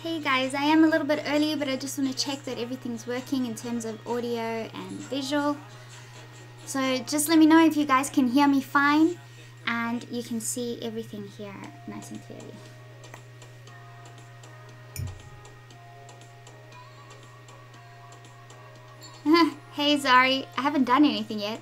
Hey guys, I am a little bit early, but I just want to check that everything's working in terms of audio and visual. So just let me know if you guys can hear me fine and you can see everything here nice and clearly. Hey Zari, I haven't done anything yet.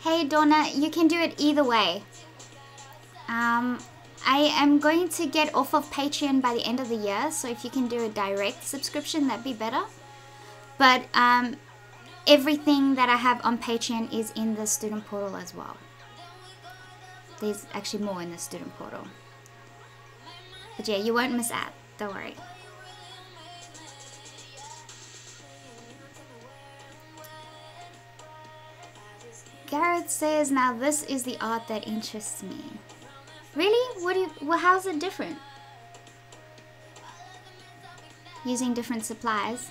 Hey Donna, you can do it either way. I am going to get off of Patreon by the end of the year, so if you can do a direct subscription, that'd be better. But everything that I have on Patreon is in the student portal as well. There's actually more in the student portal. But yeah, you won't miss out, don't worry. Gareth says, now this is the art that interests me. Really? Well, how's it different? Using different supplies.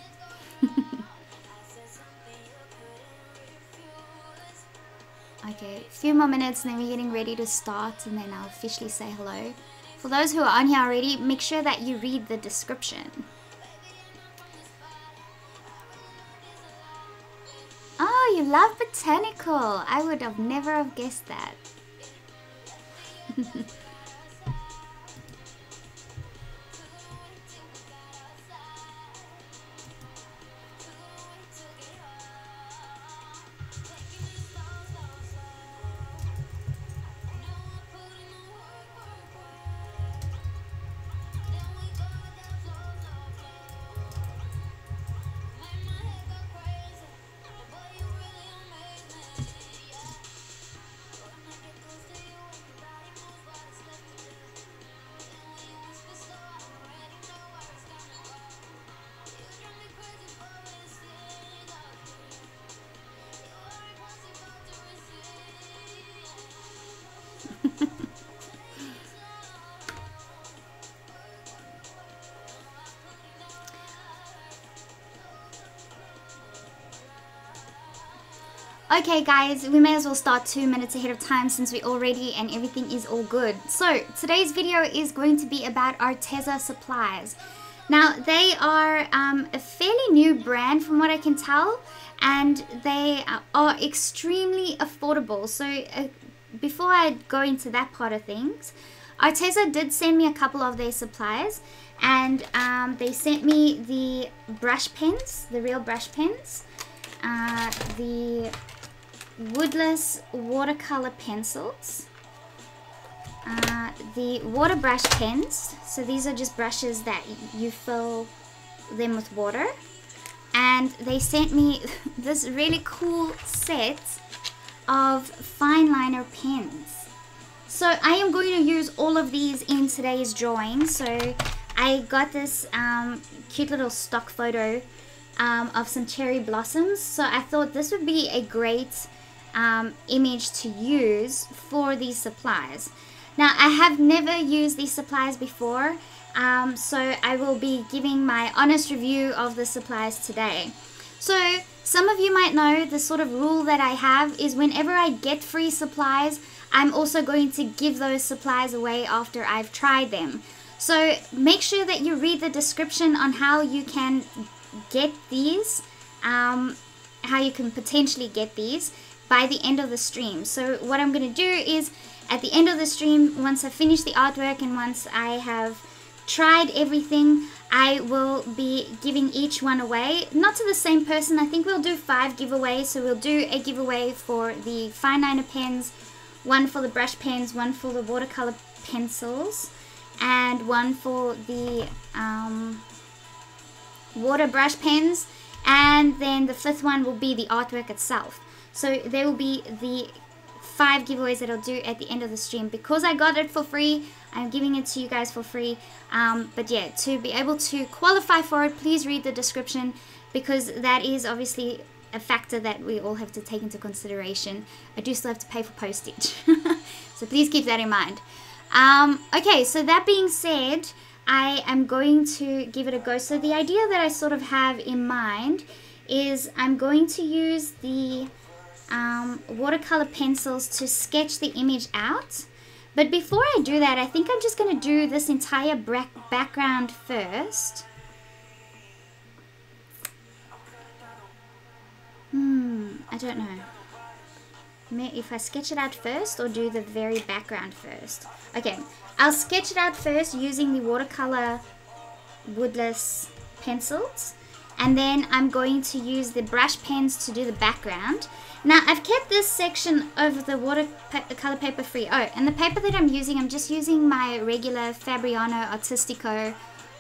Okay, a few more minutes and then we're getting ready to start and then I'll officially say hello. For those who are on here already, make sure that you read the description. Oh, you love botanical. I would have never have guessed that. Okay guys, we may as well start 2 minutes ahead of time since we're all ready and everything is all good. So today's video is going to be about Arteza supplies. Now they are a fairly new brand from what I can tell, and they are extremely affordable. So before I go into that part of things, Arteza did send me a couple of their supplies, and they sent me the brush pens, the real brush pens, the woodless watercolor pencils, the water brush pens. So these are just brushes that you fill them with water, and they sent me this really cool set of fine liner pens. So I am going to use all of these in today's drawing. So I got this cute little stock photo of some cherry blossoms, so I thought this would be a great image to use for these supplies. Now I have never used these supplies before, so I will be giving my honest review of the supplies today. So some of you might know the sort of rule that I have is whenever I get free supplies, I'm also going to give those supplies away after I've tried them. So make sure that you read the description on how you can get these, how you can potentially get these by the end of the stream. So what I'm going to do is at the end of the stream, once I finish the artwork and once I have tried everything, I will be giving each one away, not to the same person. I think we'll do 5 giveaways. So we'll do a giveaway for the fine liner pens, one for the brush pens, one for the watercolor pencils, and one for the water brush pens, and then the 5th one will be the artwork itself. So there will be the 5 giveaways that I'll do at the end of the stream. Because I got it for free, I'm giving it to you guys for free. But yeah, to be able to qualify for it, please read the description, because that is obviously a factor that we all have to take into consideration. I do still have to pay for postage. So please keep that in mind. Okay, so that being said, I am going to give it a go. So the idea that I sort of have in mind is I'm going to use the watercolor pencils to sketch the image out. But before I do that, I think I'm just going to do this entire background first. I don't know. If I sketch it out first or do the very background first. Okay, I'll sketch it out first using the watercolor woodless pencils, and then I'm going to use the brush pens to do the background. Now I've kept this section of the watercolor paper free. Oh, and the paper that I'm just using my regular Fabriano Artistico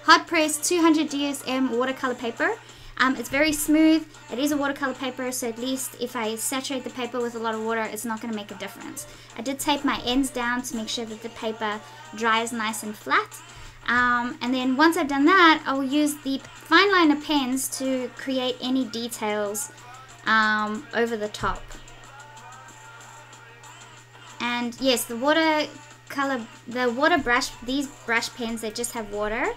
hot press 200 DSM watercolor paper. It's very smooth. It is a watercolor paper, so at least if I saturate the paper with a lot of water, it's not going to make a difference. I did tape my ends down to make sure that the paper dries nice and flat. And then once I've done that, I will use the fine liner pens to create any details over the top. And yes, the water brush, these brush pens that just have water,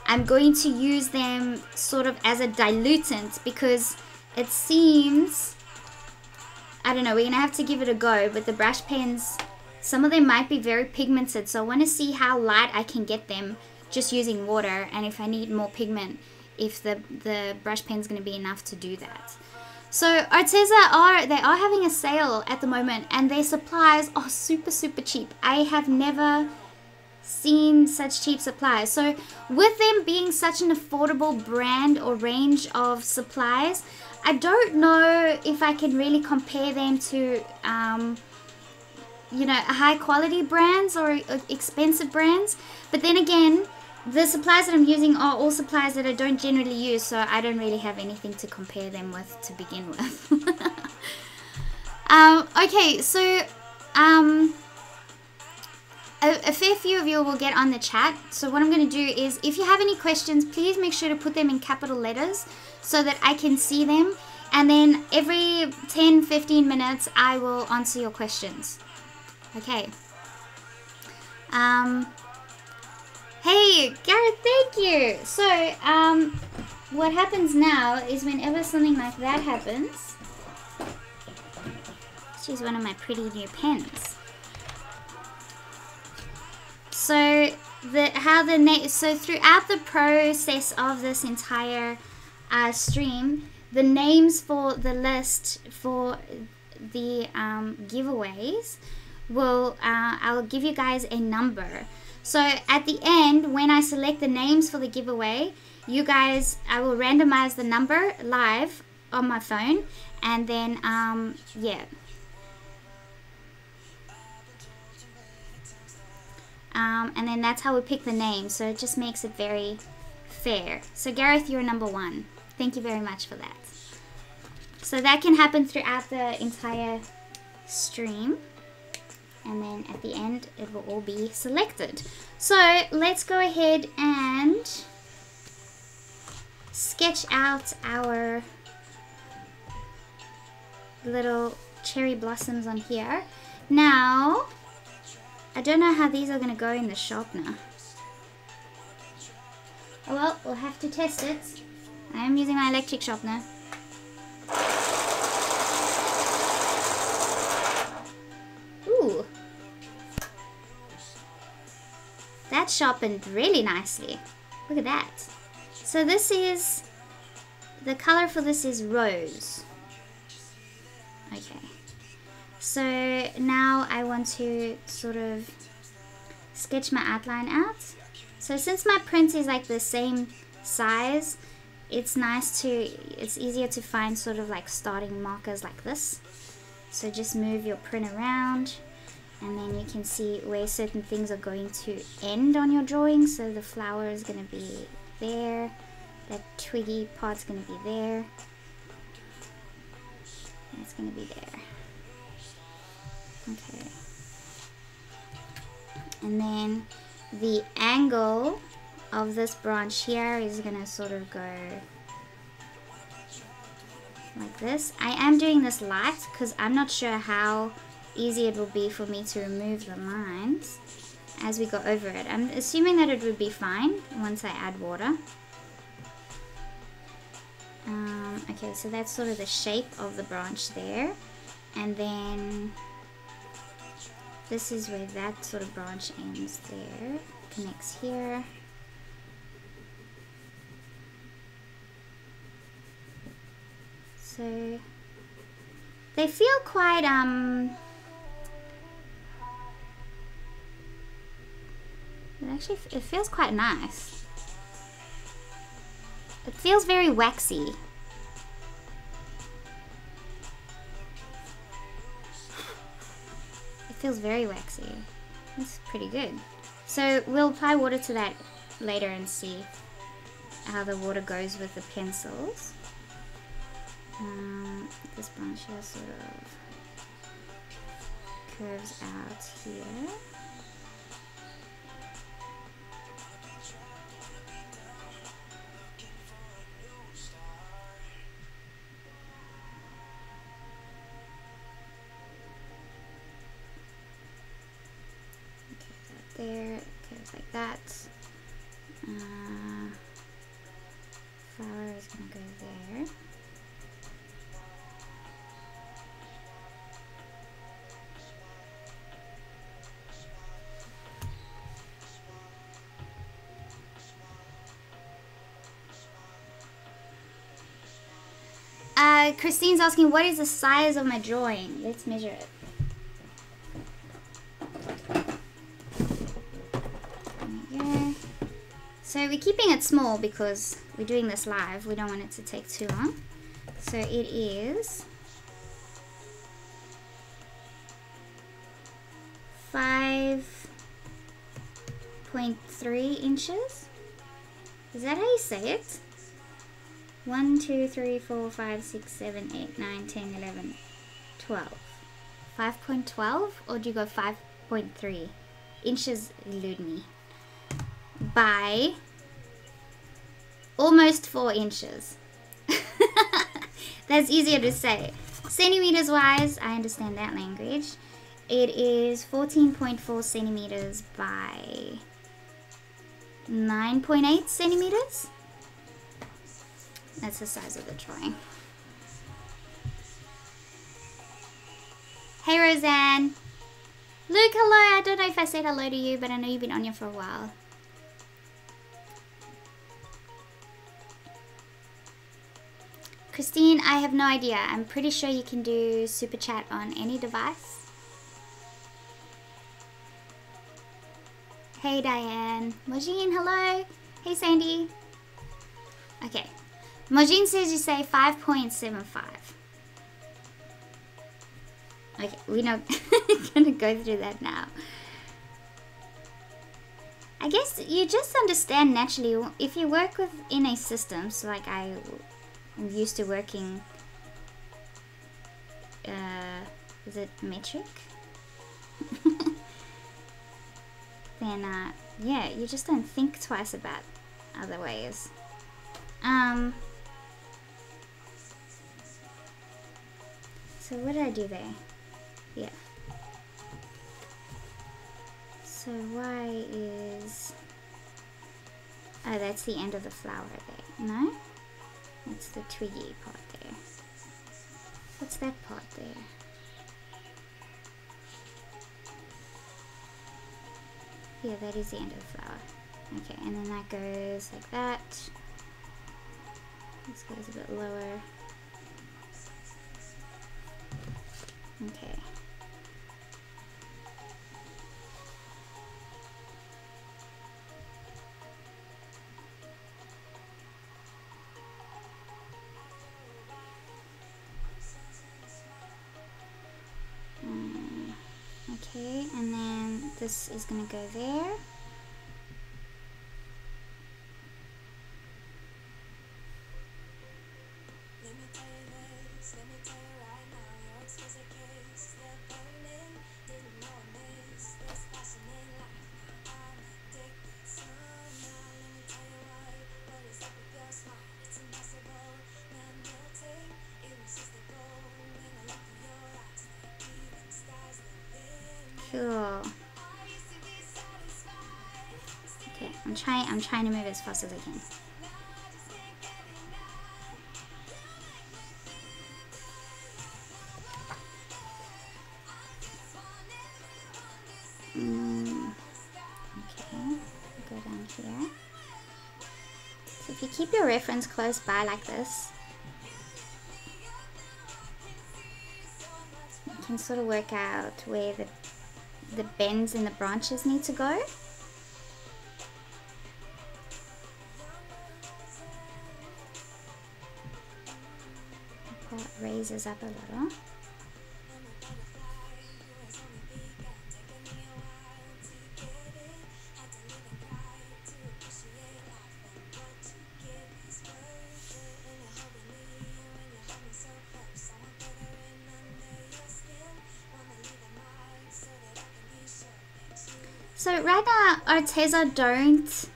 I'm going to use them sort of as a dilutant, because it seems, I don't know, we're going to have to give it a go, but the brush pens, some of them might be very pigmented, so I want to see how light I can get them just using water, and if I need more pigment, if the brush pen is going to be enough to do that. So Arteza they are having a sale at the moment, and their supplies are super cheap. I have never seen such cheap supplies. So with them being such an affordable brand or range of supplies, I don't know if I can really compare them to you know, high quality brands or expensive brands. But then again, the supplies that I'm using are all supplies that I don't generally use, so I don't really have anything to compare them with to begin with. Okay, so a fair few of you will get on the chat. So what I'm going to do is, if you have any questions, please make sure to put them in capital letters so that I can see them. And then every 10-15 minutes, I will answer your questions. Okay. Hey, Gareth, thank you. So, what happens now is whenever something like that happens, let's use one of my pretty new pens. So so throughout the process of this entire stream, the names for the list for the giveaways will I'll give you guys a number. So at the end, when I select the names for the giveaway, you guys, I will randomize the number live on my phone, and then yeah. And then that's how we pick the name, so it just makes it very fair. So Gareth, you're number 1. Thank you very much for that. So that can happen throughout the entire stream, and then at the end it will all be selected. So let's go ahead and sketch out our little cherry blossoms on here. Now, I don't know how these are going to go in the sharpener. Oh well, we'll have to test it. I am using my electric sharpener. Ooh. That sharpened really nicely. Look at that. So this is, the color for this is rose. Okay. So now I want to sort of sketch my outline out. So since my print is like the same size, it's easier to find sort of like starting markers like this. So just move your print around, and then you can see where certain things are going to end on your drawing. So the flower is going to be there, that twiggy part's going to be there, it's going to be there. Okay, and then the angle of this branch here is going to sort of go like this. I am doing this light because I'm not sure how easy it will be for me to remove the lines as we go over it. I'm assuming that it would be fine once I add water. Okay, so that's sort of the shape of the branch there, and then this is where that sort of branch ends there, connects here. So they feel quite it feels quite nice. It feels very waxy. It feels very waxy. That's pretty good. So we'll apply water to that later and see how the water goes with the pencils. This branch here sort of curves out here. There, it goes like that. Flower is going to go there. Christine's asking, what is the size of my drawing? Let's measure it. So we're keeping it small because we're doing this live. We don't want it to take too long. So it is 5.3 inches. Is that how you say it? 1, 2, 3, 4, 5, 6, 7, 8, 9, 10, 11, 12. 5.12, or do you go 5.3? Inches elude me. By almost 4 inches. That's easier to say. Centimeters wise, I understand that language. It is 14.4 centimeters by 9.8 centimeters. That's the size of the drawing. Hey Roseanne. Luke, hello. I don't know if I said hello to you, but I know you've been on here for a while. Christine, I have no idea. I'm pretty sure you can do super chat on any device. Hey Diane. Mojine, hello. Hey Sandy. Okay. Mojine says you say 5.75. Okay, we're not gonna go through that now. I guess you just understand naturally if you work within a system, so like I'm used to working, is it metric? Then yeah, you just don't think twice about other ways. So what did I do there? Yeah. So Y is, oh, that's the end of the flower there. No? That's the twiggy part there. What's that part there? Yeah, that is the end of the flower. Okay, and then that goes like that. This goes a bit lower. Okay. Okay, and this is gonna go there. Cool. Okay, I'm trying to move as fast as I can. Okay, go down here. So if you keep your reference close by like this, you can sort of work out where the bends in the branches need to go. That raises up a little. So right now, Arteza don't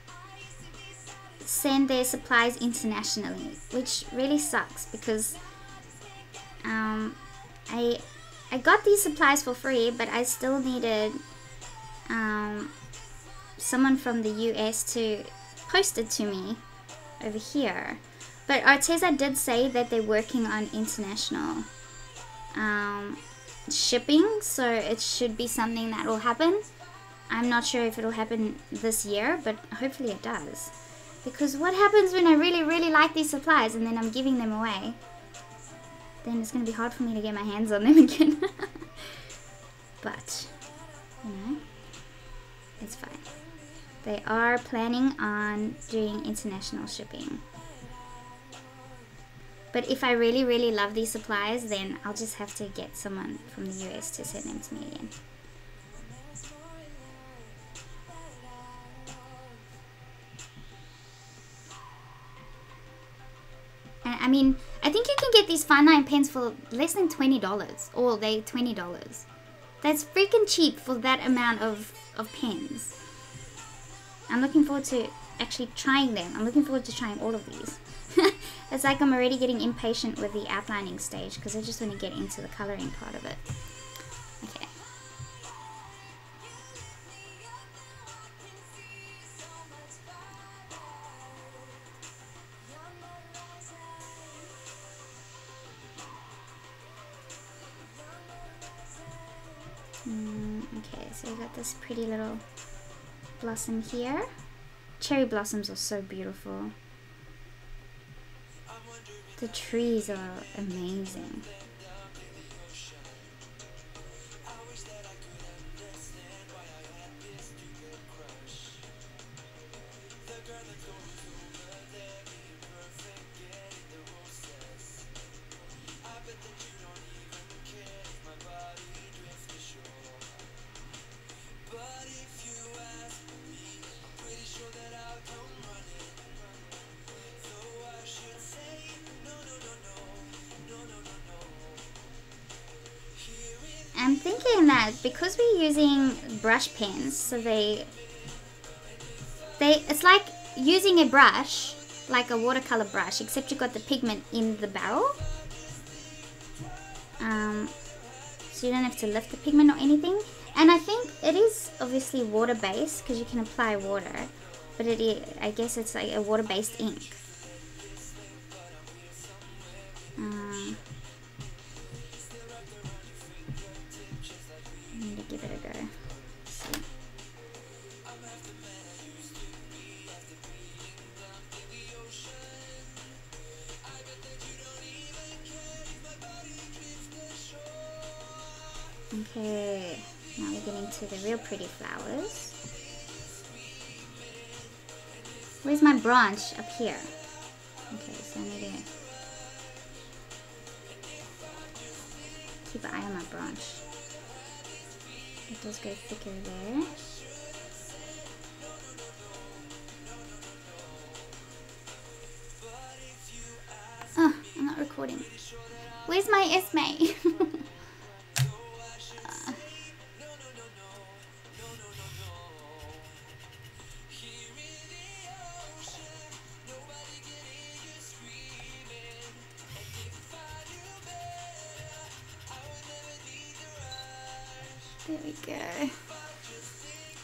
send their supplies internationally, which really sucks because I got these supplies for free, but I still needed someone from the US to post it to me over here. But Arteza did say that they're working on international shipping, so it should be something that will happen. I'm not sure if it'll happen this year, but hopefully it does. Because what happens when I really, really like these supplies and then I'm giving them away? Then it's going to be hard for me to get my hands on them again. But, you know, it's fine. They are planning on doing international shipping. But if I really, really love these supplies, then I'll just have to get someone from the US to send them to me again. I mean, I think you can get these fine line pens for less than $20, or they $20. That's freaking cheap for that amount of pens. I'm looking forward to actually trying them. I'm looking forward to trying all of these. It's like I'm already getting impatient with the outlining stage because I just want to get into the coloring part of it. Okay. Okay, so we got this pretty little blossom here. Cherry blossoms are so beautiful. The trees are amazing. I'm thinking that because we're using brush pens, so it's like using a brush, like a watercolor brush, except you've got the pigment in the barrel. So you don't have to lift the pigment or anything. And I think it is obviously water-based because you can apply water, but I guess it's like a water-based ink. I need to give it a go. See. Okay, now we're getting to the real pretty flowers. Where's my branch? Up here. Okay, so I need to keep an eye on my branch. It does go thicker there. Oh, I'm not recording. Where's my Esme? There we go.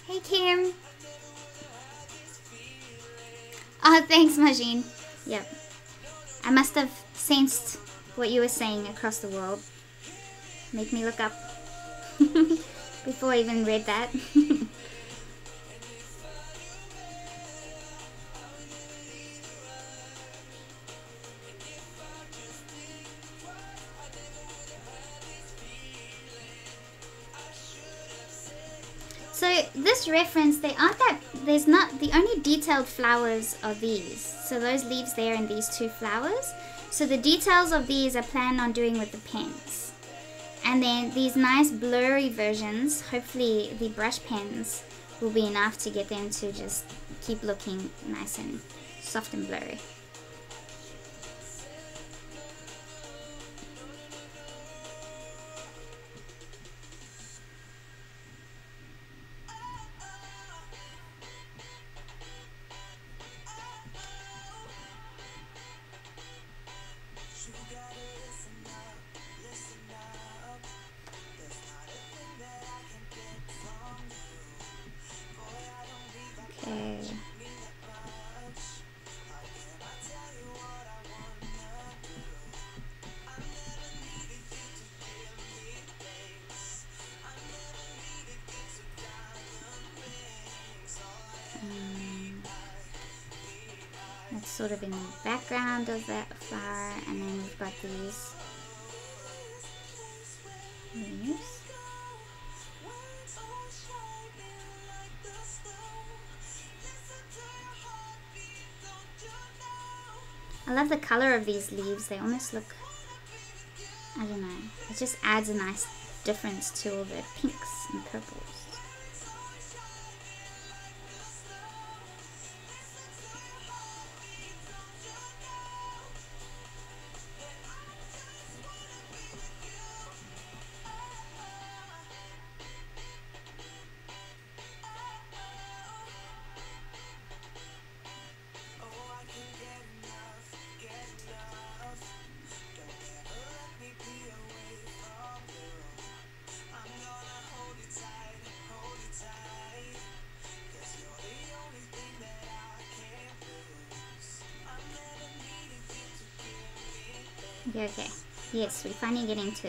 Hey Kim. Oh, thanks Majin. Yep. I must have sensed what you were saying across the world. Make me look up. Before I even read that. So this reference, there's not, the only detailed flowers are these. So those leaves there and these two flowers. So the details of these I plan on doing with the pens. And then these nice blurry versions, hopefully the brush pens will be enough to get them to just keep looking nice and soft and blurry. That's sort of in the background of that flower, and then we've got these leaves. I love the color of these leaves. They almost look, I don't know, it just adds a nice difference to all the pinks and purples. Okay, yes, we're finally getting to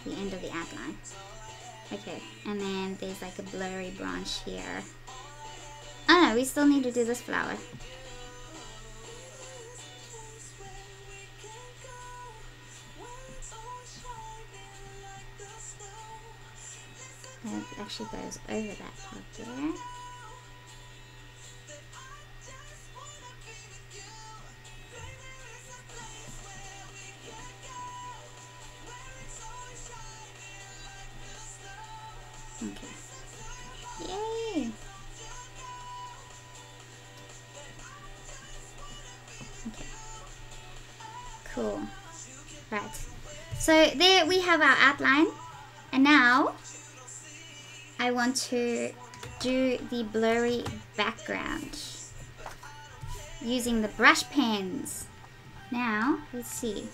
the end of the outline. Okay, and then there's like a blurry branch here. Oh no, we still need to do this flower. That actually goes over that part there. Okay. Yay! Okay. Cool. Right. So there we have our outline. And now I want to do the blurry background using the brush pens. Now, let's see.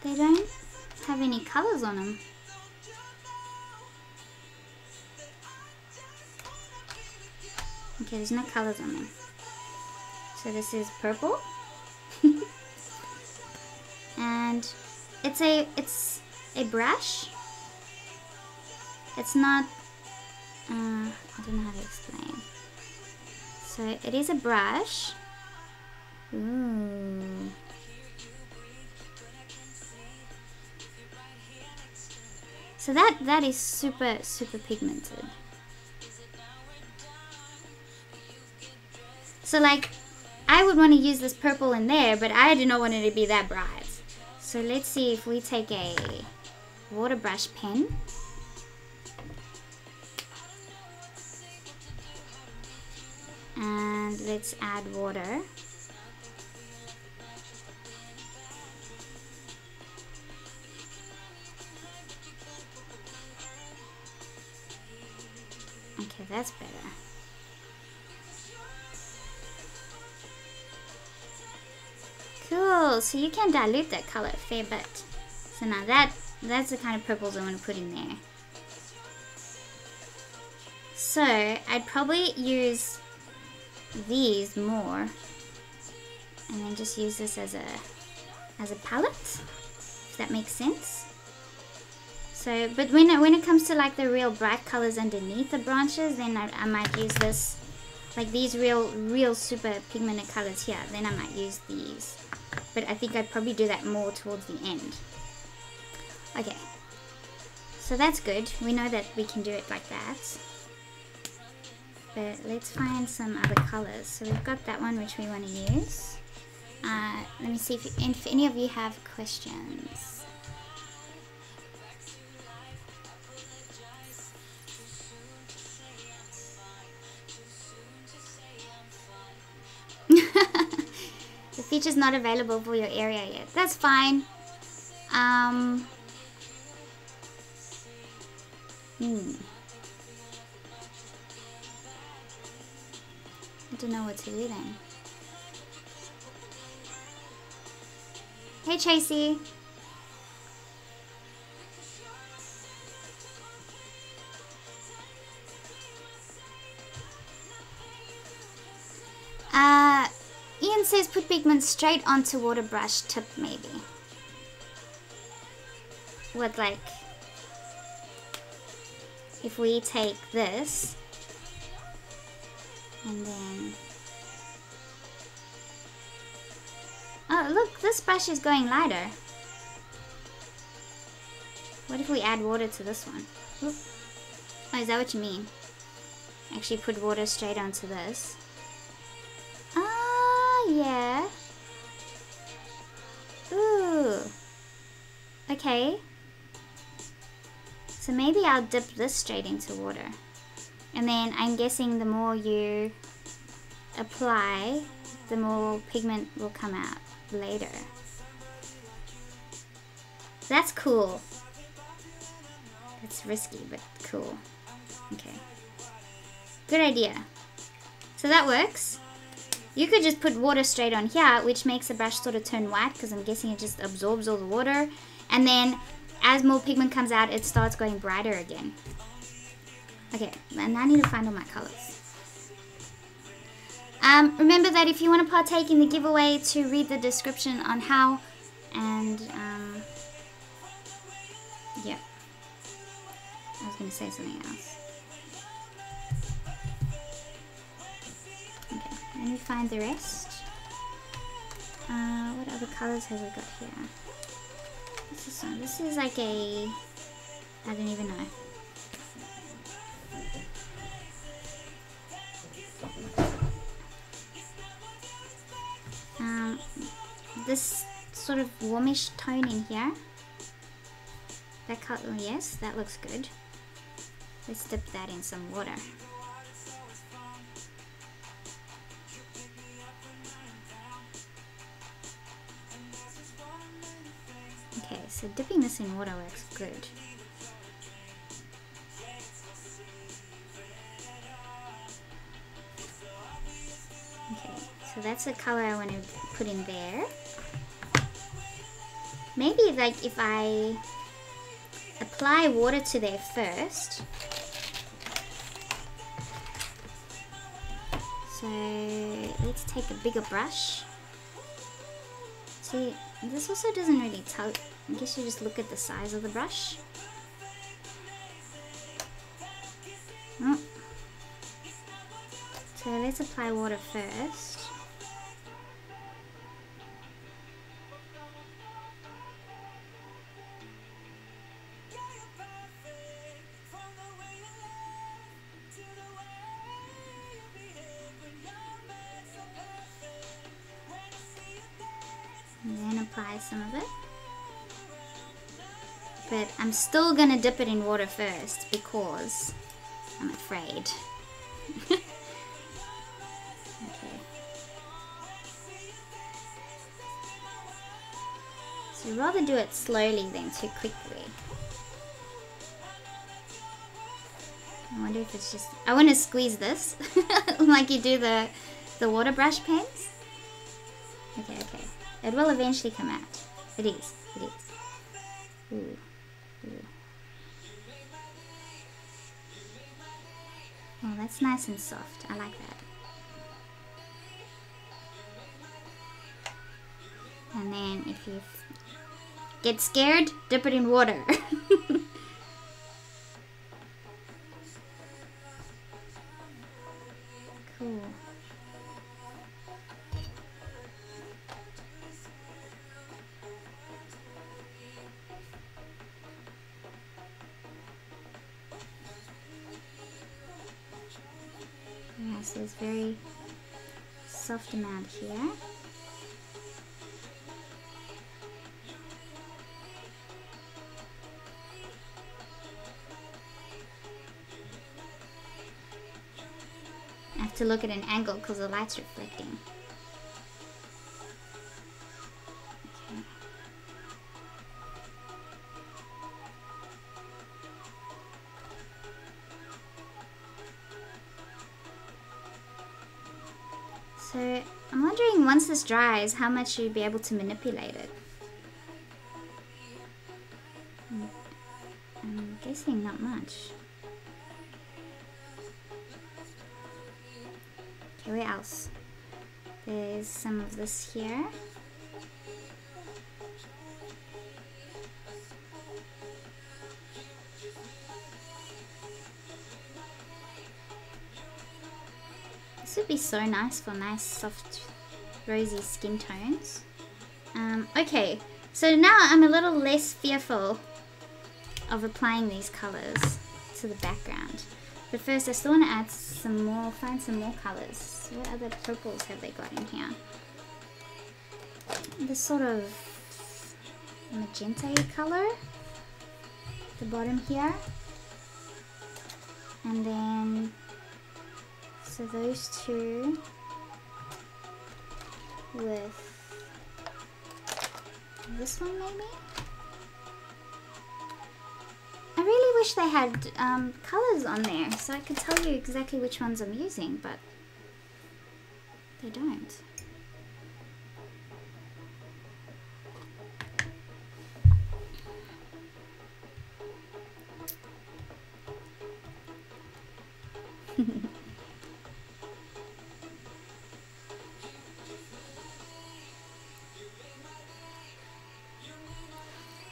They don't have any colors on them. Okay, there's no colors on them. So this is purple. And it's a brush. It's not, I don't know how to explain. So it is a brush. Ooh. So that is super pigmented. So like, I would want to use this purple in there, but I do not want it to be that bright. So let's see if we take a water brush pen. And let's add water. Okay, that's better. Cool, so you can dilute that color a fair bit. So now that's the kind of purples I want to put in there. So I'd probably use these more, and then just use this as a palette, if that makes sense. So, but when it comes to like the real bright colors underneath the branches, then I might use this, like these real super pigmented colors here, then I might use these. But I think I'd probably do that more towards the end. Okay, so that's good. We know that we can do it like that. But let's find some other colors. So we've got that one which we want to use. Let me see if any of you have questions. The feature's not available for your area yet. That's fine. I don't know what to do then. Hey Tracy. Ian says put pigment straight onto water brush tip maybe. What, like if we take this and then, oh look, this brush is going lighter. What if we add water to this one? Oop. Oh, is that what you mean? Actually put water straight onto this. Yeah. Ooh. Okay. So maybe I'll dip this straight into water. And then I'm guessing the more you apply, the more pigment will come out later. That's cool. It's risky, but cool. Okay. Good idea. So that works. You could just put water straight on here, which makes the brush sort of turn white, because I'm guessing it just absorbs all the water. And then as more pigment comes out, it starts going brighter again. Okay, and I need to find all my colors. Remember that if you want to partake in the giveaway, to read the description on how, and yeah. I was going to say something else. Okay, let me find the rest. What other colors have we got here? What's this one? This is like a, I don't even know. This sort of warmish tone in here. That color, yes, that looks good. Let's dip that in some water. Okay, so dipping this in water works good. Okay, so that's the color I want to put in there. Maybe like if I apply water to there first. So let's take a bigger brush. See, this also doesn't really tell. I guess you just look at the size of the brush. Oh. So let's apply water first. apply some of it. But I'm still gonna dip it in water first because I'm afraid. Okay. So rather do it slowly than too quickly. I wonder if it's just... I want to squeeze this like you do the water brush pens. Okay, okay. It will eventually come out. It is. It is. Ooh. Ooh. Oh, that's nice and soft. I like that. And then if you get scared, dip it in water. Cool. Yeah, so it's very soft amount here. I have to look at an angle because the light's reflecting. Okay. So I'm wondering, once this dries, how much you'll be able to manipulate it. I'm guessing not much. Okay, where else? There's some of this here. This would be so nice for nice, soft, rosy skin tones. Okay, so now I'm a little less fearful of applying these colors to the background. But first I still want to add some more, find some more colors. What other purples have they got in here? This sort of magenta color at the bottom here. And then, so those two with this one maybe? I really wish they had colors on there so I could tell you exactly which ones I'm using, but they don't.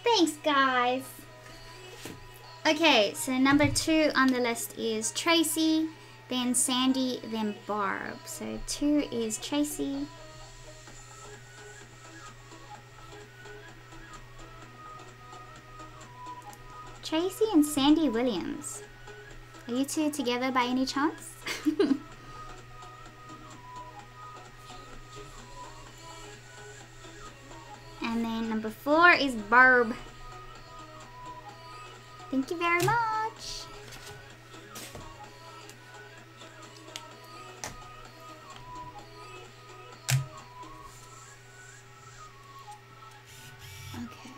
Thanks, guys. Okay, so number 2 on the list is Tracy, then Sandy, then Barb. So 2 is Tracy. Tracy and Sandy Williams. Are you two together by any chance? And then number 4 is Barb. Thank you very much. Okay.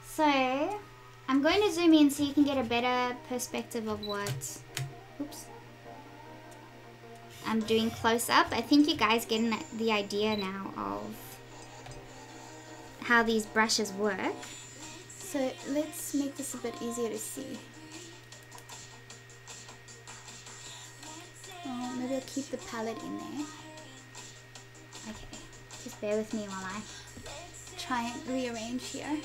So, I'm going to zoom in so you can get a better perspective of what, oops, I'm doing close up. I think you guys get the idea now of how these brushes work. So let's make this a bit easier to see. Oh, maybe I'll keep the palette in there. Okay, just bear with me while I try and rearrange here.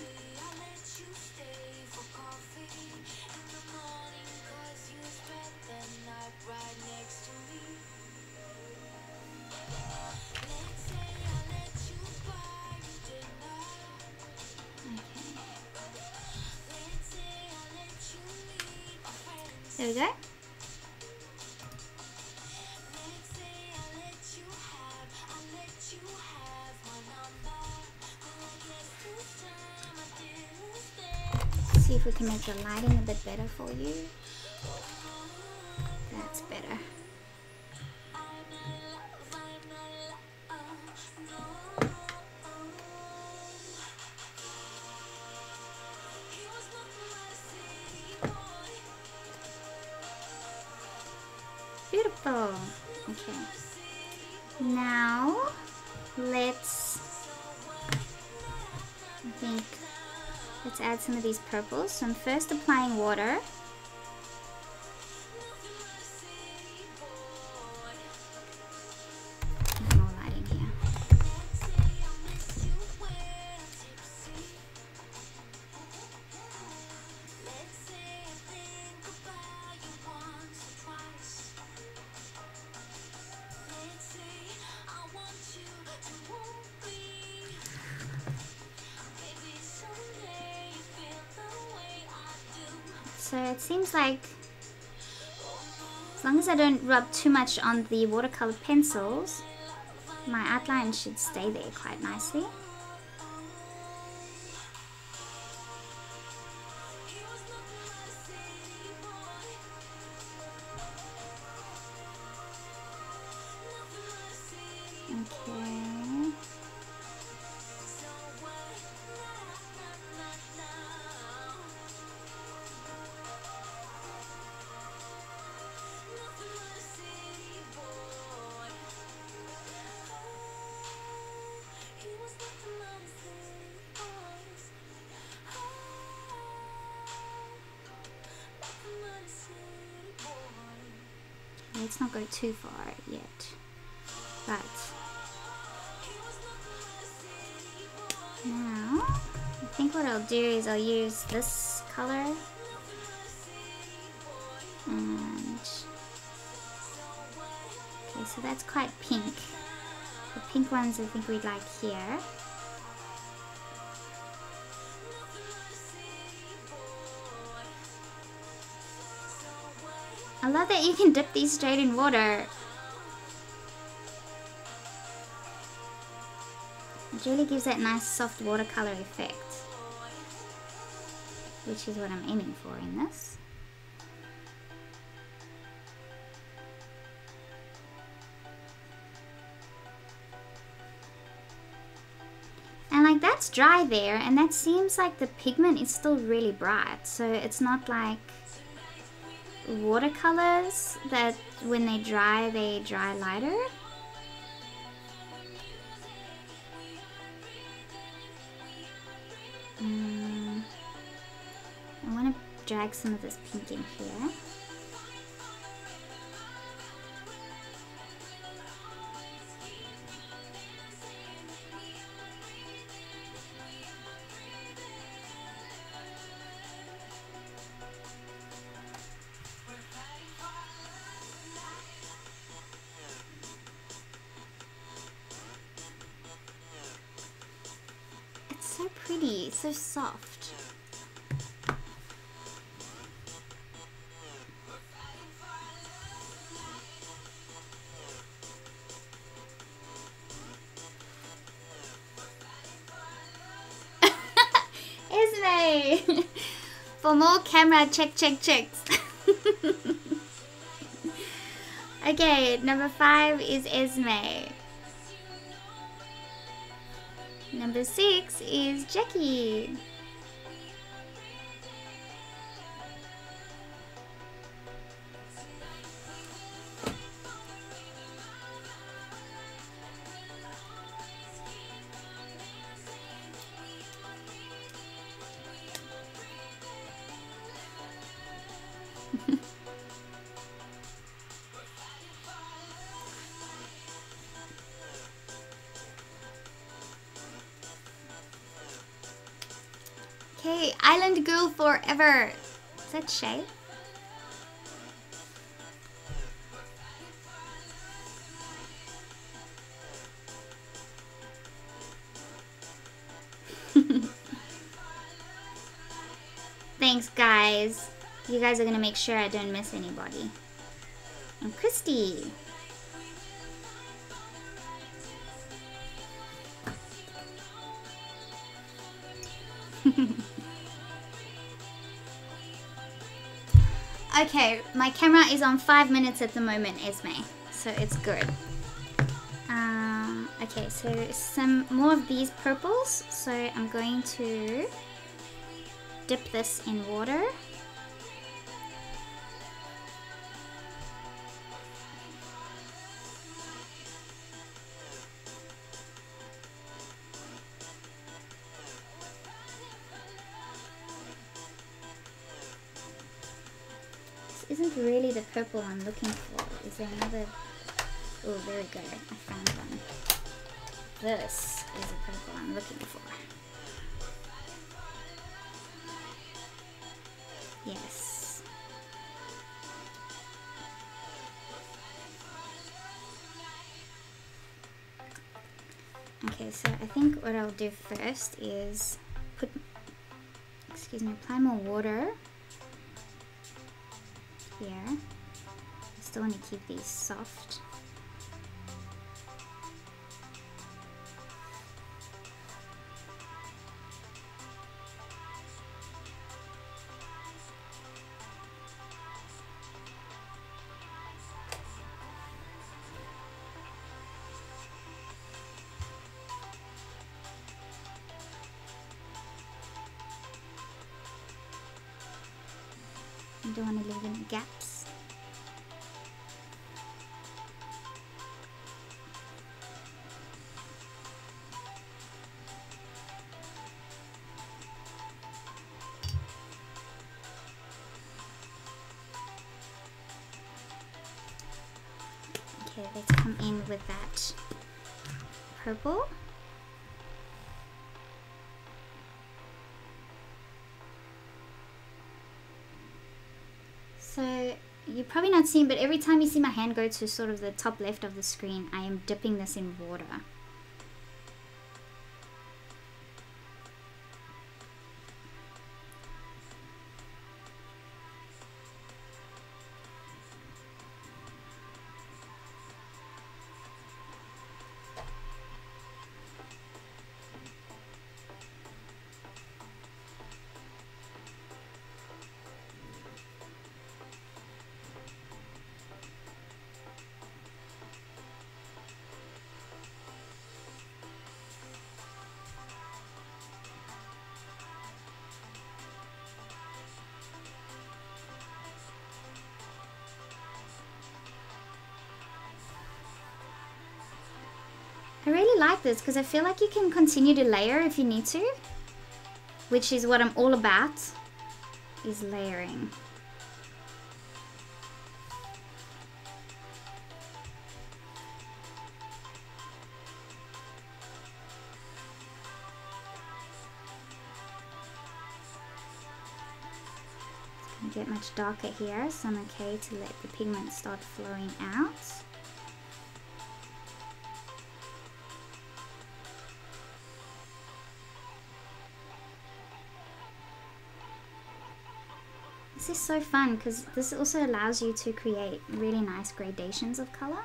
There we go. See if we can make the lighting a bit better for you. That's better. Beautiful. Okay. Now let's add some of these purples. So I'm first applying water. More lighting here. So it seems like as long as I don't rub too much on the watercolor pencils, my outline should stay there quite nicely. Okay. Let's not go too far yet, but now I think what I'll do is I'll use this color and okay, so that's quite pink. The pink ones I think we'd like here. I love that you can dip these straight in water. It really gives that nice soft watercolor effect, which is what I'm aiming for in this. And like that's dry there, and that seems like the pigment is still really bright, so it's not like watercolors that when they dry lighter. I want to drag some of this pink in here. So pretty, so soft. Esme! For more camera checks. Okay, number 5 is Esme. Number 6 is Jackie. Okay, Island Girl Forever. Is that Shay? Thanks, guys. You guys are gonna make sure I don't miss anybody. And Christy. Okay, my camera is on 5 minutes at the moment, Esme, so it's good. Okay, so some more of these purples. So I'm going to dip this in water. This isn't really the purple I'm looking for. Is there another? Oh, there we go. I found one. This is the purple I'm looking for. Yes. Okay, so I think what I'll do first is apply more water here. I still want to keep these soft. I don't want to leave any gaps. Okay, let's come in with that purple. So you're probably not seeing, but every time you see my hand go to sort of the top left of the screen, I am dipping this in water. I really like this because I feel like you can continue to layer if you need to, which is what I'm all about, is layering. It's going to get much darker here, so I'm okay to let the pigment start flowing out. This is so fun because this also allows you to create really nice gradations of color.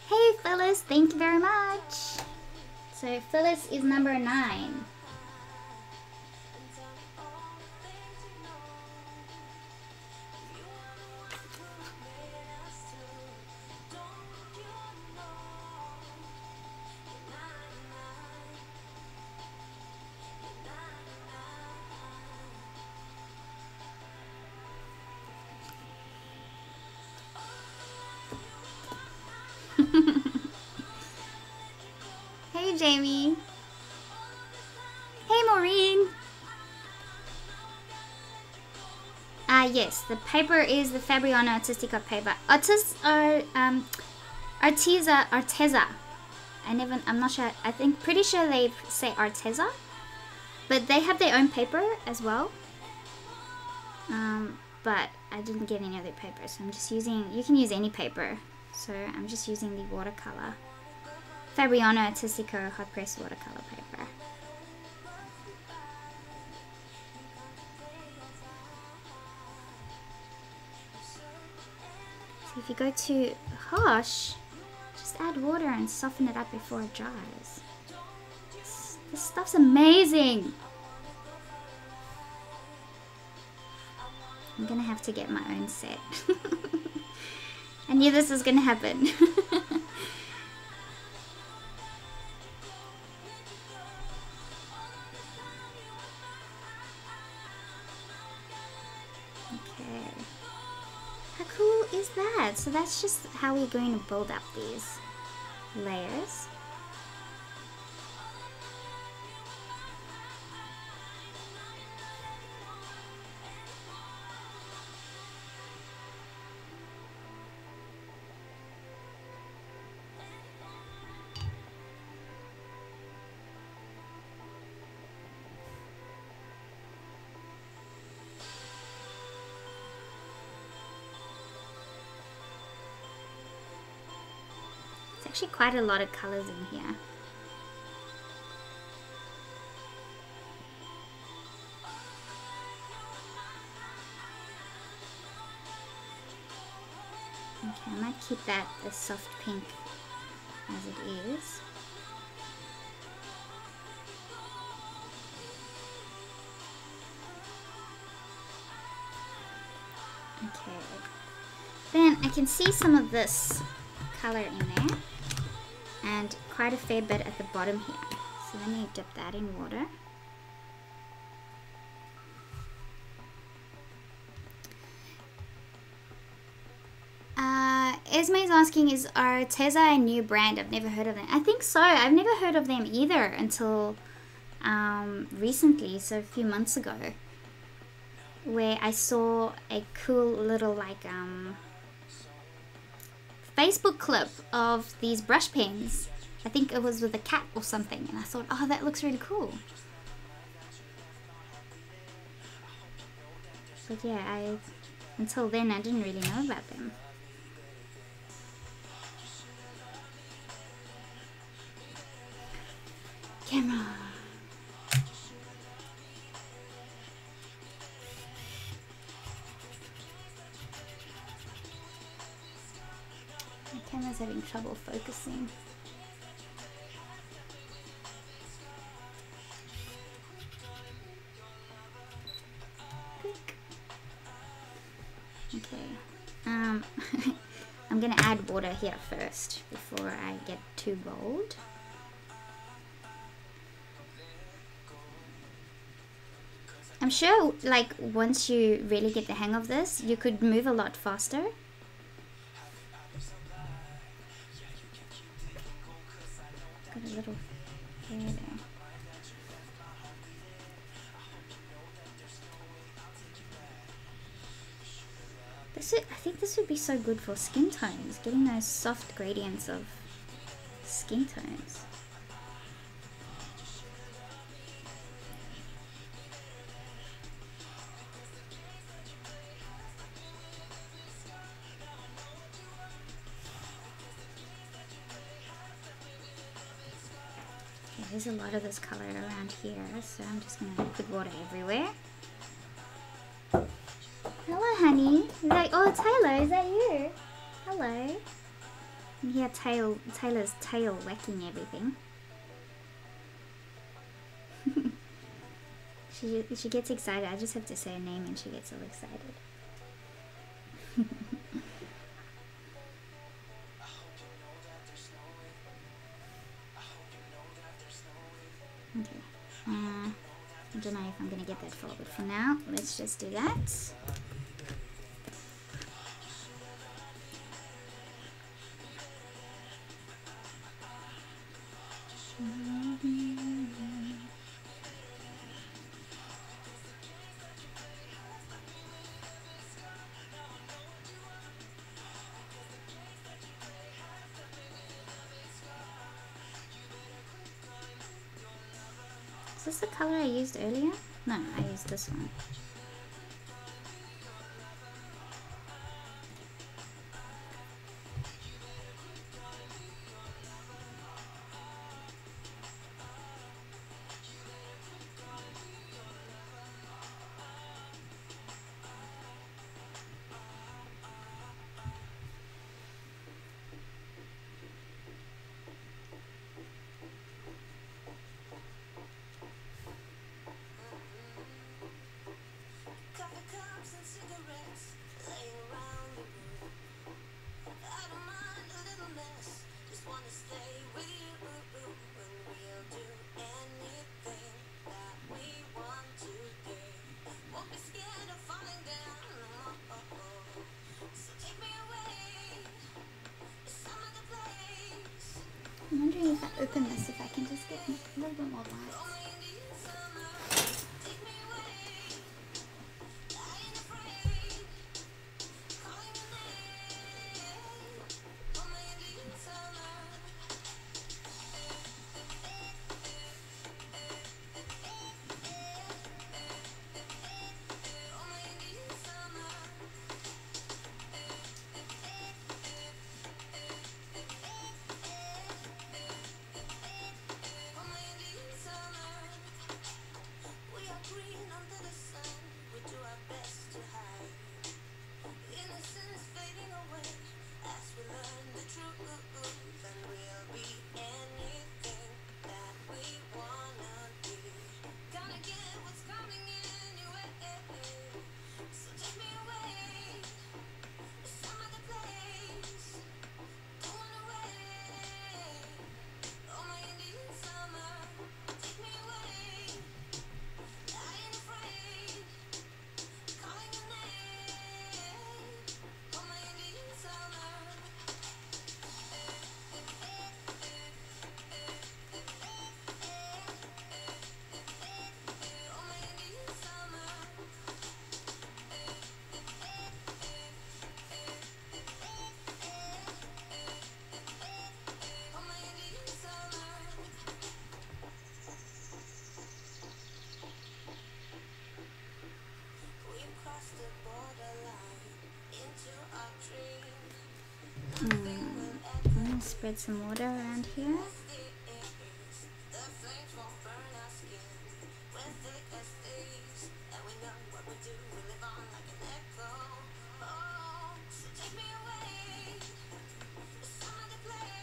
Hey Phyllis, thank you very much. So Phyllis is number 9. Hey Jamie. Hey Maureen. Yes, the paper is the Fabriano Artistica paper. Arteza. I'm not sure. Pretty sure they say Arteza, but they have their own paper as well. But I didn't get any other paper, so I'm just using. You can use any paper, so I'm just using the watercolor Fabriano Artistico hot press watercolor paper. If you go too harsh, just add water and soften it up before it dries. This stuff's amazing! I'm gonna have to get my own set. I knew this was gonna happen. So that's just how we're going to build up these layers. Actually quite a lot of colors in here. Okay, I might keep that the soft pink as it is. Okay. Then I can see some of this color in there. And quite a fair bit at the bottom here. So then you dip that in water. Esme's asking, is Arteza a new brand? I've never heard of them. I think so. I've never heard of them either until recently, so a few months ago, where I saw a cool little like Facebook clip of these brush pens. I think it was with a cat or something, and I thought, oh, that looks really cool. But yeah, until then I didn't really know about them. Camera. My camera's having trouble focusing. Okay. I'm gonna add water here first before I get too bold. I'm sure, like, once you really get the hang of this, you could move a lot faster. Got a little hair there. I think this would be so good for skin tones, getting those soft gradients of skin tones. Okay, there's a lot of this color around here, so I'm just going to put water everywhere. Hello, honey. Like, oh, Taylor, is that you? Hello. You hear Taylor's tail whacking everything. She gets excited. I just have to say her name and she gets all excited. Okay. I don't know if I'm gonna get that far, but for now, let's just do that. Is this the color I used earlier? No, I used this one. I'm wondering if I open this, if I can just get a little bit more light. I'm gonna spread some water around here.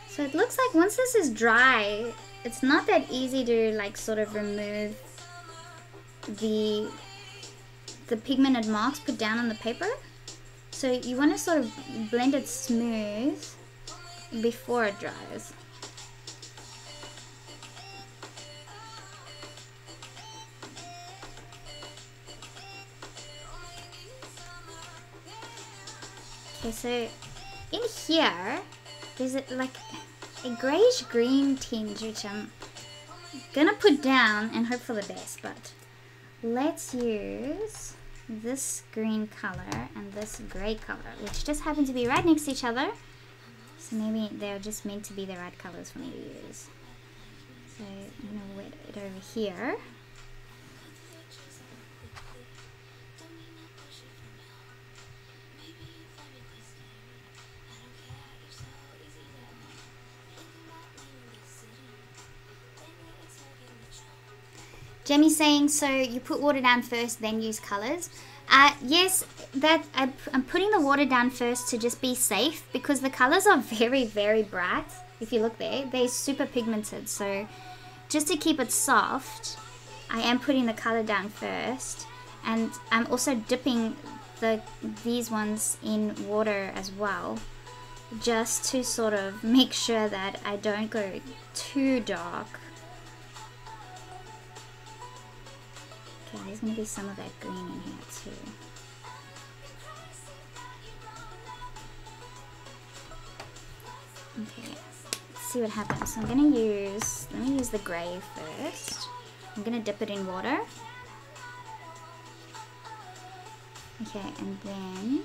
So it looks like once this is dry, it's not that easy to like sort of remove the pigmented marks put down on the paper. So you want to sort of blend it smooth before it dries. Okay, so in here there's like a grayish green tinge which I'm gonna put down and hope for the best, but let's use this green color and this gray color, which just happen to be right next to each other. So maybe they're just meant to be the right colors for me to use. So I'm gonna wet it over here. Jemmy's saying, so you put water down first, then use colors. Yes, that I'm putting the water down first to just be safe because the colors are very, very bright. If you look there, they're super pigmented. So just to keep it soft, I am putting the color down first. And I'm also dipping these ones in water as well, just to sort of make sure that I don't go too dark. Okay, there's going to be some of that green in here too. Okay, let's see what happens. So let me use the grey first. I'm going to dip it in water. Okay, and then,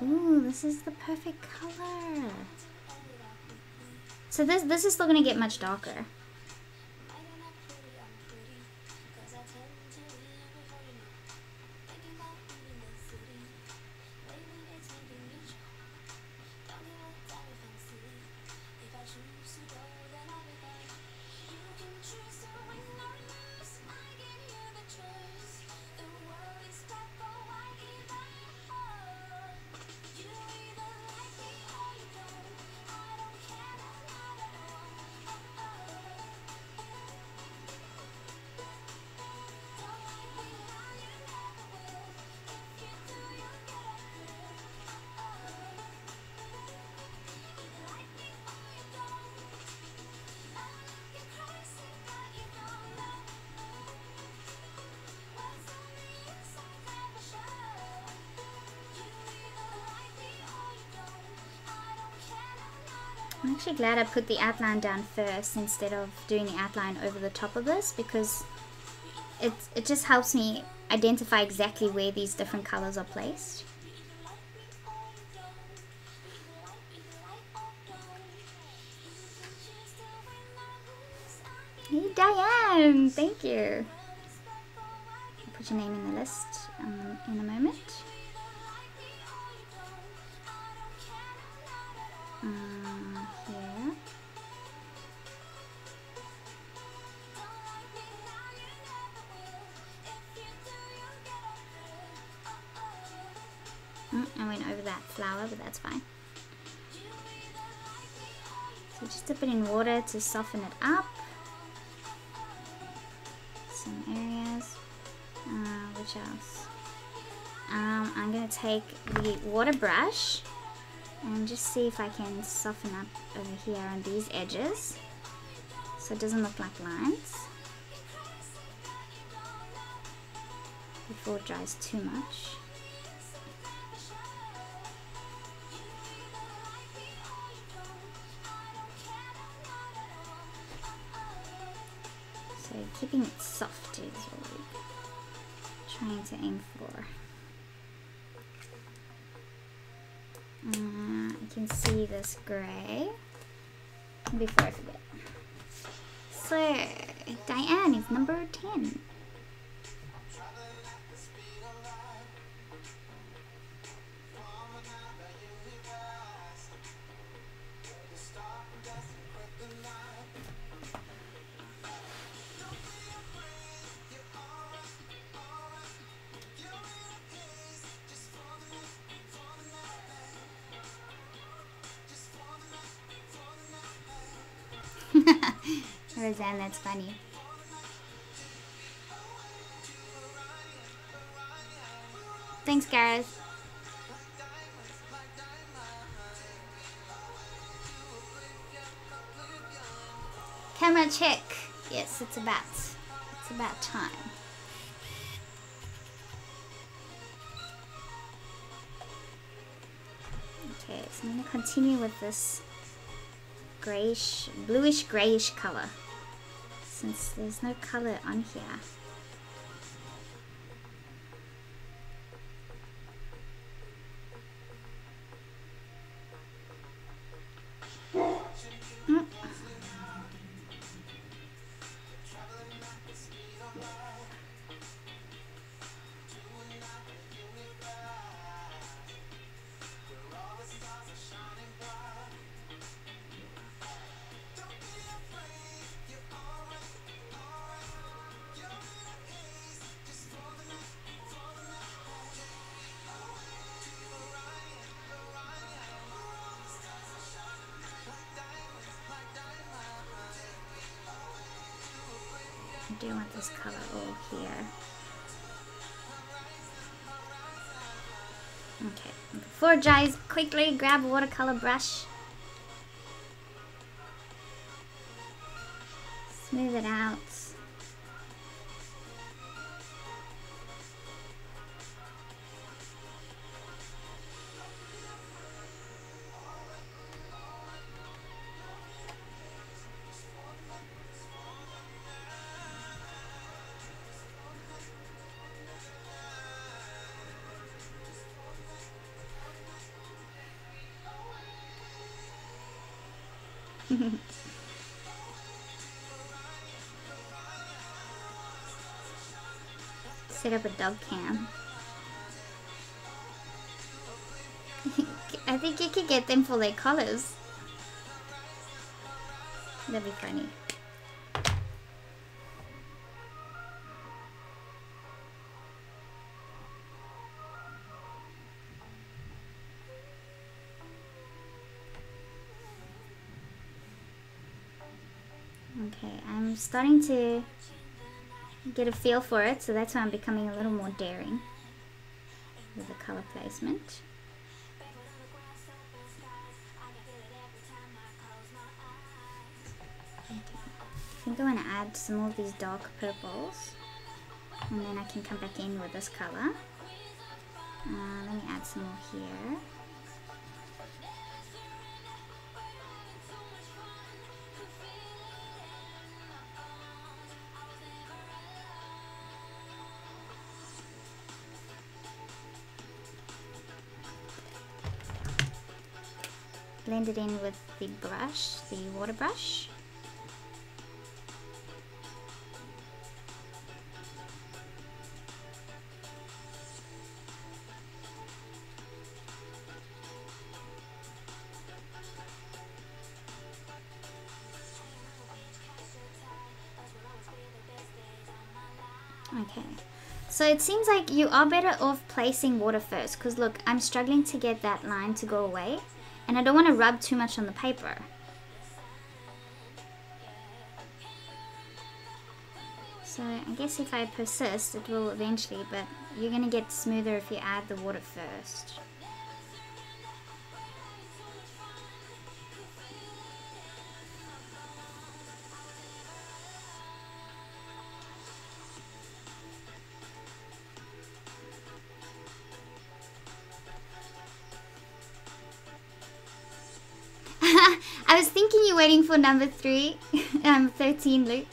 ooh, this is the perfect color. So this is still going to get much darker. I'm actually glad I put the outline down first instead of doing the outline over the top of this, because it just helps me identify exactly where these different colors are placed. Hey Diane, thank you. I'll put your name in the list in a moment. Here. I went over that flower, but that's fine. So just dip it in water to soften it up. Some areas. Which else? I'm going to take the water brush and just see if I can soften up over here on these edges so it doesn't look like lines before it dries too much. So keeping it soft is what we're trying to aim for. I can see this grey before I forget. So Diane is number 10. Roseanne, that's funny. Thanks, Gareth. Camera check. Yes, it's about time. Okay, so I'm going to continue with this grayish, bluish grayish color, since there's no color on here. I do want this color all here. Okay, before it dries, quickly grab a watercolor brush. Smooth it out. Set up a dog cam. I think you could get them for their colors. That'd be funny. Okay, I'm starting to get a feel for it, so that's why I'm becoming a little more daring with the color placement. Okay. I think I want to add some more of these dark purples, and then I can come back in with this color. Let me add some more here. blend it in with the brush, the water brush. Okay, so it seems like you are better off placing water first, because look, I'm struggling to get that line to go away, and I don't want to rub too much on the paper. So I guess if I persist, it will eventually, but you're going to get smoother if you add the water first. I was thinking you're waiting for number 3. 13, Luke.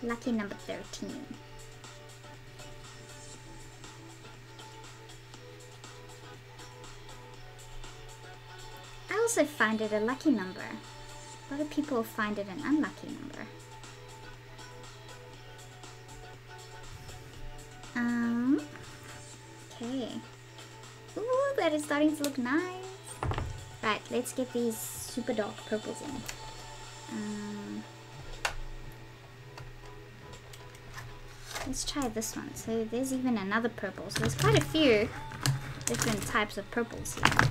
Lucky number 13. I also find it a lucky number. A lot of people find it an unlucky number. Okay. Ooh, that is starting to look nice. Right, let's get these super dark purples in. Let's try this one. So there's even another purple. So there's quite a few different types of purples here.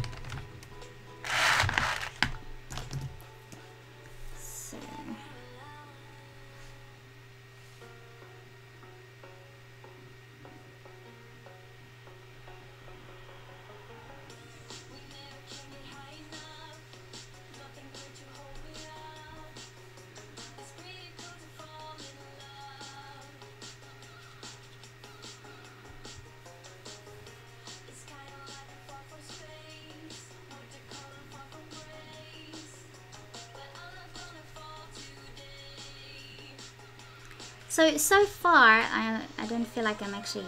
So So far, I don't feel like I'm actually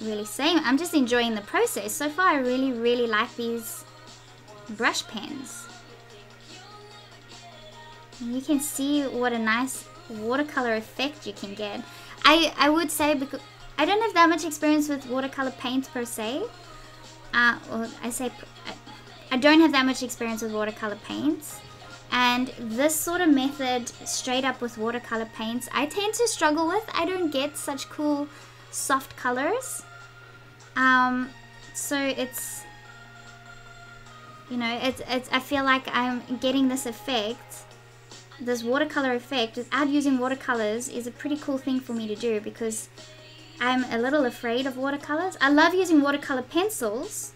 really saying, I'm just enjoying the process. So far, I really like these brush pens. And you can see what a nice watercolor effect you can get. I would say, because I don't have that much experience with watercolor paints per se. I don't have that much experience with watercolor paints. And this sort of method, straight up with watercolor paints, I tend to struggle with. I don't get such cool, soft colors. So it's, you know, I feel like I'm getting this effect, this watercolor effect, without using watercolors is a pretty cool thing for me to do, because I'm a little afraid of watercolors. I love using watercolor pencils,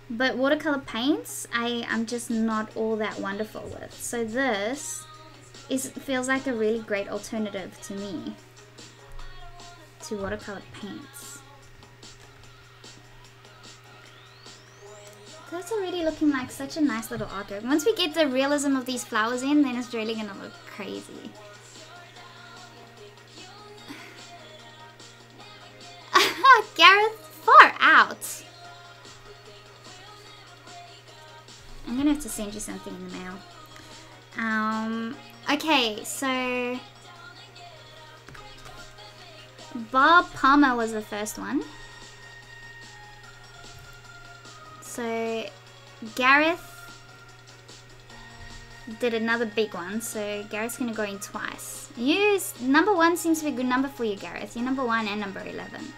but watercolor paints, I'm just not all that wonderful with. So this feels like a really great alternative to me to watercolor paints. That's already looking like such a nice little artwork. Once we get the realism of these flowers in, then it's really gonna look crazy. Gareth, far out. I'm gonna have to send you something in the mail. Okay, so Bob Palmer was the first one. So Gareth did another big one, so Gareth's gonna go in twice. Number 1 seems to be a good number for you, Gareth. You're number 1 and number 11.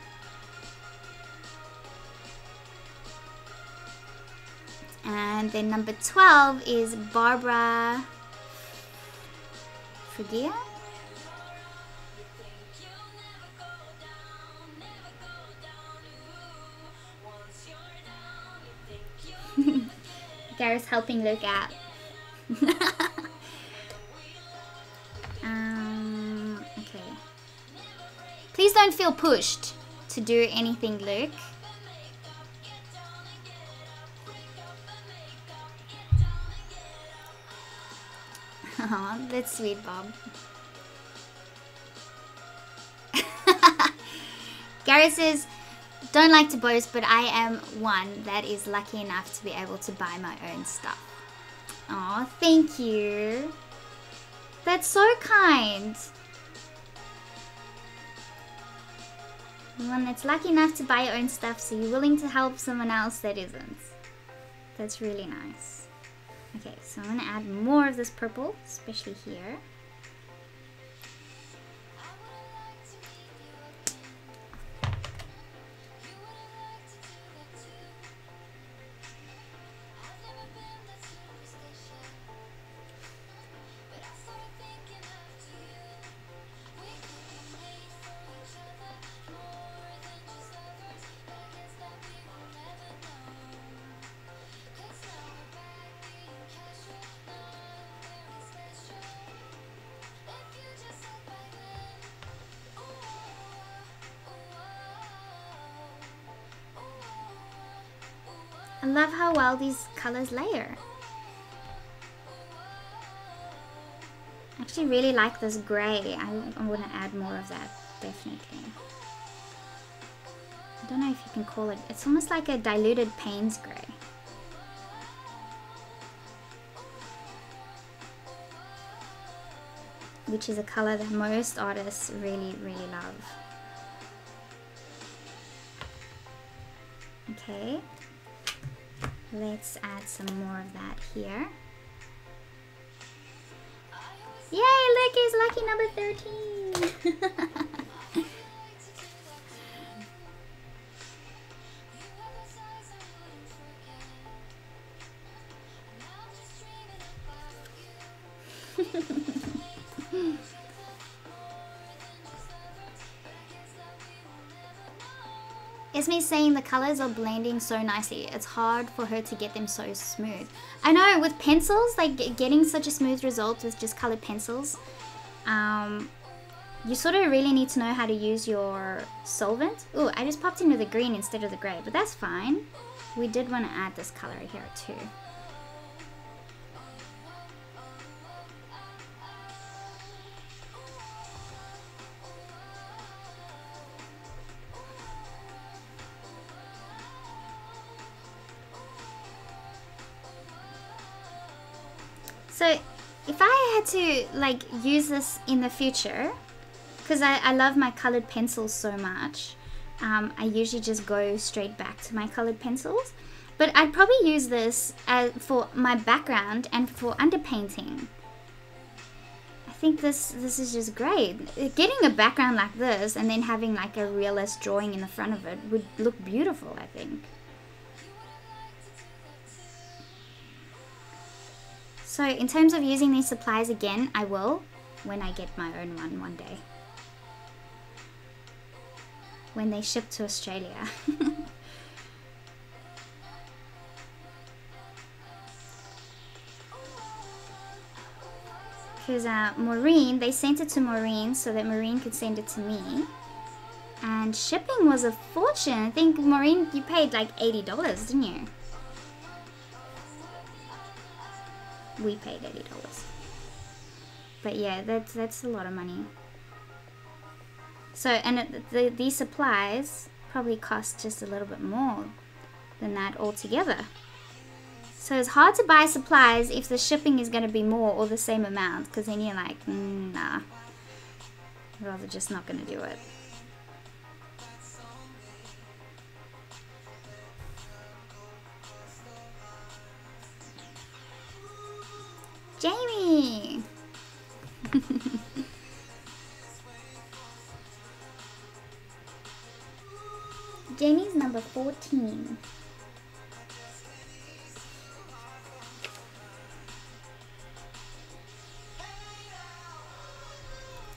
And then number 12 is Barbara Fugia. Gareth's helping Luke out. Okay. Please don't feel pushed to do anything, Luke. Oh, that's sweet, Bob. Garrett says, don't like to boast, but I am one that is lucky enough to be able to buy my own stuff. Oh, thank you. That's so kind. One that's lucky enough to buy your own stuff, so you're willing to help someone else that isn't. That's really nice. Okay, so I'm gonna add more of this purple, especially here. I love how well these colors layer. I actually really like this gray. I want to add more of that, definitely. I don't know if you can call it, it's almost like a diluted Payne's gray. Which is a color that most artists really, really love. Okay. Let's add some more of that here. Yay, look, it's lucky number 13. Esme's saying the colors are blending so nicely. It's hard for her to get them so smooth. I know, with pencils, like getting such a smooth result with just colored pencils, you sort of really need to know how to use your solvent. Ooh, I just popped in with the green instead of the gray, but that's fine. We did want to add this color here too. So if I had to like use this in the future, because I love my colored pencils so much, I usually just go straight back to my colored pencils. But I'd probably use this for my background and for underpainting. I think this is just great. Getting a background like this and then having like a realist drawing in the front of it would look beautiful, I think. So in terms of using these supplies again, I will when I get my own one day. When they ship to Australia. Because Maureen, they sent it to Maureen so that Maureen could send it to me. And shipping was a fortune. I think, Maureen, you paid like $80, didn't you? We paid $80. But yeah, that's a lot of money. So, and these supplies probably cost just a little bit more than that altogether. So it's hard to buy supplies if the shipping is going to be more or the same amount, because then you're like, nah, I'd rather just not going to do it. Jamie! Jamie's number 14.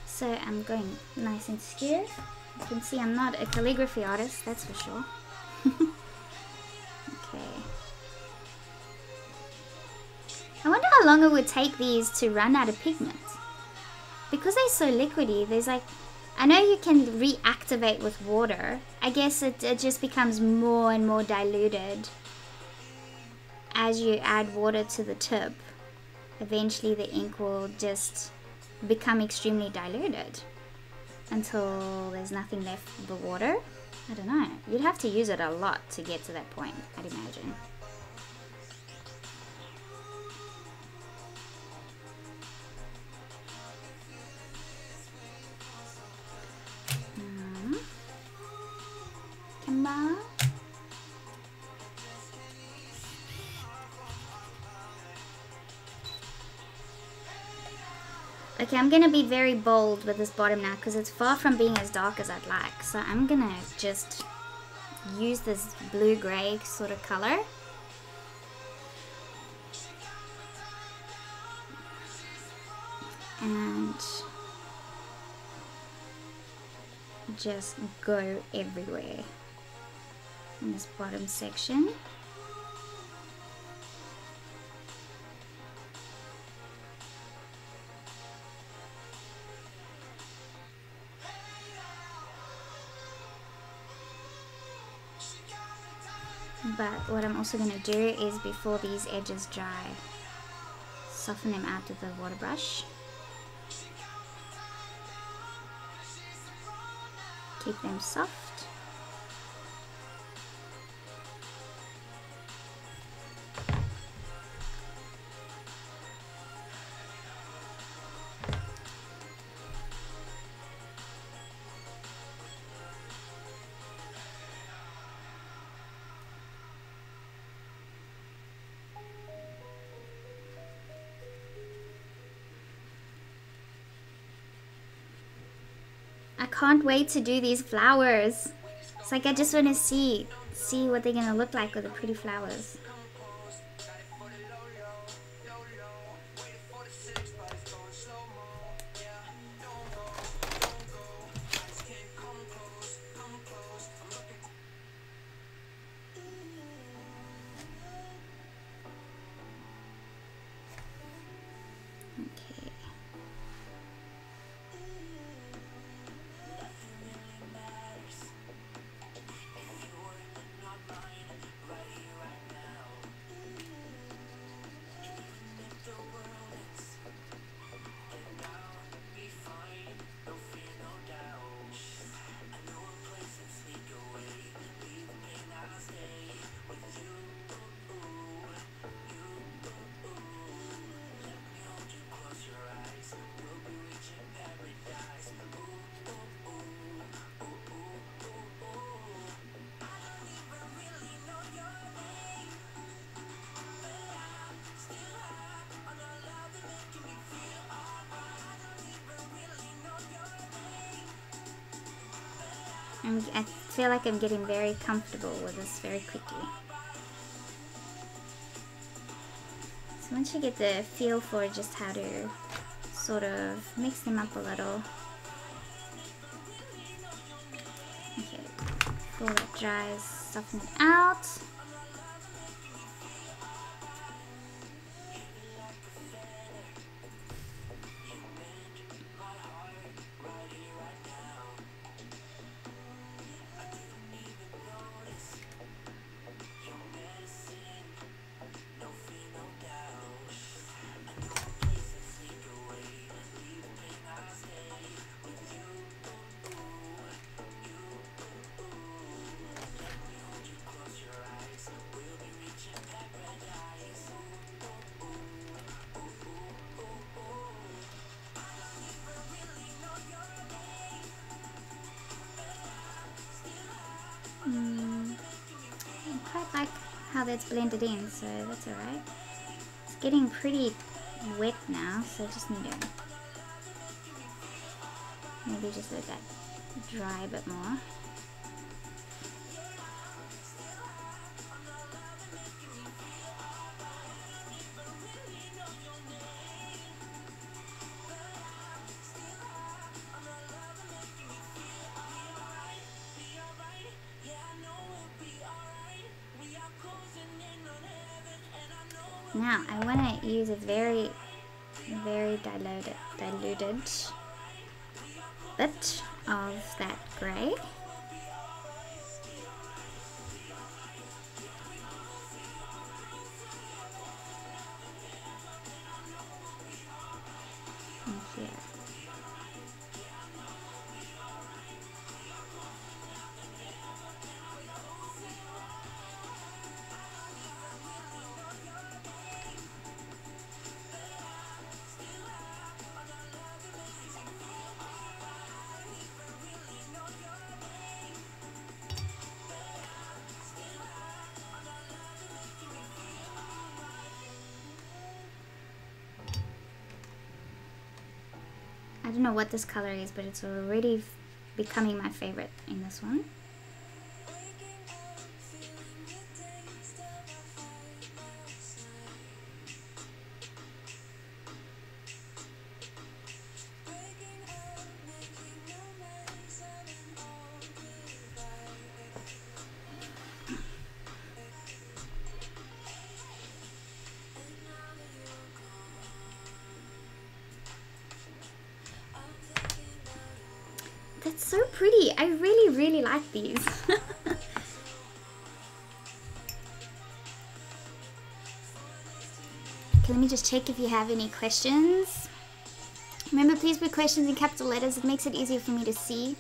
So I'm going nice and skew. You can see I'm not a calligraphy artist, that's for sure. Okay. I wonder how long it would take these to run out of pigment. Because they're so liquidy, there's like, I know you can reactivate with water. I guess it just becomes more and more diluted as you add water to the tip. Eventually the ink will just become extremely diluted until there's nothing left but water. I don't know. You'd have to use it a lot to get to that point, I'd imagine. Come on. Okay, I'm gonna be very bold with this bottom now because it's far from being as dark as I'd like. So I'm gonna just use this blue-gray sort of color. And just go everywhere in this bottom section. But what I'm also going to do is, before these edges dry, soften them out with the water brush. Keep them soft. I can't wait to do these flowers. It's like I just want to see what they're gonna look like with the pretty flowers. I feel like I'm getting very comfortable with this very quickly. So once you get the feel for just how to sort of mix them up a little. Okay, before that dries, soften it out. I quite like how that's blended in, so that's alright. It's getting pretty wet now, so I just need to maybe just let that dry a bit more. Now I want to use a very diluted bit of that grey. And here. I don't know what this color is, but it's already becoming my favorite in this one. That's so pretty. I really, really like these. Okay, let me just check if you have any questions. Remember, please put questions in capital letters. It makes it easier for me to see.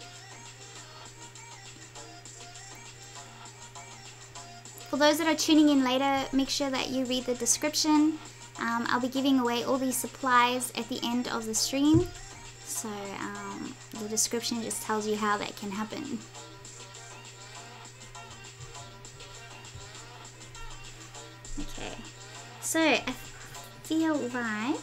For those that are tuning in later, make sure that you read the description. I'll be giving away all these supplies at the end of the stream. So the description just tells you how that can happen. Okay, so I feel like...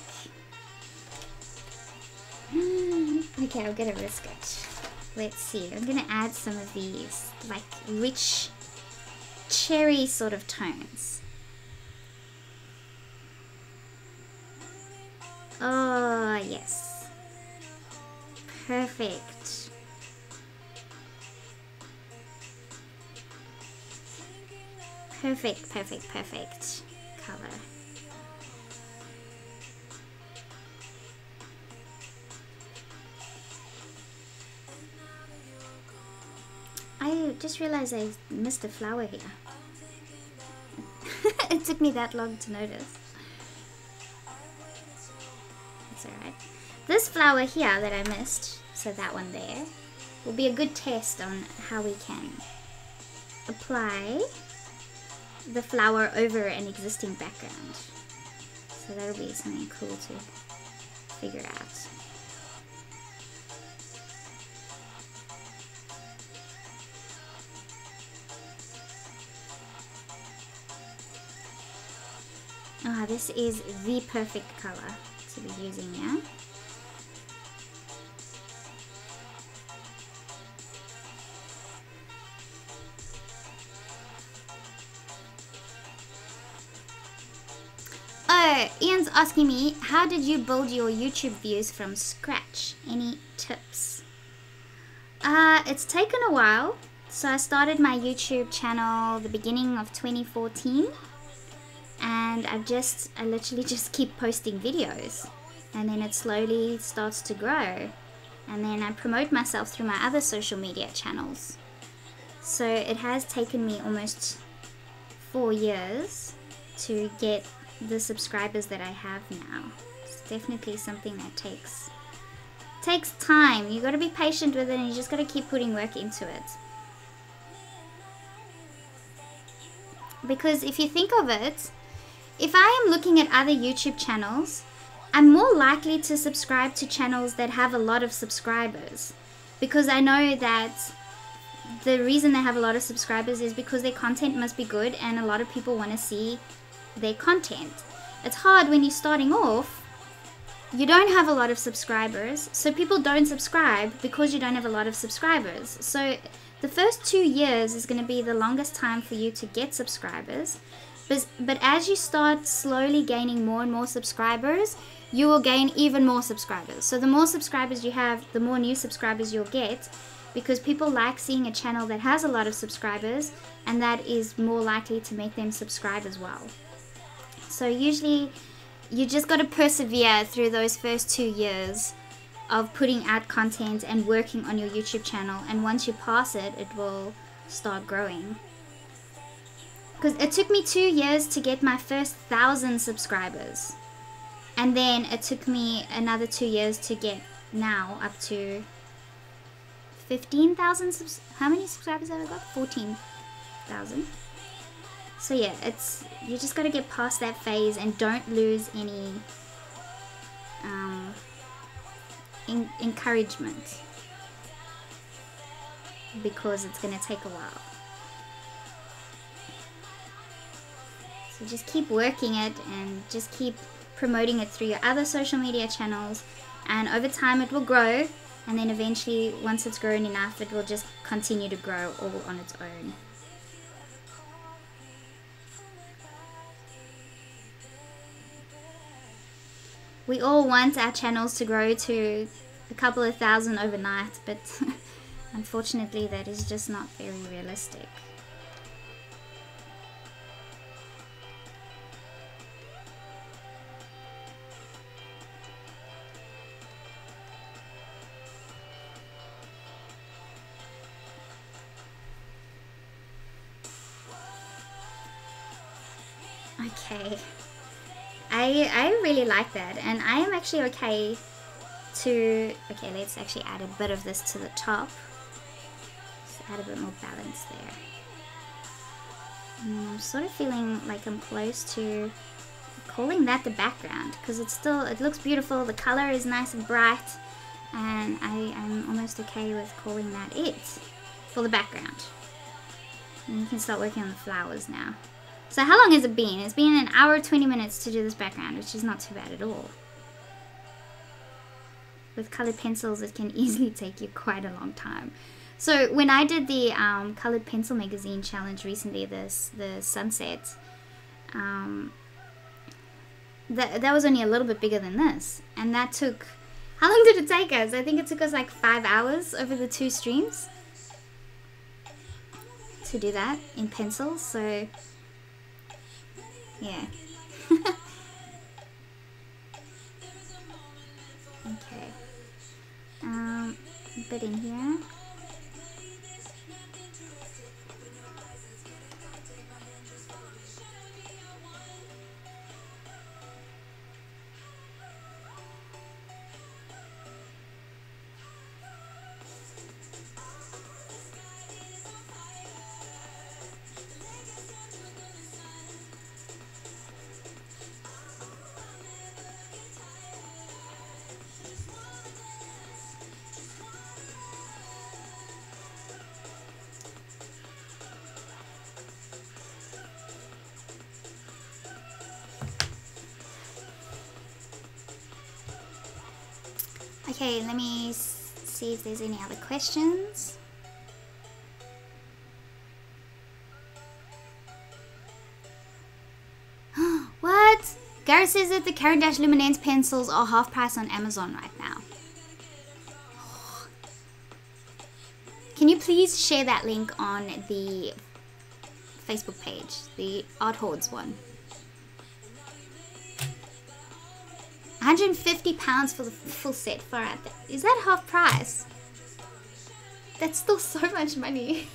okay, I'll get a risk it. Let's see, I'm gonna add some of these, like rich cherry sort of tones. Oh, yes. Perfect. Perfect, perfect, perfect color. I just realized I missed a flower here. It took me that long to notice. It's alright. This flower here that I missed, so that one there, will be a good test on how we can apply the flower over an existing background. So that'll be something cool to figure out. Ah, this is the perfect color to be using now. Oh, Ian's asking me, how did you build your YouTube views from scratch? Any tips? It's taken a while. So I started my YouTube channel the beginning of 2014. And I literally just keep posting videos. And then it slowly starts to grow. And then I promote myself through my other social media channels. So it has taken me almost 4 years to get the subscribers that I have now. It's definitely something that takes time. You got to be patient with it, and you just got to keep putting work into it. Because if you think of it, if I am looking at other YouTube channels, I'm more likely to subscribe to channels that have a lot of subscribers, because I know that the reason they have a lot of subscribers is because their content must be good and a lot of people want to see their content. It's hard when you're starting off, you don't have a lot of subscribers, so people don't subscribe because you don't have a lot of subscribers. So the first 2 years is going to be the longest time for you to get subscribers, but as you start slowly gaining more and more subscribers, you will gain even more subscribers. So the more subscribers you have, the more new subscribers you'll get, because people like seeing a channel that has a lot of subscribers, and that is more likely to make them subscribe as well. So usually you just got to persevere through those first 2 years of putting out content and working on your YouTube channel, and once you pass it, it will start growing. Because it took me 2 years to get my first 1,000 subscribers, and then it took me another 2 years to get now up to 15,000. How many subscribers have I got? 14,000. So yeah, you just gotta get past that phase and don't lose any encouragement, because it's gonna take a while. So just keep working it and just keep promoting it through your other social media channels, and over time it will grow, and then eventually once it's grown enough it will just continue to grow all on its own. We all want our channels to grow to a couple of thousand overnight, but unfortunately that is just not very realistic. Okay, I really like that, and I am actually okay to, okay, let's actually add a bit of this to the top. Let's add a bit more balance there. And I'm sort of feeling like I'm close to calling that the background, because it's still, it looks beautiful, the color is nice and bright, and I'm almost okay with calling that it for the background. And you can start working on the flowers now. So how long has it been? It's been an hour 20 minutes to do this background, which is not too bad at all. With colored pencils it can easily take you quite a long time. So when I did the colored pencil magazine challenge recently, the sunset, that was only a little bit bigger than this, and that took, how long did it take us? I think it took us like 5 hours over the 2 streams to do that in pencils. So yeah. Okay. A bit in here. Okay, let me see if there's any other questions. What? Gareth says that the Caran d'Ache Luminance pencils are half price on Amazon right now. Can you please share that link on the Facebook page, the Art Hordes one? £150 for the full set. Far out. Is that half price? That's still so much money.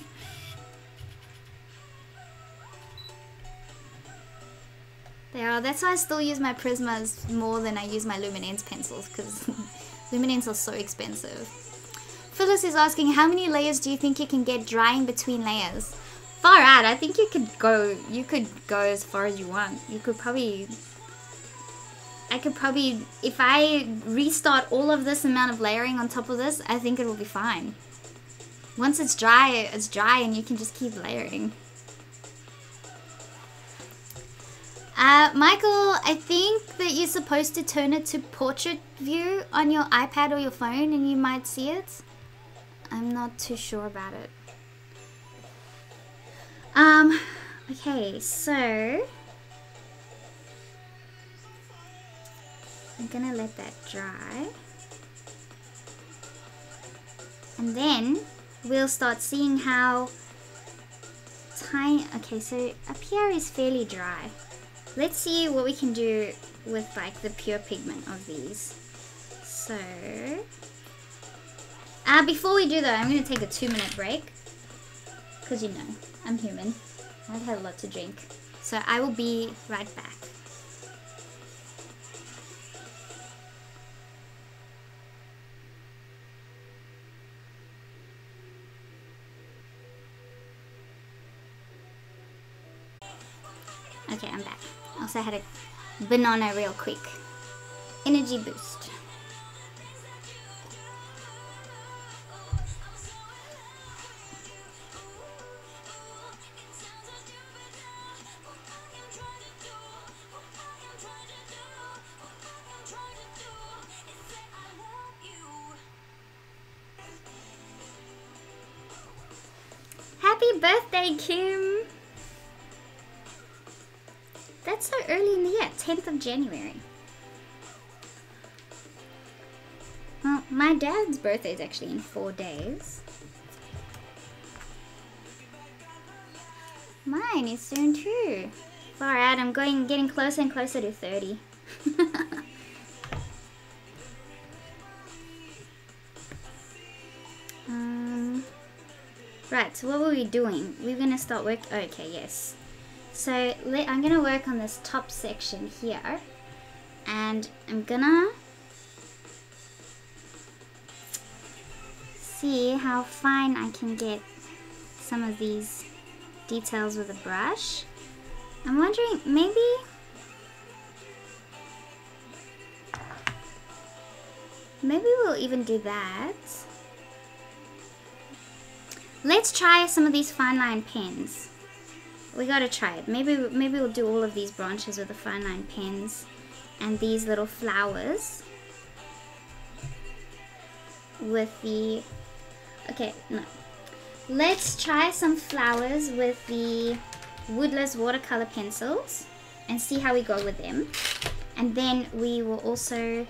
They are. That's why I still use my Prismas more than I use my Luminance pencils, because Luminance are so expensive. Phyllis is asking, how many layers do you think you can get drying between layers? Far out. I think you could go as far as you want. You could probably... I could probably, if I restart all of this amount of layering on top of this, I think it will be fine. Once it's dry and you can just keep layering. Michael, I think that you're supposed to turn it to portrait view on your iPad or your phone and you might see it. I'm not too sure about it. Okay, so... I'm gonna let that dry, and then we'll start seeing how tiny. Okay, so up here is fairly dry. Let's see what we can do with like the pure pigment of these. So before we do that, I'm gonna take a 2-minute break, because you know I'm human. I've had a lot to drink, so I will be right back. Okay, I'm back. Also had a banana real quick. Energy boost. Happy birthday, Kim! That's so early in the year, 10th of January. Well, my dad's birthday is actually in 4 days. Mine is soon too. Far out, I'm getting closer and closer to 30. Right, so what were we doing? We're gonna start work. Okay, yes. So I'm gonna work on this top section here, and I'm gonna see how fine I can get some of these details with a brush. I'm wondering, maybe we'll even do that. Let's try some of these fine line pens. We gotta try it. Maybe we'll do all of these branches with the fine line pens and these little flowers with the, okay, no. Let's try some flowers with the woodless watercolor pencils and see how we go with them. And then we will also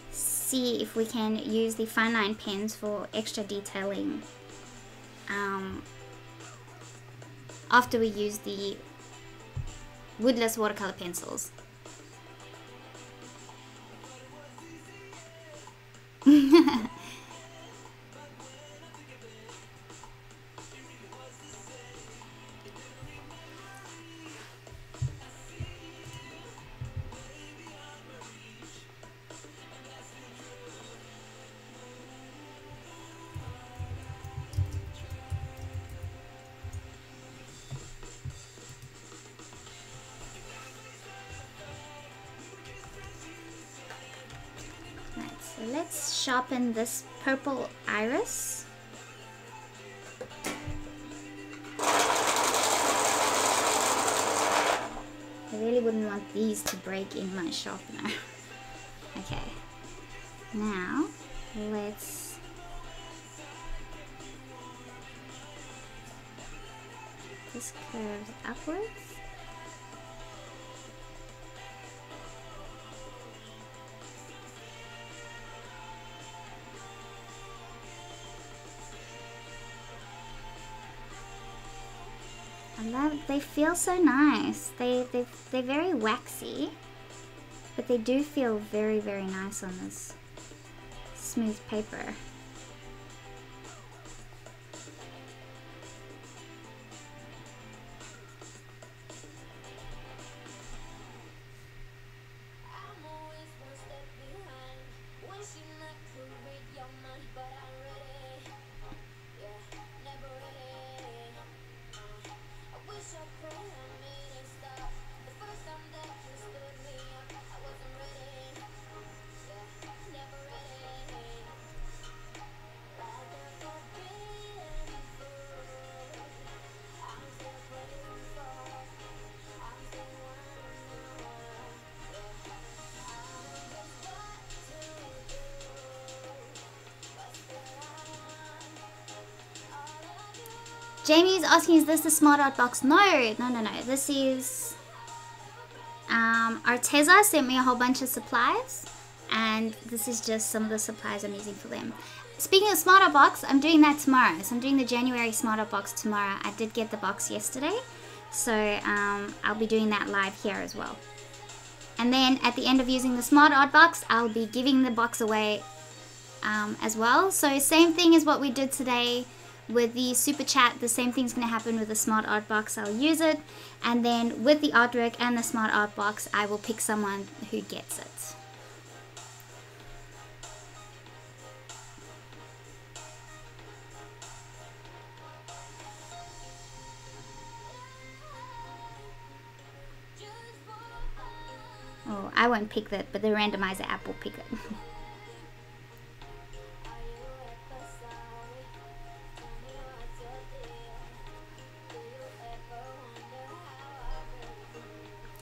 see if we can use the fine line pens for extra detailing after we use the woodless watercolor pencils. Let's sharpen this purple iris. I really wouldn't want these to break in my sharpener. Okay, now let's this curves upwards. They feel so nice. They're very waxy, but they do feel very, very nice on this smooth paper. Jamie is asking, is this the Smart Art box? No. This is Arteza sent me a whole bunch of supplies, and this is just some of the supplies I'm using for them. Speaking of Smart Art box, I'm doing that tomorrow. So I'm doing the January Smart Art box tomorrow. I did get the box yesterday, so I'll be doing that live here as well. And then at the end of using the Smart Art box, I'll be giving the box away as well. So same thing as what we did today with the super chat. The same thing's going to happen with the Smart Art box. I'll use it, and then with the artwork and the Smart Art box, I will pick someone who gets it. Oh, I won't pick that, but the randomizer app will pick it.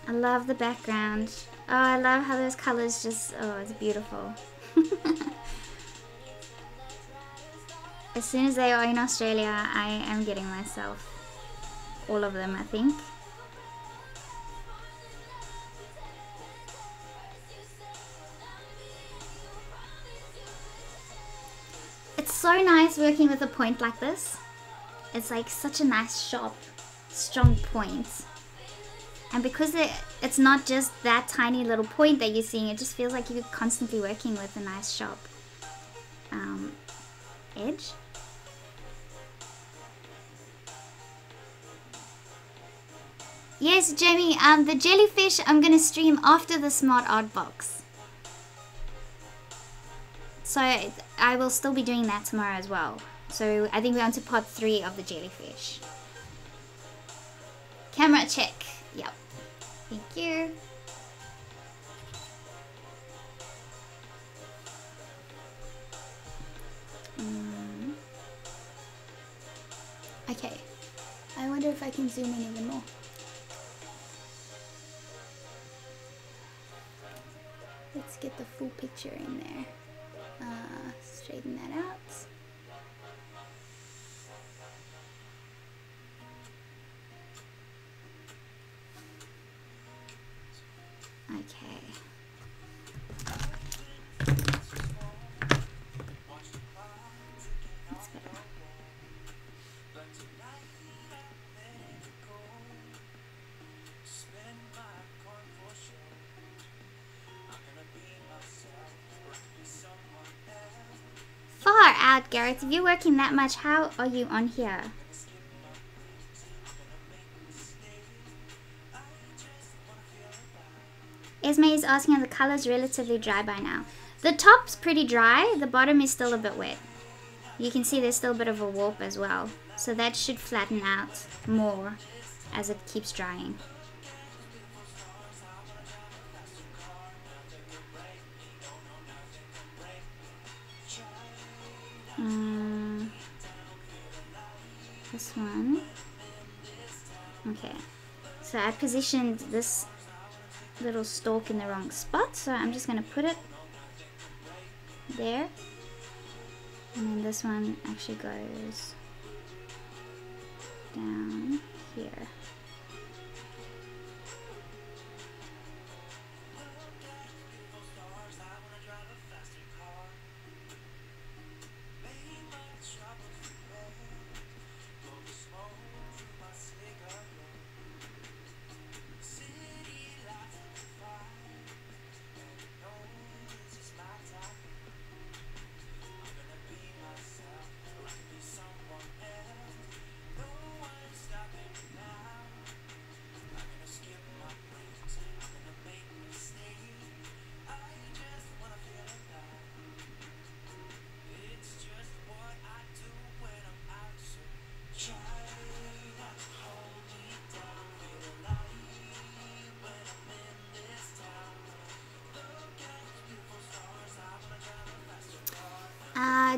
I love the background. Oh, I love how those colors just, oh, it's beautiful. As soon as they are in Australia, I am getting myself all of them, I think. It's so nice working with a point like this. It's like such a nice, sharp, strong point. And because it's not just that tiny little point that you're seeing, it just feels like you're constantly working with a nice, sharp edge. Yes, Jamie, the jellyfish I'm going to stream after the Smart Art Box. So I will still be doing that tomorrow as well. So I think we're on to part 3 of the jellyfish. Camera check. Yep. Thank you. Okay. I wonder if I can zoom in even more. Let's get the full picture in there. Straighten that out. Okay. That's better. Far out, Gareth. If you're working that much, how are you on here? Esme is asking, are the colors relatively dry by now? The top's pretty dry, the bottom is still a bit wet. You can see there's still a bit of a warp as well. So that should flatten out more as it keeps drying. This one. Okay. So I positioned this little stalk in the wrong spot, so I'm just going to put it there. And then this one actually goes down here.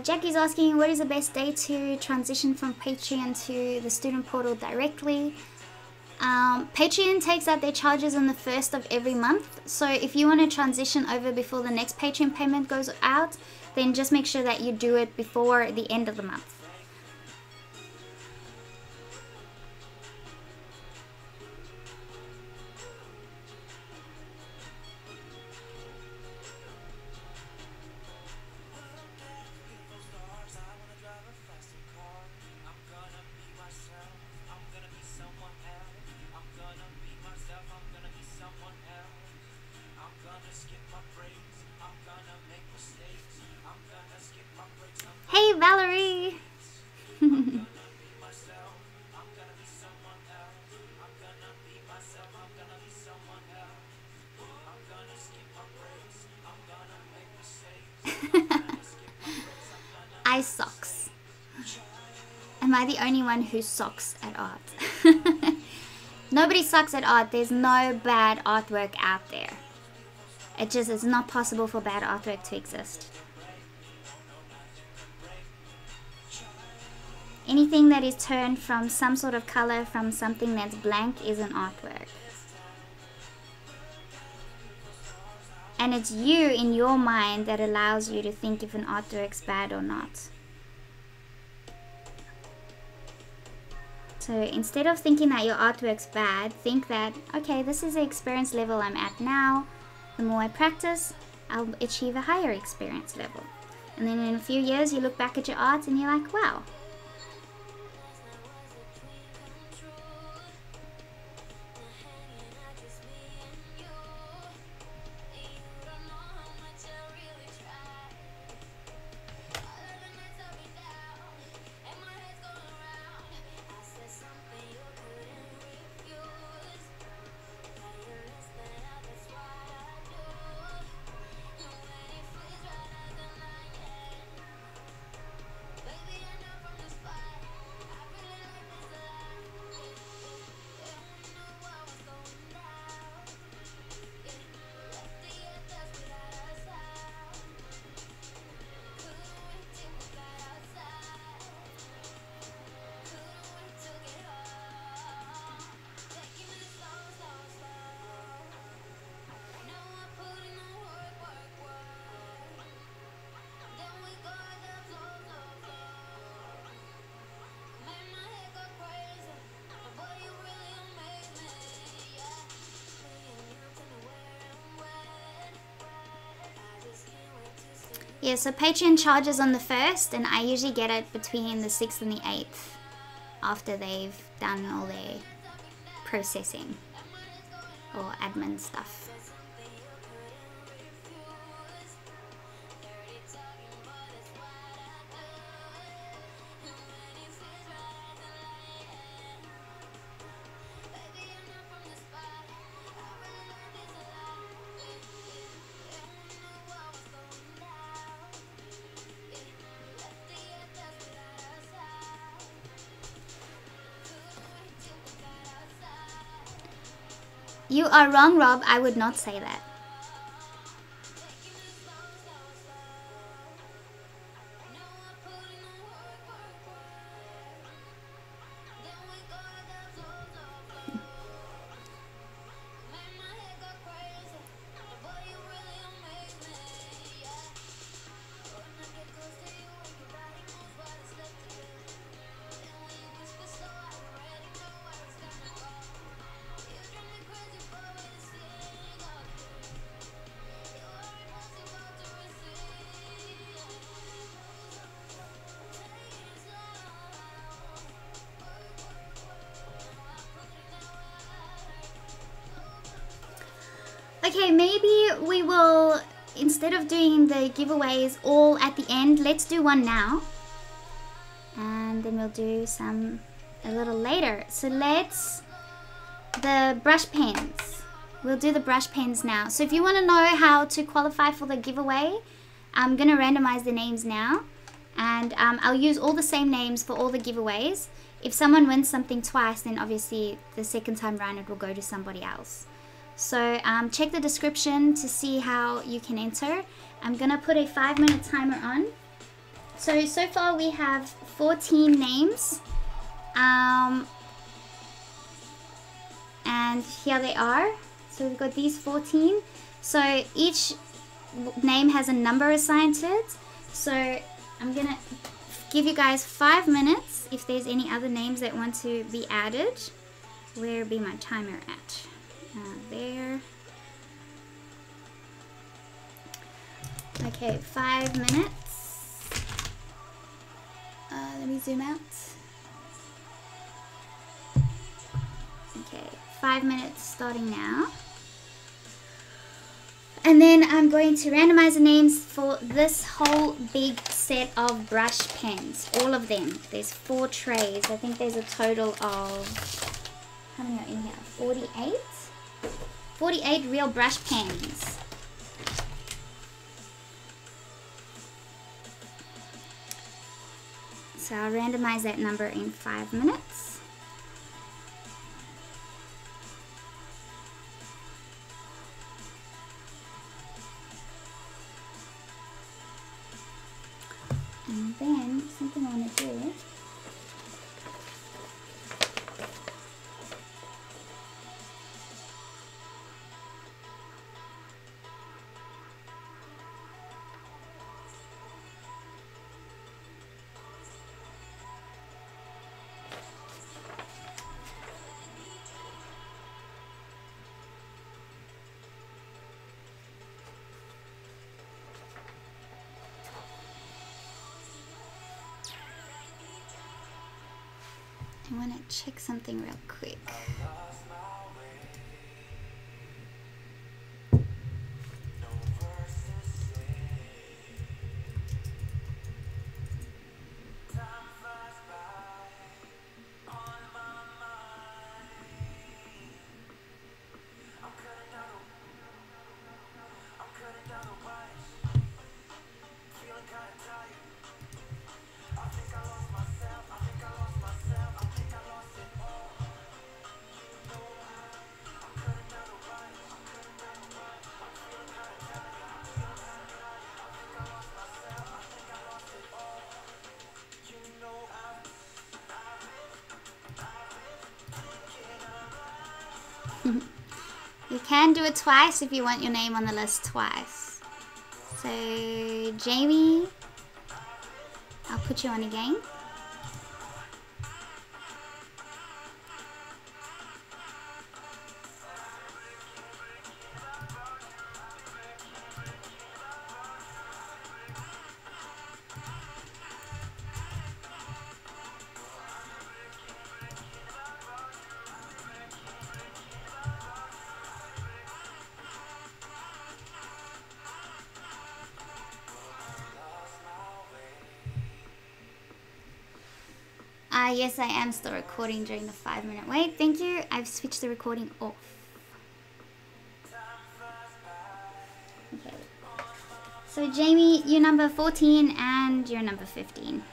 Jackie's asking, what is the best day to transition from Patreon to the student portal directly? Patreon takes out their charges on the 1st of every month. So if you want to transition over before the next Patreon payment goes out, then just make sure that you do it before the end of the month. Hey Valerie! I socks. Am I the only one who socks at art? Nobody sucks at art. There's no bad artwork out there. It's not possible for bad artwork to exist. Anything that is turned from some sort of color from something that's blank is an artwork. And it's you in your mind that allows you to think if an artwork's bad or not. So instead of thinking that your artwork's bad, think that, okay, this is the experience level I'm at now. The more I practice, I'll achieve a higher experience level. And then in a few years, you look back at your art and you're like, wow. Yeah, so Patreon charges on the 1st, and I usually get it between the 6th and the 8th after they've done all their processing or admin stuff. You are wrong, Rob. I would not say that. Okay, maybe we will, instead of doing the giveaways all at the end, let's do one now. And then we'll do some a little later. So the brush pens. We'll do the brush pens now. So if you want to know how to qualify for the giveaway, I'm going to randomize the names now. And I'll use all the same names for all the giveaways. If someone wins something twice, then obviously the second time round it will go to somebody else. So check the description to see how you can enter. I'm gonna put a 5-minute timer on. So far we have 14 names. And here they are. So we've got these 14. So each name has a number assigned to it. So I'm gonna give you guys 5 minutes if there's any other names that want to be added. Where be my timer at? There. Okay, 5 minutes. Let me zoom out. Okay, 5 minutes starting now. And then I'm going to randomize the names for this whole big set of brush pens. All of them. There's 4 trays. I think there's a total of, how many are in here? 48? 48 real brush pens. So I'll randomize that number in 5 minutes. And then something I want to do. I want to check something real quick. You can do it twice if you want your name on the list twice. So, Jamie, I'll put you on again. Yes, I am still recording during the 5-minute wait. Thank you. I've switched the recording off. Okay. So Jamie, you're number 14 and you're number 15.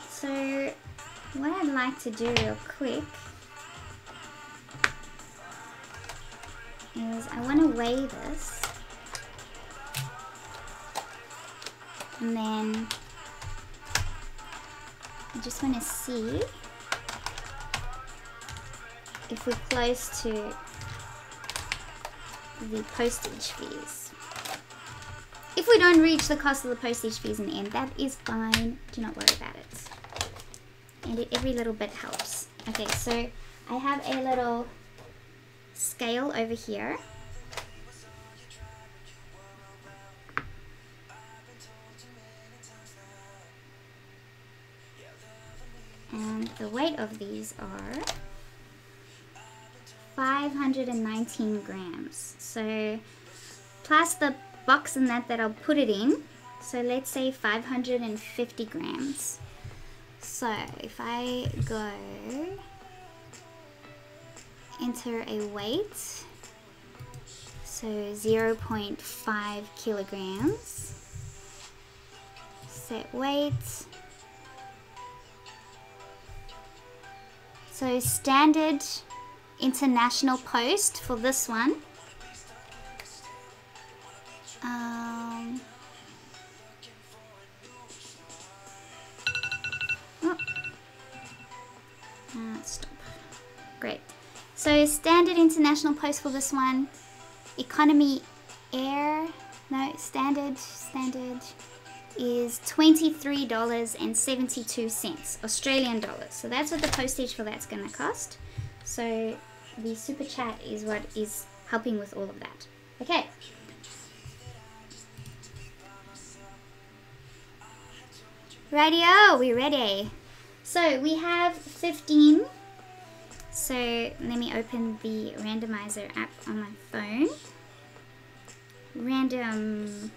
So what I'd like to do real quick is I want to weigh this, and then I just want to see if we're close to the postage fees. If we don't reach the cost of the postage fees in the end, that is fine. Do not worry about it. And every little bit helps. Okay, so I have a little scale over here. And the weight of these are 519 grams. So plus the box and that I'll put it in. So let's say 550 grams. So if I go enter a weight, so 0.5 kilograms, set weight. So standard international post for this one. Stop. Great. So standard international post for this one. Economy air. No, standard is $23.72 Australian dollars. So that's what the postage for that's gonna cost. So the super chat is what is helping with all of that. Okay. Rightio, we're ready. So we have 15. So let me open the randomizer app on my phone. Random.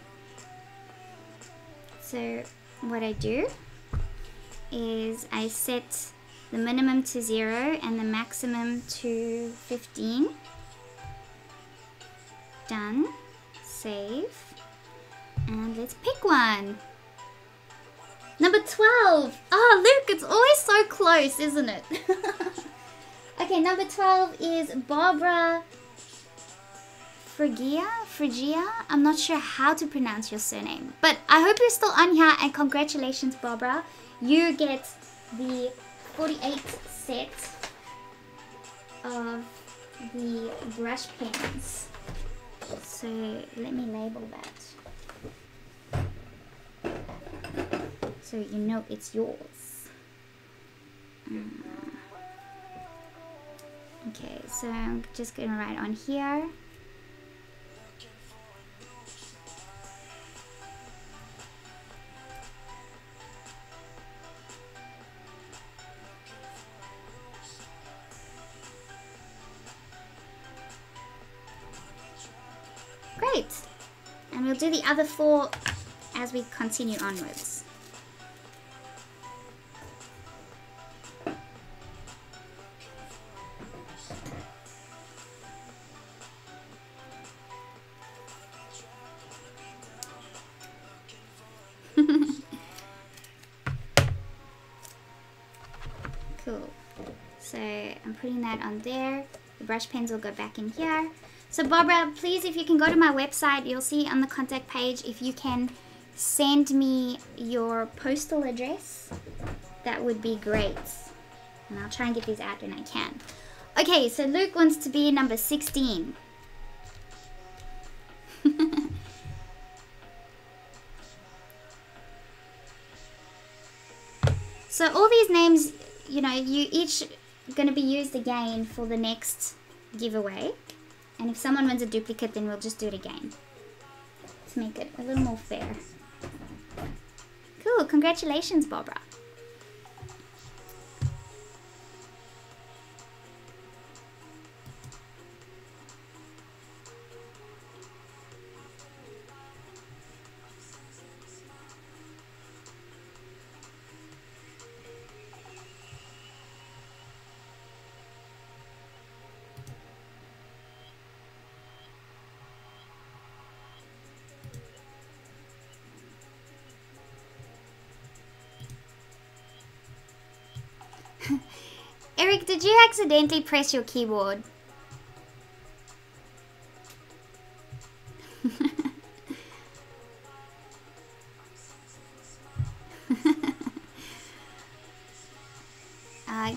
So what I do is I set the minimum to 0 and the maximum to 15. Done. Save. And let's pick one. Number 12. Oh, look, it's always so close, isn't it? Okay, number 12 is Barbara Phrygia. I'm not sure how to pronounce your surname, but I hope you're still on here, and congratulations, Barbara. You get the 48 set of the brush pens. So let me label that so you know it's yours. Okay, so I'm just gonna write on here. Great, and we'll do the other 4 as we continue onwards. Cool. So I'm putting that on there. The brush pens will go back in here. So Barbara, please, if you can go to my website, you'll see on the contact page, if you can send me your postal address, that would be great. And I'll try and get these out when I can. Okay, so Luke wants to be number 16. So all these names, you know, you each going to be used again for the next giveaway. And if someone wins a duplicate, then we'll just do it again to make it a little more fair. Cool, congratulations, Barbara. Eric, did you accidentally press your keyboard?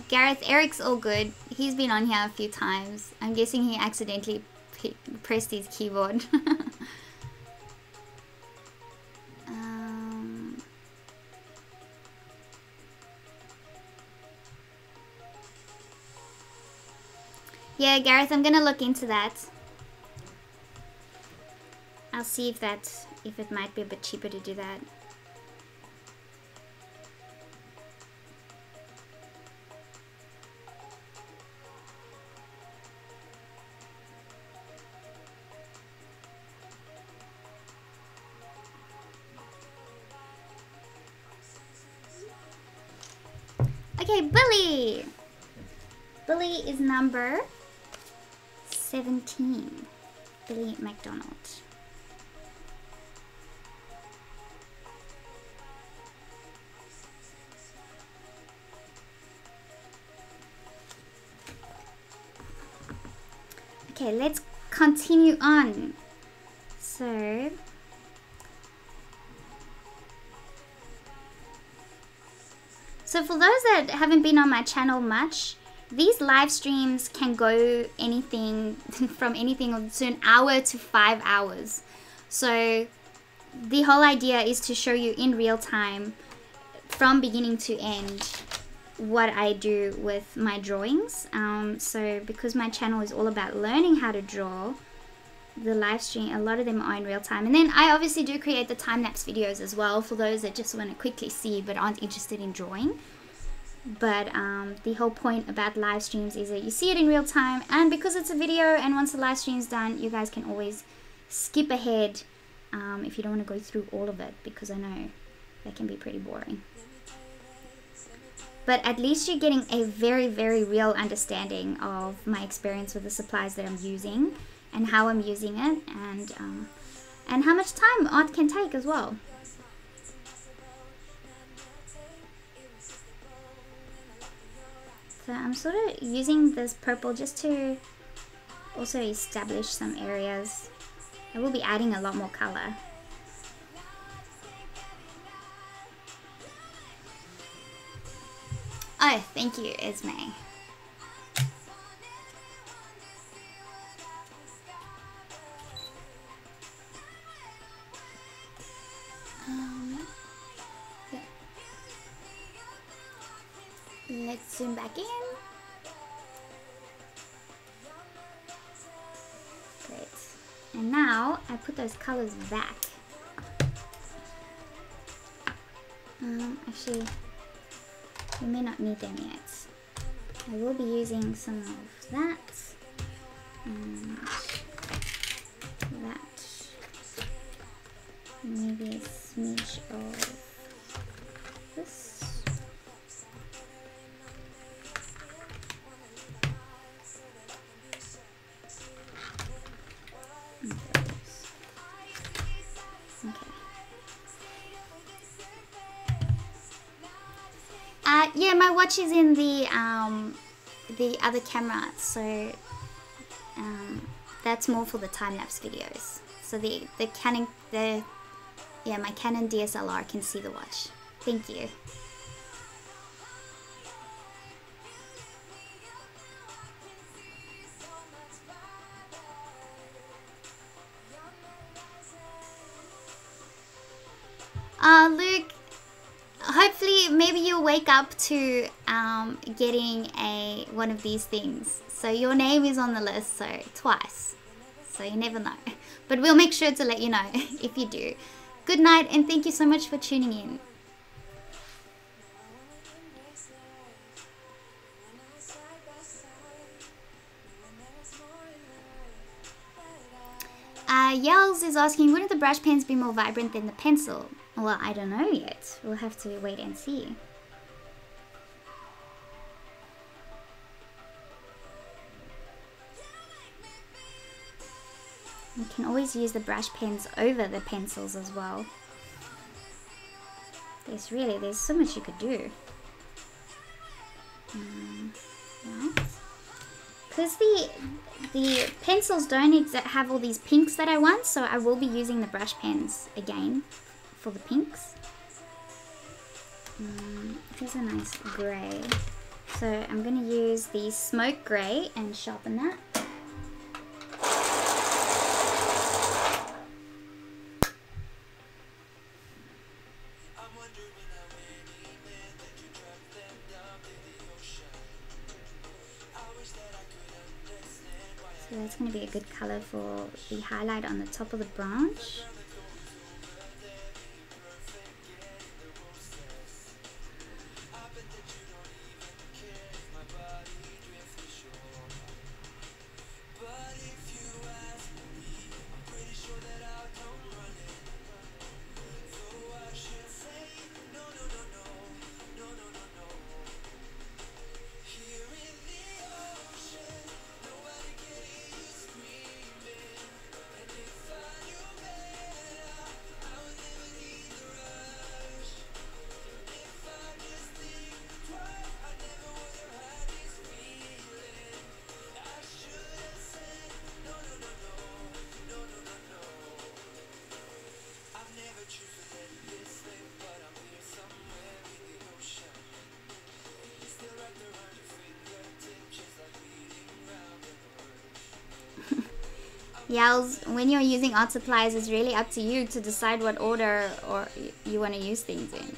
Gareth, Eric's all good. He's been on here a few times. I'm guessing he accidentally pressed his keyboard. Yeah, Gareth, I'm gonna look into that. I'll see if it might be a bit cheaper to do that. Okay, Billy! Billy is number 17. Billy McDonald. Okay, let's continue on. So for those that haven't been on my channel much, these live streams can go anything from anything to an hour to 5 hours. So the whole idea is to show you in real time, from beginning to end, what I do with my drawings. So because my channel is all about learning how to draw, the live stream, a lot of them are in real time. And then I obviously do create the time-lapse videos as well for those that just want to quickly see but aren't interested in drawing. But the whole point about live streams is that you see it in real time, and because it's a video and once the live stream is done, you guys can always skip ahead if you don't want to go through all of it, because I know that can be pretty boring. But at least you're getting a very, very real understanding of my experience with the supplies that I'm using and how I'm using it, and how much time art can take as well. So I'm sort of using this purple just to also establish some areas. I will be adding a lot more color. Oh, thank you, Esme. Yeah. Let's zoom back in. Great. And now I put those colors back. Actually, we may not need them yet. I will be using some of that and that. Maybe a smidge of this. Yeah, my watch is in the other camera, so that's more for the time-lapse videos. So the Canon, my Canon DSLR can see the watch. Thank you. Luke, hopefully maybe you'll wake up to getting one of these things. So your name is on the list, so twice. So you never know. But we'll make sure to let you know if you do. Good night and thank you so much for tuning in. Yells is asking, wouldn't the brush pens be more vibrant than the pencil? Well, I don't know yet. We'll have to wait and see. You can always use the brush pens over the pencils as well. There's so much you could do. Because the pencils don't have all these pinks that I want, so I will be using the brush pens again for the pinks. Here's a nice grey. So I'm going to use the smoke grey and sharpen that. So that's going to be a good color for the highlight on the top of the branch. Yells, when you're using art supplies, it's really up to you to decide what order or you want to use things in.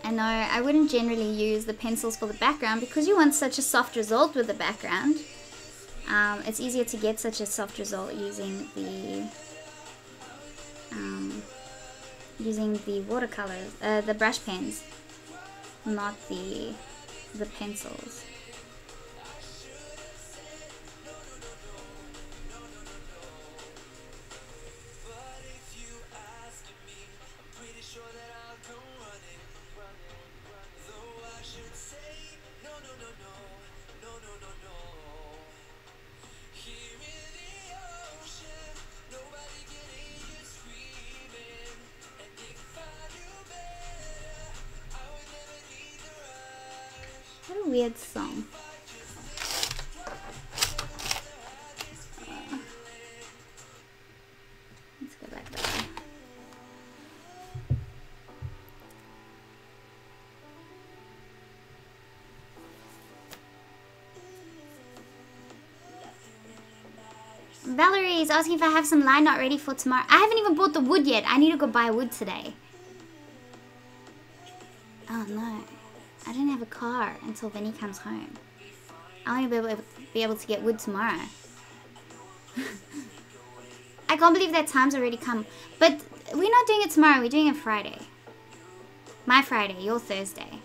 And no, I wouldn't generally use the pencils for the background because you want such a soft result with the background. It's easier to get such a soft result using the watercolors, the brush pens, not the pencils. What a weird song. Valerie is asking if I have some line art ready for tomorrow. I haven't even bought the wood yet. I need to go buy wood today. Oh no. I don't have a car until Vinny comes home. I'll only be able to get wood tomorrow. I can't believe that time's already come. But we're not doing it tomorrow. We're doing it Friday. My Friday, your Thursday.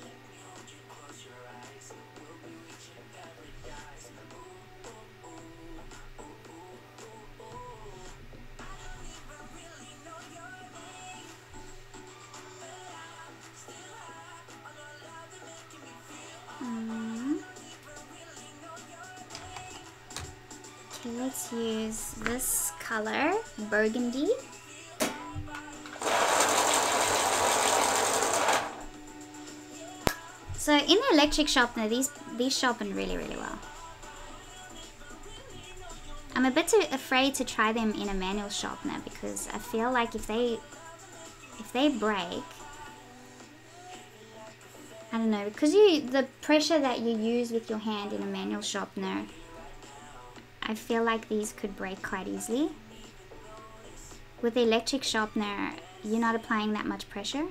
Okay, let's use this color, burgundy. So in the electric sharpener, these sharpen really, really well. I'm a bit afraid to try them in a manual sharpener because I feel like if they break, I don't know, because the pressure that you use with your hand in a manual sharpener, I feel like these could break quite easily. With the electric sharpener, you're not applying that much pressure.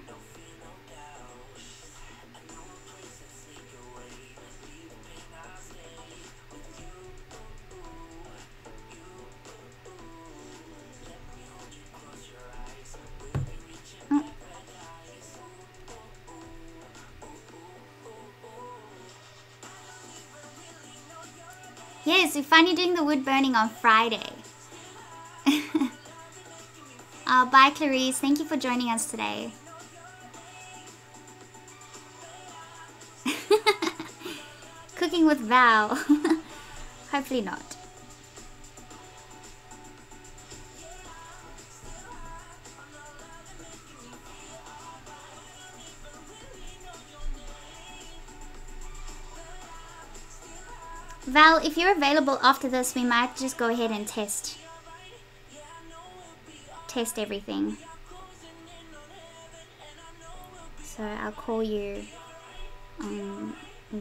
Yes, we're finally doing the wood burning on Friday. Bye Clarice, thank you for joining us today. Cooking with Val. Hopefully not. Val, if you're available after this, we might just go ahead and test everything. So I'll call you on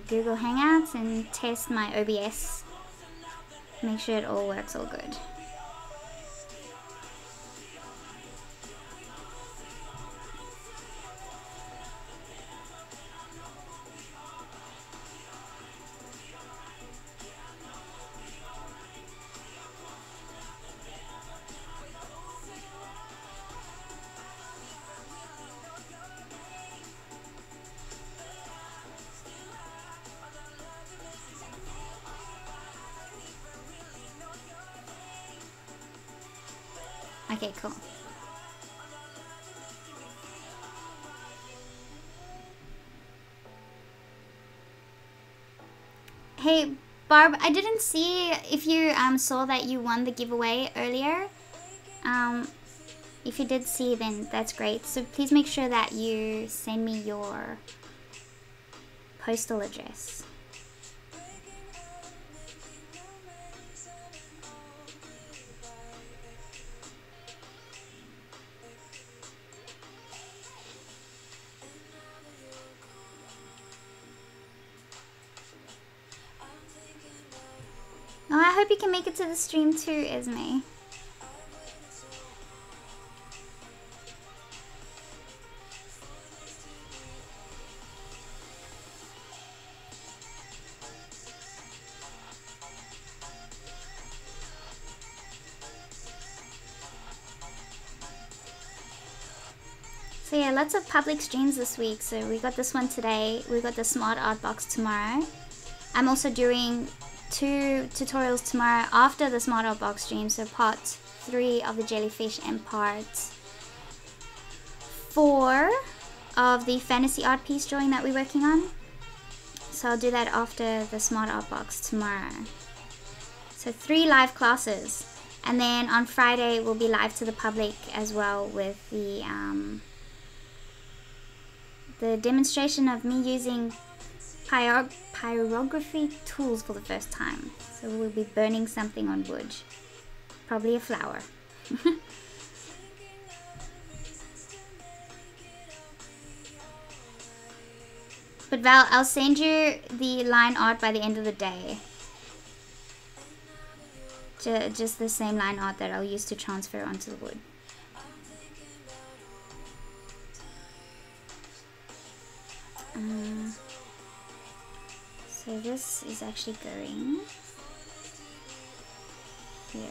Google Hangouts and test my OBS. Make sure it all works all good. Okay, cool. Hey, Barb, I didn't see if you saw that you won the giveaway earlier. If you did see, then that's great. So please make sure that you send me your postal address. Oh, I hope you can make it to the stream too, Esme. So yeah, lots of public streams this week. So we got this one today. We got the smart art box tomorrow. I'm also doing 2 tutorials tomorrow after the smart art box stream. So part 3 of the jellyfish and part 4 of the fantasy art piece drawing that we're working on. So I'll do that after the smart art box tomorrow. So 3 live classes. And then on Friday we'll be live to the public as well with the demonstration of me using pyrography tools for the first time. So we'll be burning something on wood, probably a flower. But Val, I'll send you the line art by the end of the day. just the same line art that I'll use to transfer onto the wood. So this is actually going here.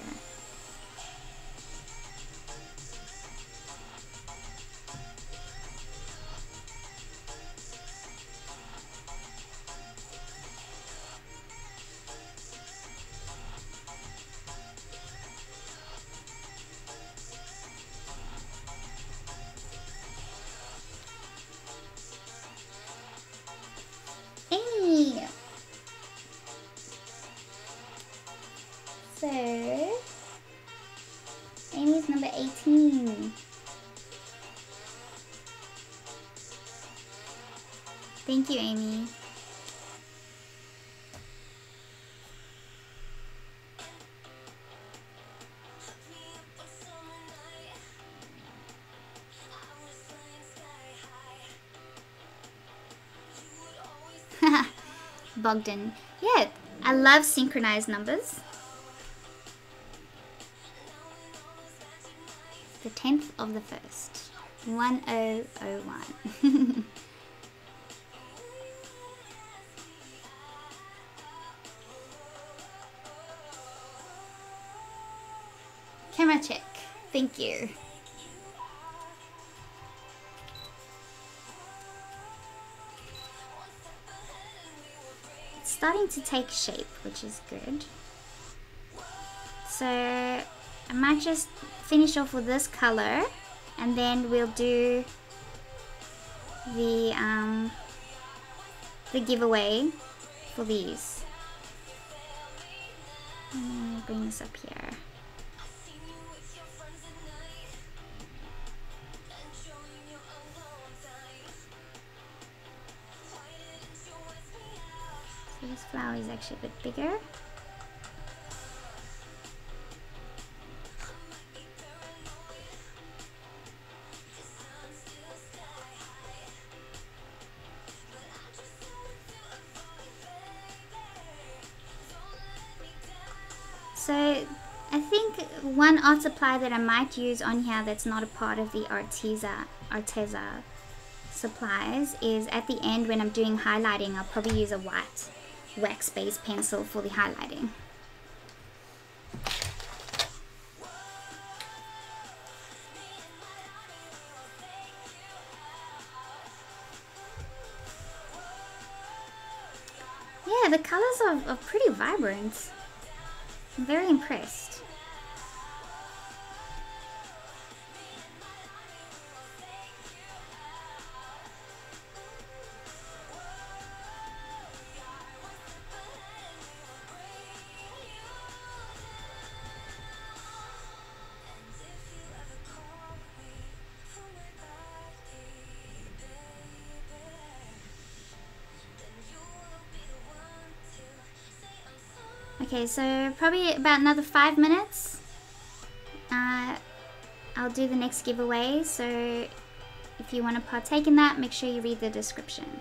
Amy! So, Amy's number 18. Thank you, Amy. Bogdan. Yeah, I love synchronized numbers. The 10th of the 1st. 1001. Camera check. Thank you. It's starting to take shape, which is good. So I might just finish off with this color, and then we'll do the giveaway for these. Bring this up here. So this flower is actually a bit bigger. So I think one art supply that I might use on here that's not a part of the Arteza supplies is at the end when I'm doing highlighting. I'll probably use a white wax-based pencil for the highlighting. Yeah, the colors are pretty vibrant. I'm very impressed. Okay, so probably about another 5 minutes. I'll do the next giveaway, so if you want to partake in that, make sure you read the description.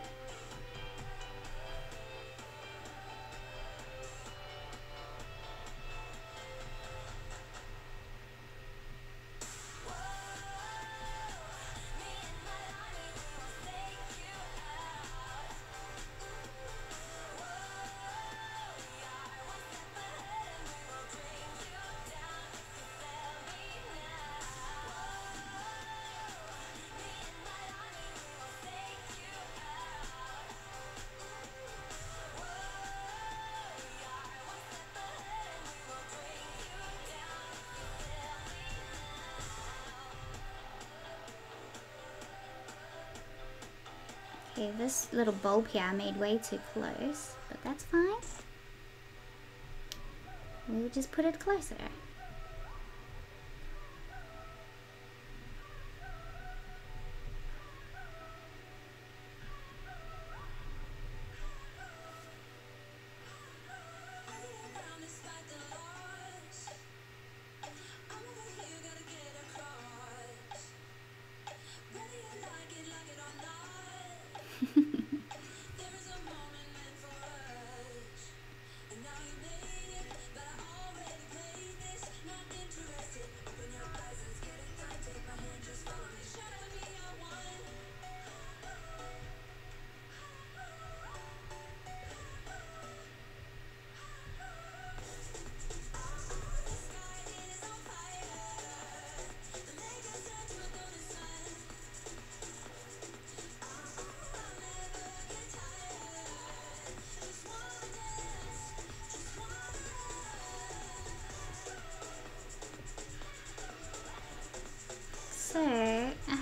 Okay, this little bulb here I made way too close, but that's fine. We'll just put it closer.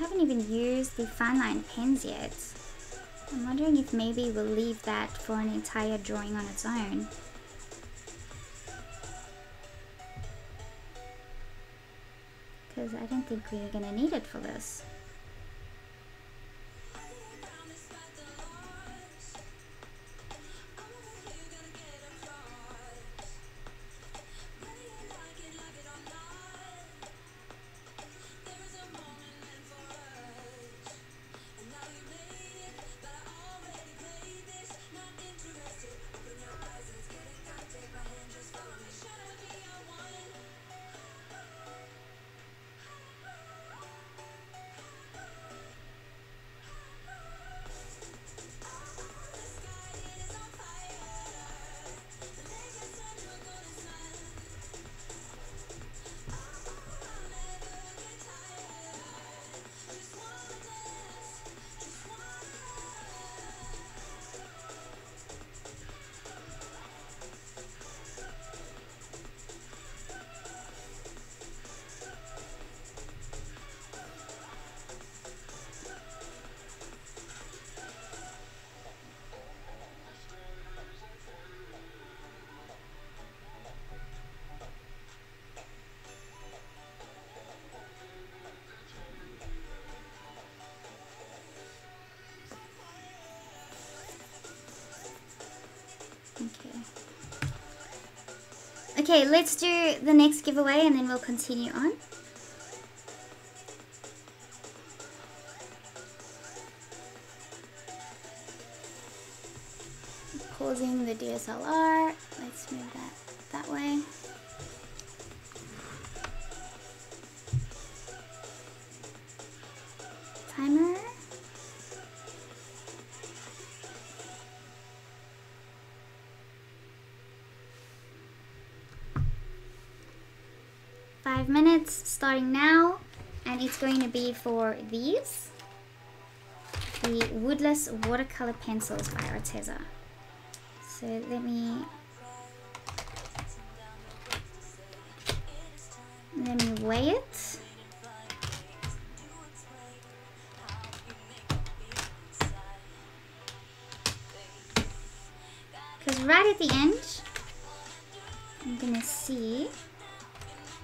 haven't even used the fine line pens yet. I'm wondering if maybe we'll leave that for an entire drawing on its own. Because I don't think we're going to need it for this. Okay, let's do the next giveaway and then we'll continue on. Pausing the DSLR. Let's move that way. Timer. Minutes starting now, and it's going to be for these, the woodless watercolor pencils by Arteza. So let me weigh it. Because right at the end I'm gonna see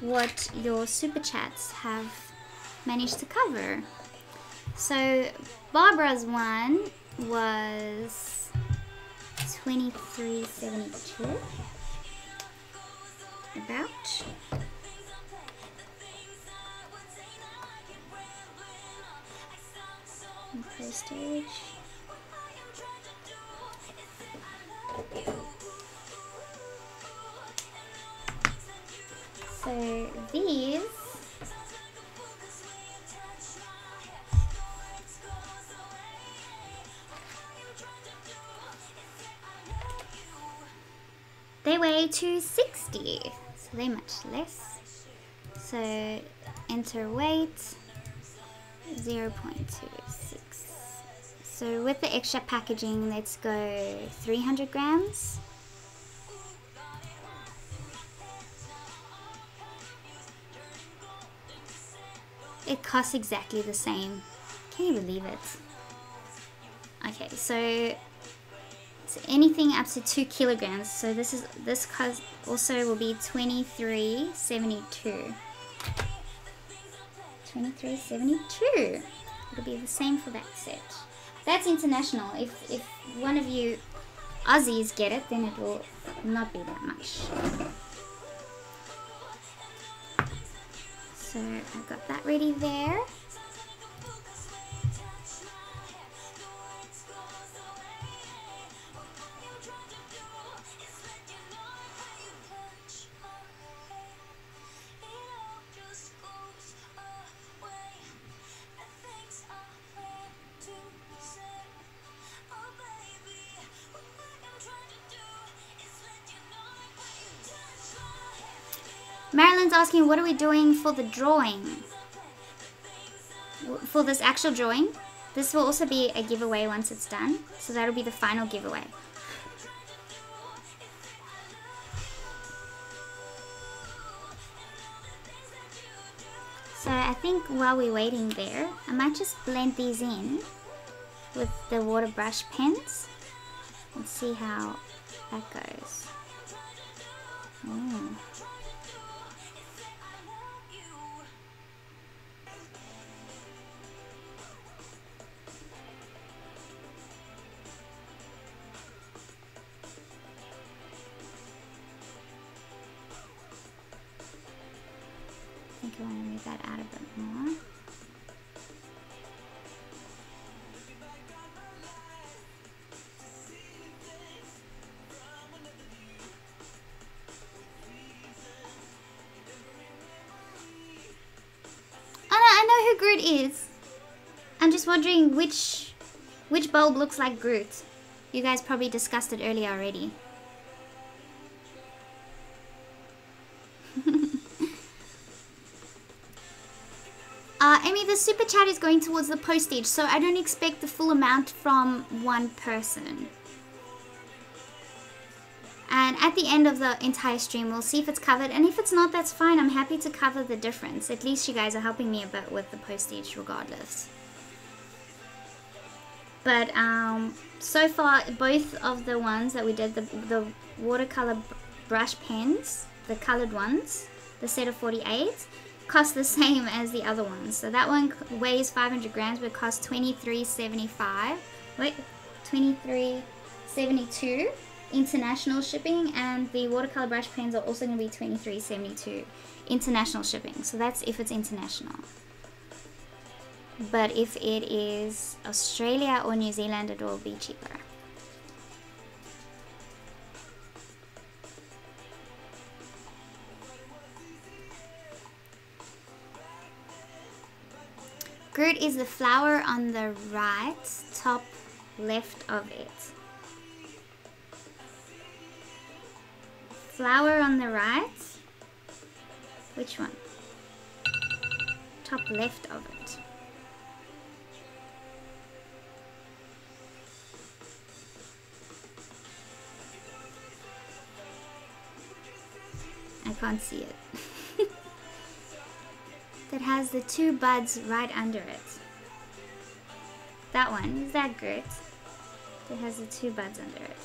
what your super chats have managed to cover. So Barbara's one was 23.72 about. And postage. So these they weigh 260, so they're much less. So enter weight 0.26. So with the extra packaging, let's go 300 grams. It costs exactly the same. Can you believe it? Okay, so anything up to 2 kilograms. So this cost also will be 23.72. 23.72. It'll be the same for that set. That's international. If one of you Aussies get it, then it will not be that much. So I've got that ready there. Marilyn's asking, what are we doing for the drawing? For this actual drawing, this will also be a giveaway once it's done. So that'll be the final giveaway. So I think while we're waiting there, I might just blend these in with the water brush pens and see how that goes. Ooh. I think I want to move that out a bit more. I know who Groot is. I'm just wondering which bulb looks like Groot. You guys probably discussed it earlier already. Amy, the super chat is going towards the postage, so I don't expect the full amount from one person. And at the end of the entire stream, we'll see if it's covered. And if it's not, that's fine. I'm happy to cover the difference. At least you guys are helping me a bit with the postage regardless. But so far, both of the ones that we did, the watercolor brush pens, the colored ones, the set of 48, cost the same as the other ones. So that one weighs 500 grams, but costs $23.75. Wait, $23.72 international shipping, and the watercolor brush pens are also going to be $23.72 international shipping. So that's if it's international. But if it is Australia or New Zealand, it will be cheaper. Groot is the flower on the right, top left of it. Flower on the right. Which one? Top left of it. I can't see it. That has the two buds right under it. That one, is that Groot? That has the two buds under it.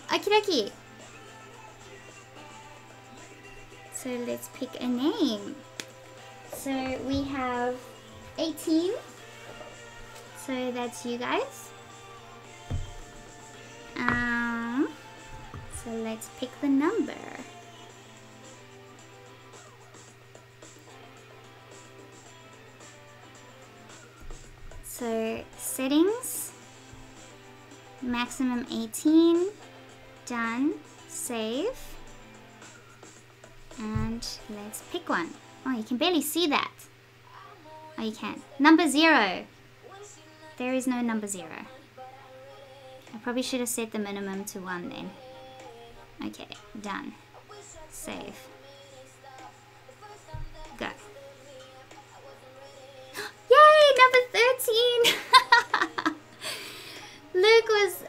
Okie dokie. So let's pick a name. So we have 18. So that's you guys. So let's pick the number. So settings, maximum 18, done, save, and let's pick one. Oh, you can barely see that. Oh, you can. Number 0. There is no number 0. I probably should have set the minimum to 1 then. Okay, done. Save. Go. Yay, number 13! Luke was...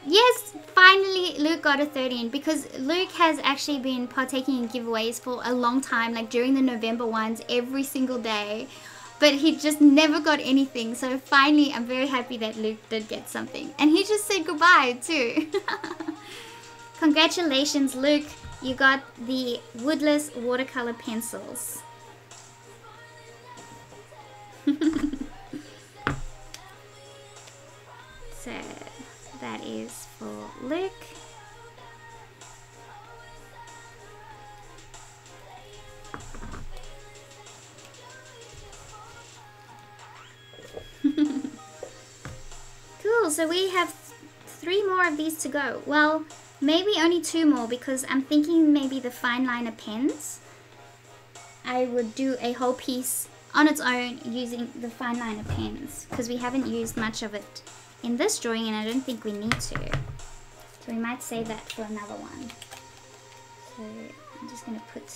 Yes, finally Luke got a 13, because Luke has actually been partaking in giveaways for a long time, like during the November ones, every single day. But he just never got anything. So finally, I'm very happy that Luke did get something. And he just said goodbye too. Congratulations, Luke. You got the woodless watercolor pencils. So that is for Luke. Cool, so we have 3 more of these to go. Well, maybe only 2 more, because I'm thinking maybe the fine liner pens, I would do a whole piece on its own using the fine liner pens, because we haven't used much of it in this drawing and I don't think we need to. So we might save that for another one. So I'm just going to put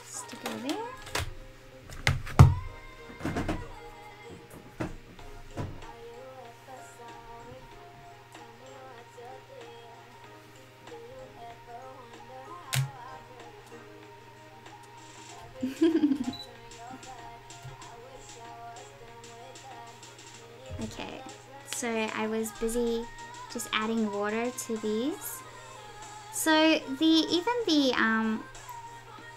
sticker there. Okay, so I was busy just adding water to these. So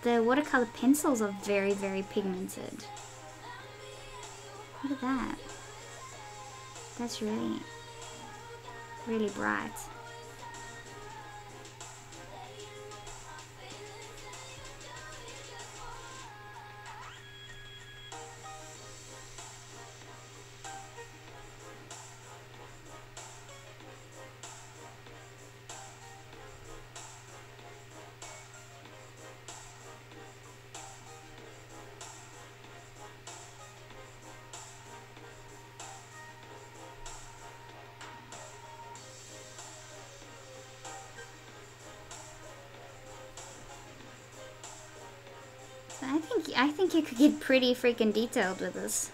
the watercolor pencils are very, very pigmented. Look at that. That's really, really bright. I think you could get pretty freaking detailed with this.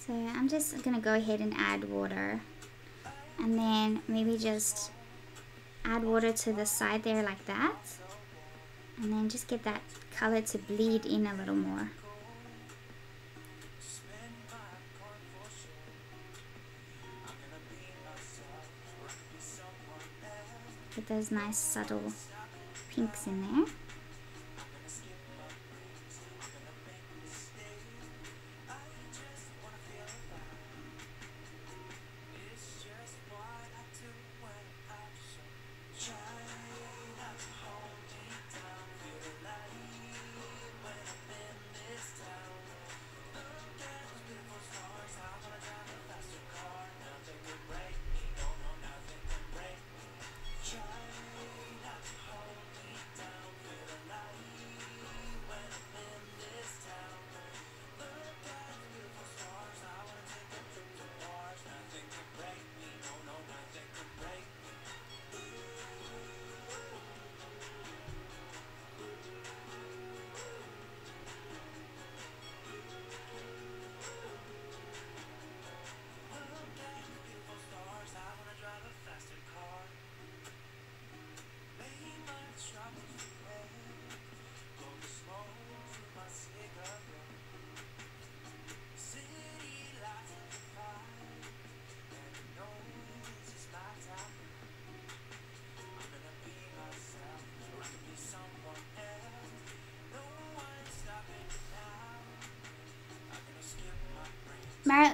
So I'm just gonna go ahead and add water, and then maybe just add water to the side there like that, and then just get that color to bleed in a little more. Get those nice subtle pinks in there.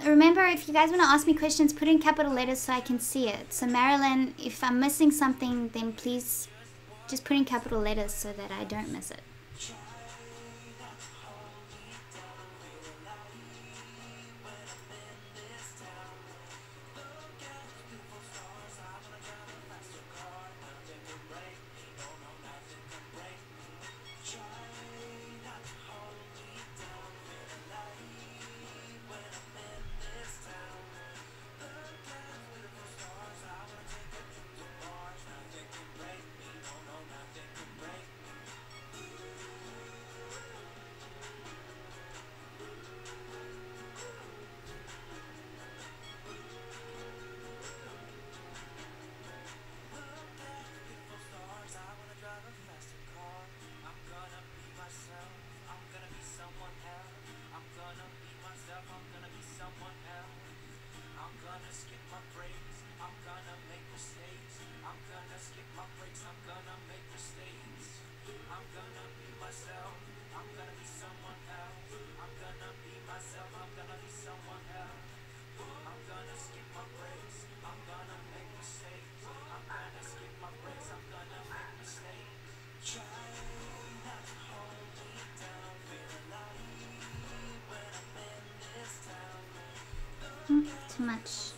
Remember, if you guys want to ask me questions, put in capital letters so I can see it. So Marilyn, if I'm missing something, then please just put in capital letters so that I don't miss it. Too much.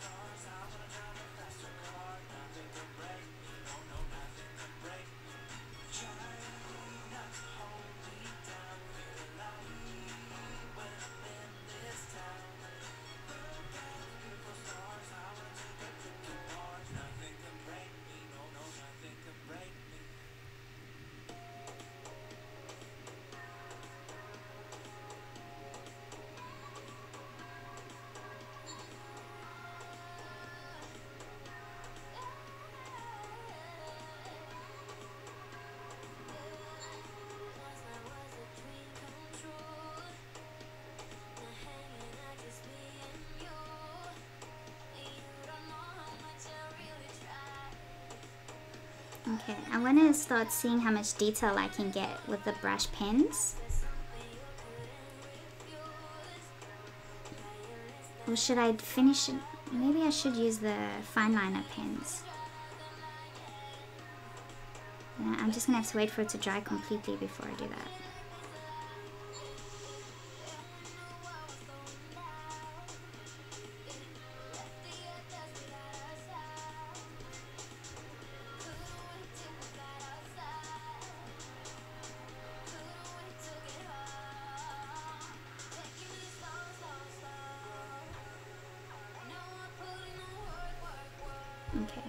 Okay, I want to start seeing how much detail I can get with the brush pens. Or should I finish it? Maybe I should use the fine liner pens. I'm just gonna have to wait for it to dry completely before I do that. Okay.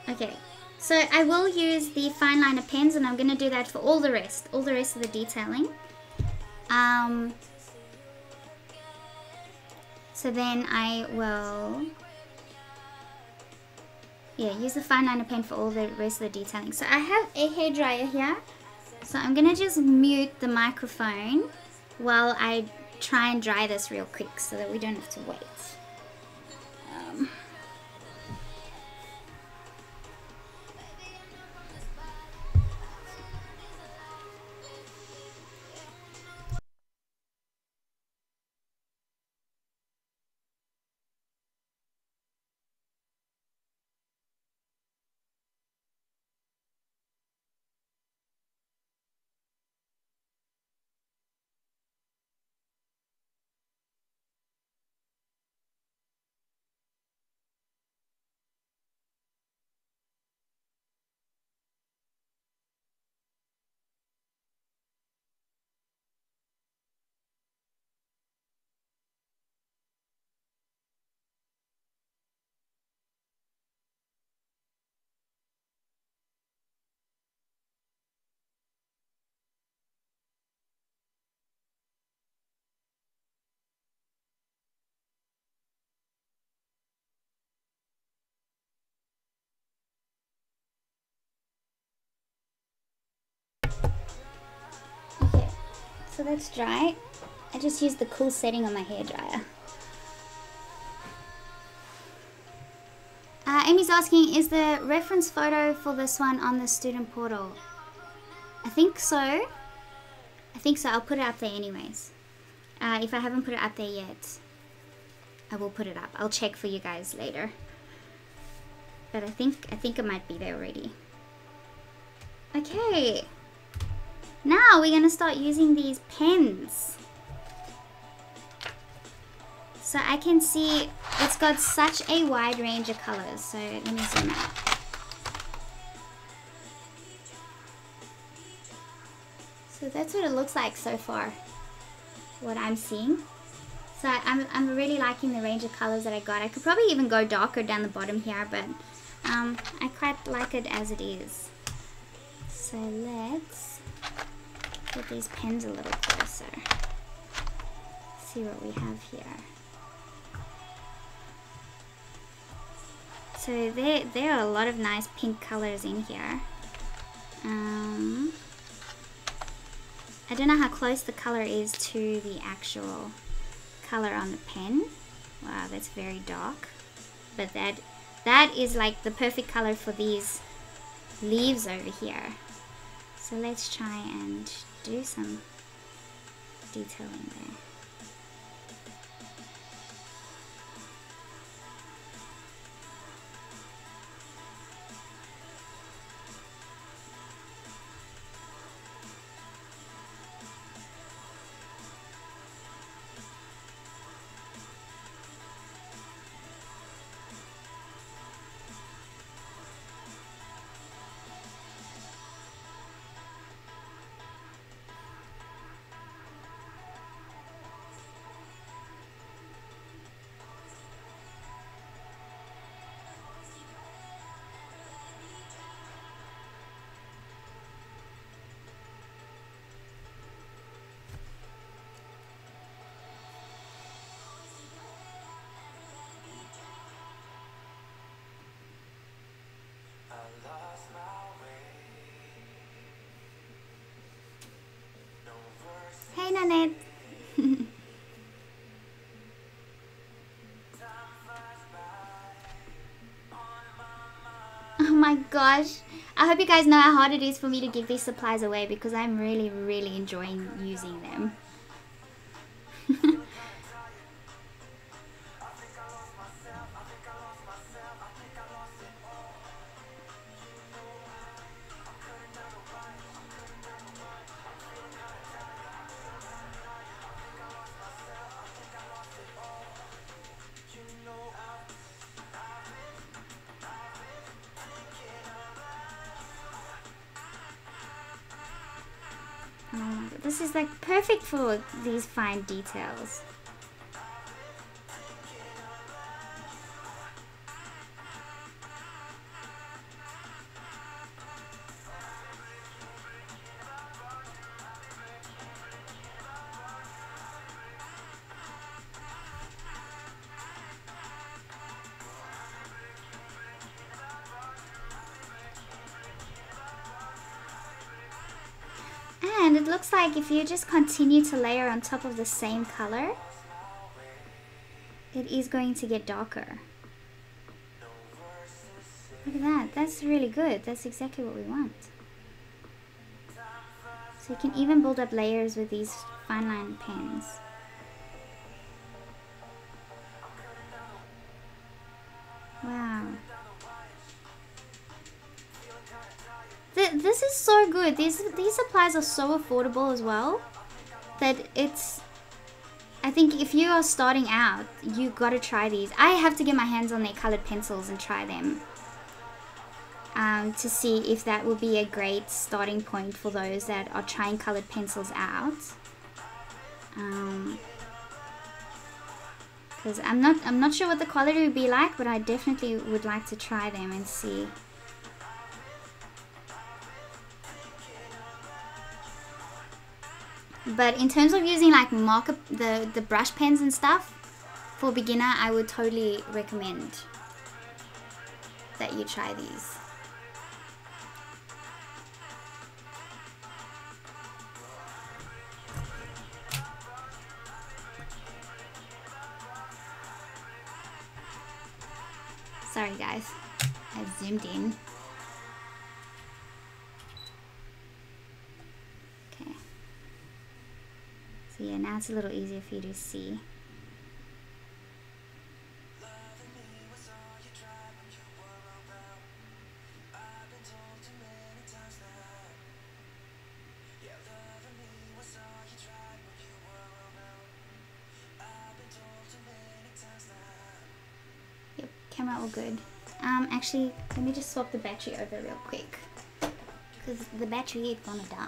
Okay, so I will use the fine liner pens, and I'm going to do that for all the rest of the detailing. So then I will, use the fine liner pen for all the rest of the detailing. So I have a hairdryer here, so I'm going to just mute the microphone while I try and dry this real quick so that we don't have to wait. Okay, so that's dry. I just used the cool setting on my hairdryer. Amy's asking, is the reference photo for this one on the student portal? I think so. I'll put it up there anyways. If I haven't put it up there yet, I will put it up. I'll check for you guys later. But I think it might be there already. Okay. Now we're gonna start using these pens. So I can see it's got such a wide range of colors. So let me zoom out. So that's what it looks like so far, what I'm seeing. So I'm really liking the range of colors that I got. I could probably even go darker down the bottom here, but I quite like it as it is. So let's get these pens a little closer. See what we have here. So there are a lot of nice pink colors in here. I don't know how close the color is to the actual color on the pen. Wow, that's very dark. But that is like the perfect color for these leaves over here. So let's try and do some detailing there. my gosh. I hope you guys know how hard it is for me to give these supplies away because I'm really, really enjoying using them. This is like perfect for these fine details. And it looks like if you just continue to layer on top of the same color, it is going to get darker. Look at that, that's really good. That's exactly what we want. So you can even build up layers with these fine line pens. Wow. This is so good. These supplies are so affordable as well that it's, I think if you are starting out, you gotta try these. I have to get my hands on their colored pencils and try them to see if that will be a great starting point for those that are trying colored pencils out. Because I'm not sure what the quality would be like, but I definitely would like to try them and see. But in terms of using like marker, the brush pens and stuff, for beginner, I would totally recommend that you try these. Sorry guys, I've zoomed in. Okay. So yeah, now it's a little easier for you to see. Yep, camera all good. Actually, let me just swap the battery over real quick, because the battery is gonna die.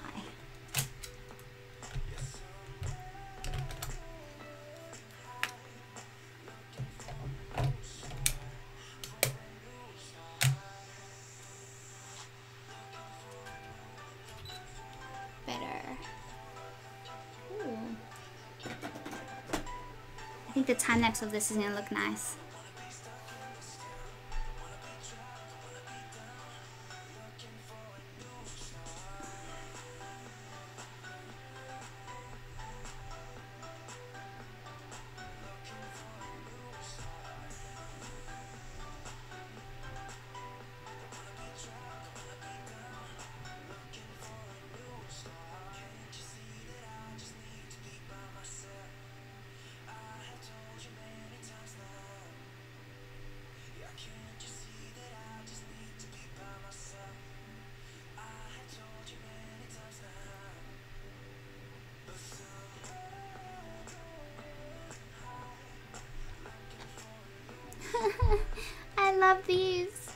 I think the time lapse of this is gonna look nice. I love these.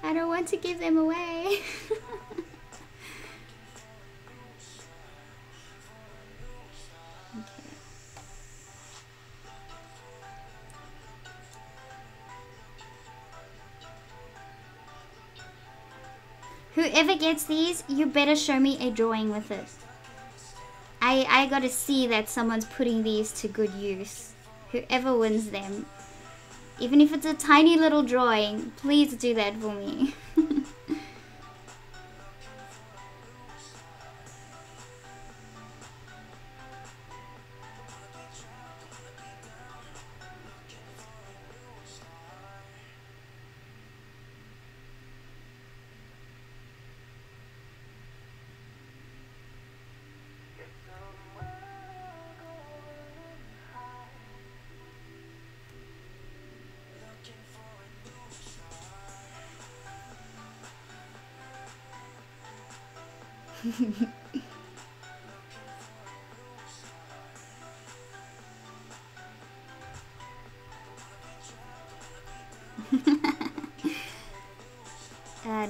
I don't want to give them away. Okay. Whoever gets these, you better show me a drawing with it. I gotta see that someone's putting these to good use. Whoever wins them. Even if it's a tiny little drawing, please do that for me.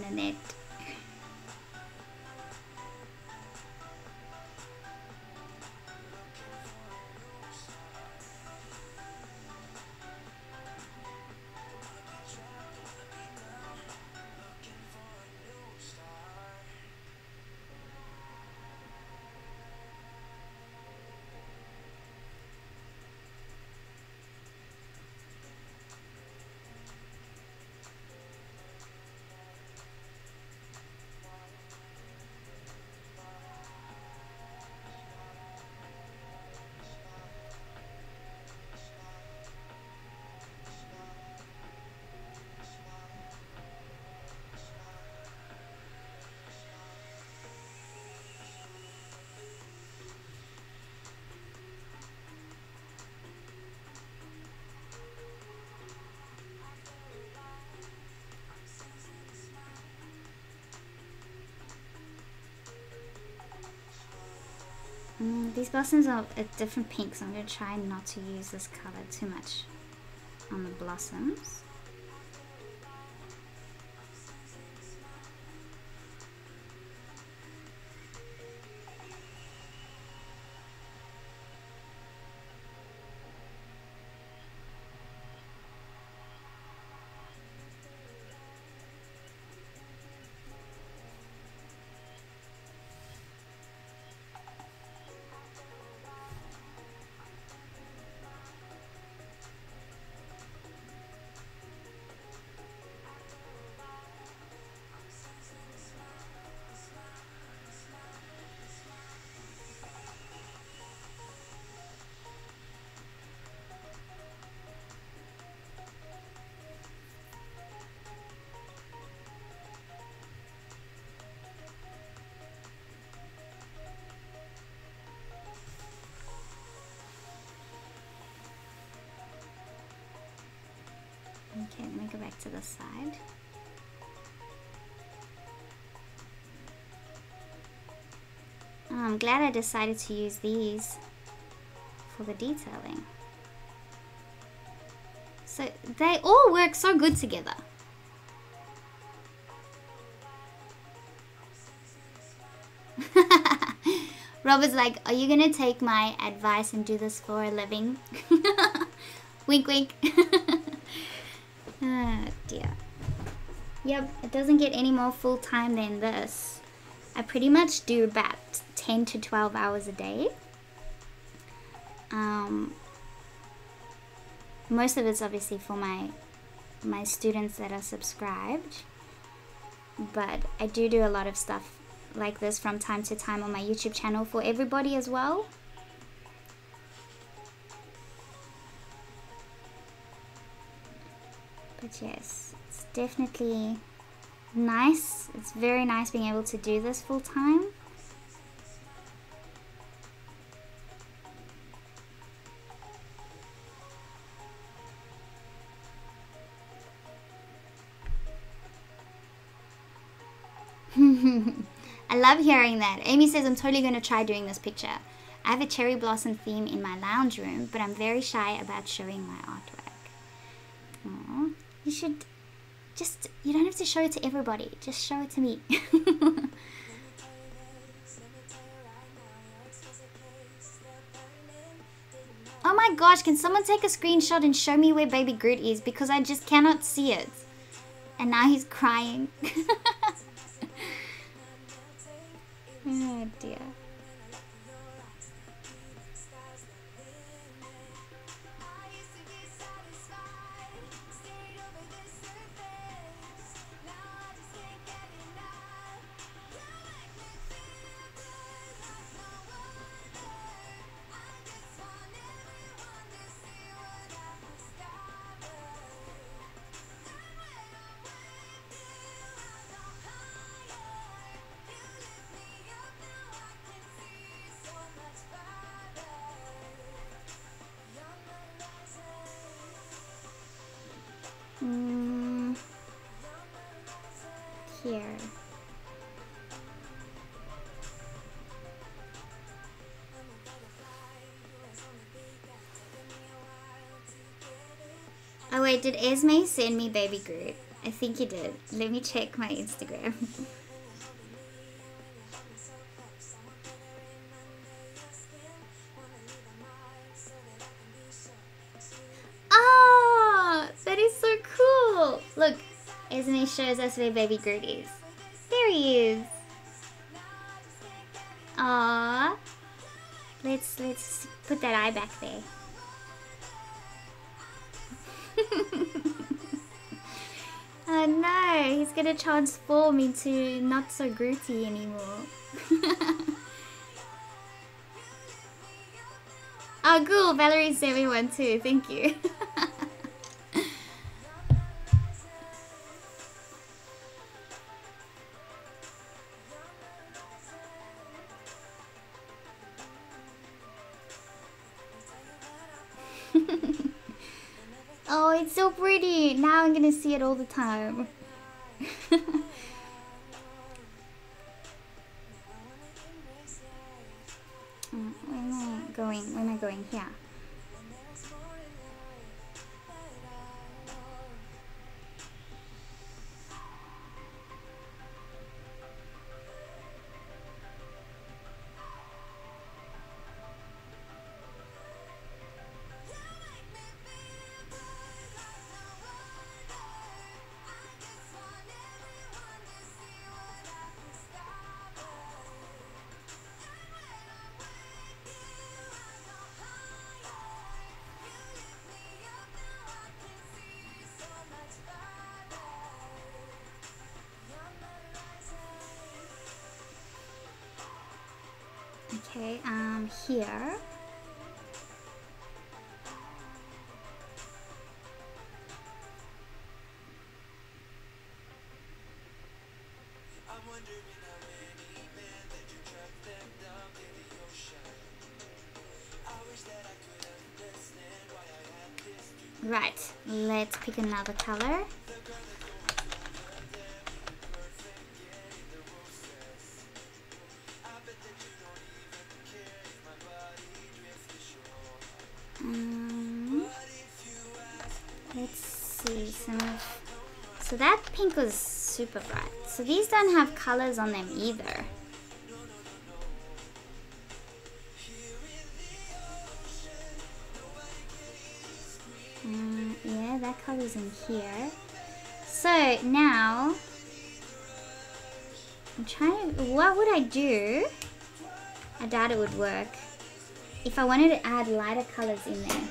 Nanette. These blossoms are a different pink, so I'm going to try not to use this color too much on the blossoms. Okay, let me go back to the side. Oh, I'm glad I decided to use these for the detailing. So they all work so good together. Robert's like, are you gonna take my advice and do this for a living? Wink wink. Oh dear. Yep, it doesn't get any more full-time than this. I pretty much do about 10 to 12 hours a day. Most of it's obviously for my students that are subscribed, but I do a lot of stuff like this from time to time on my YouTube channel for everybody as well. But yes, it's definitely nice. It's very nice being able to do this full time. I love hearing that. Amy says, I'm totally going to try doing this picture. I have a cherry blossom theme in my lounge room, but I'm very shy about showing my artwork. Aww. You should just, you don't have to show it to everybody. Just show it to me. Oh my gosh, can someone take a screenshot and show me where baby Groot is? Because I just cannot see it. And now he's crying. Oh dear. Here. wait, did Esme send me Baby Groot? I think he did. Let me check my Instagram. Oh, that is so cool. Look, Esme shows us where Baby Groot is. There he is. Aww. Let's put that eye back there. Oh no, he's gonna transform into not so Grooty anymore. Oh cool, Valerie sent me one too, thank you. Oh, it's so pretty. Now I'm gonna see it all the time. Where am I going? Where am I going? Here. Okay, here. Right, let's pick another color. Let's see some of, so that pink was super bright. So these don't have colors on them either. Yeah, that color's in here. So now I'm trying to, what would I do? I doubt it would work if I wanted to add lighter colors in there.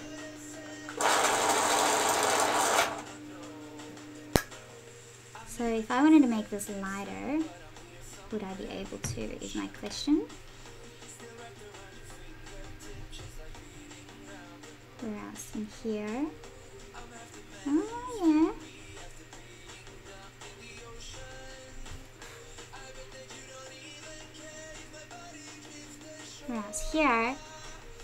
So if I wanted to make this lighter, would I be able to, is my question. Where else? In here. Oh yeah. Where else? Here,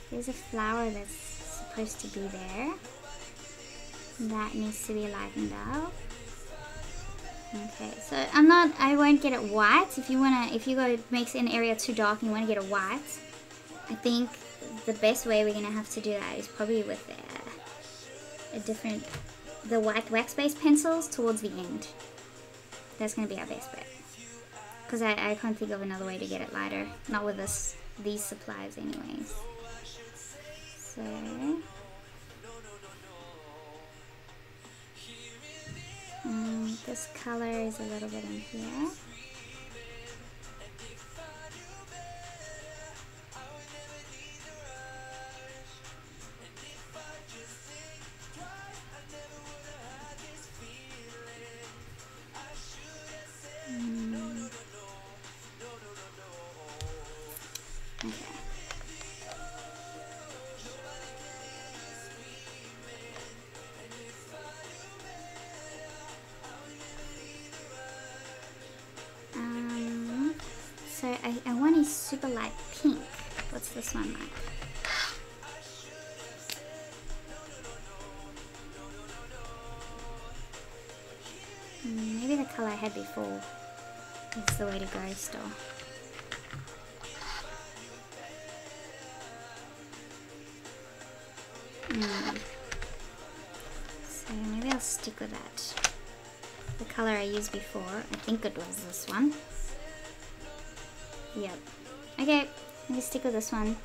there's a flower that's supposed to be there. That needs to be lightened up. Okay, so I won't get it white. If you go makes an area too dark and you want to get it white, I think the best way we're gonna have to do that is probably with the white wax-based pencils towards the end. That's gonna be our best bet. Because I can't think of another way to get it lighter. Not with these supplies anyways. So this color is a little bit in here. Okay. So I want a super light pink. What's this one like? Maybe the color I had before is the way to go still. So maybe Maybe I'll stick with that. The color I used before, I think it was this one. Yep. Okay, let me stick with this one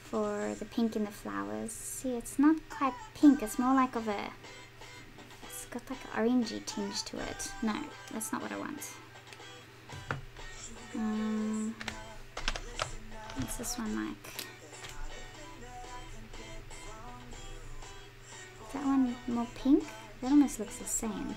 for the pink in the flowers. See, it's not quite pink, it's more like of a... It's got like an orangey tinge to it. No, that's not what I want. What's this one like? Is that one more pink? That almost looks the same.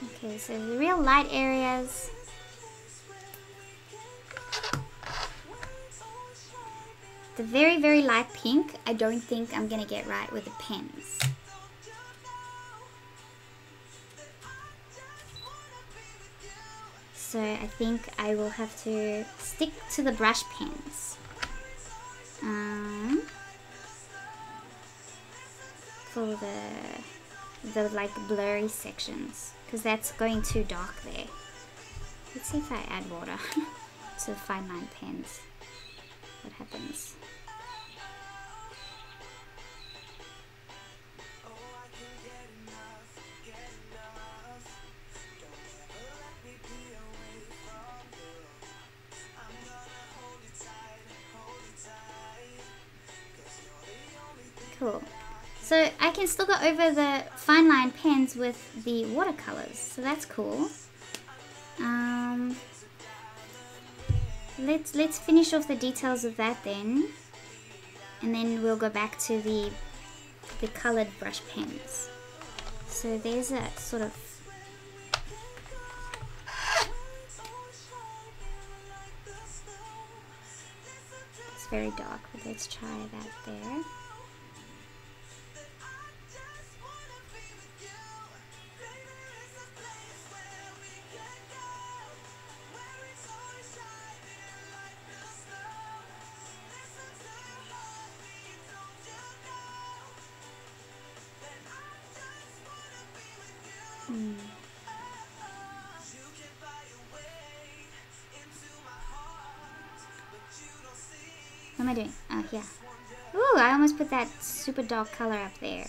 Okay, so the real light areas. The very, very light pink, I don't think I'm gonna get right with the pens. So I think I will have to stick to the brush pens. For the like blurry sections, because that's going too dark there. Let's see if I add water to the fine line pens. What happens? Cool. So I can still go over the fine line pens with the watercolors, so that's cool. Let's finish off the details of that then, and then we'll go back to the colored brush pens. So there's a sort of it's very dark, but let's try that there. What am I doing? Oh, yeah. Ooh, I almost put that super dark color up there.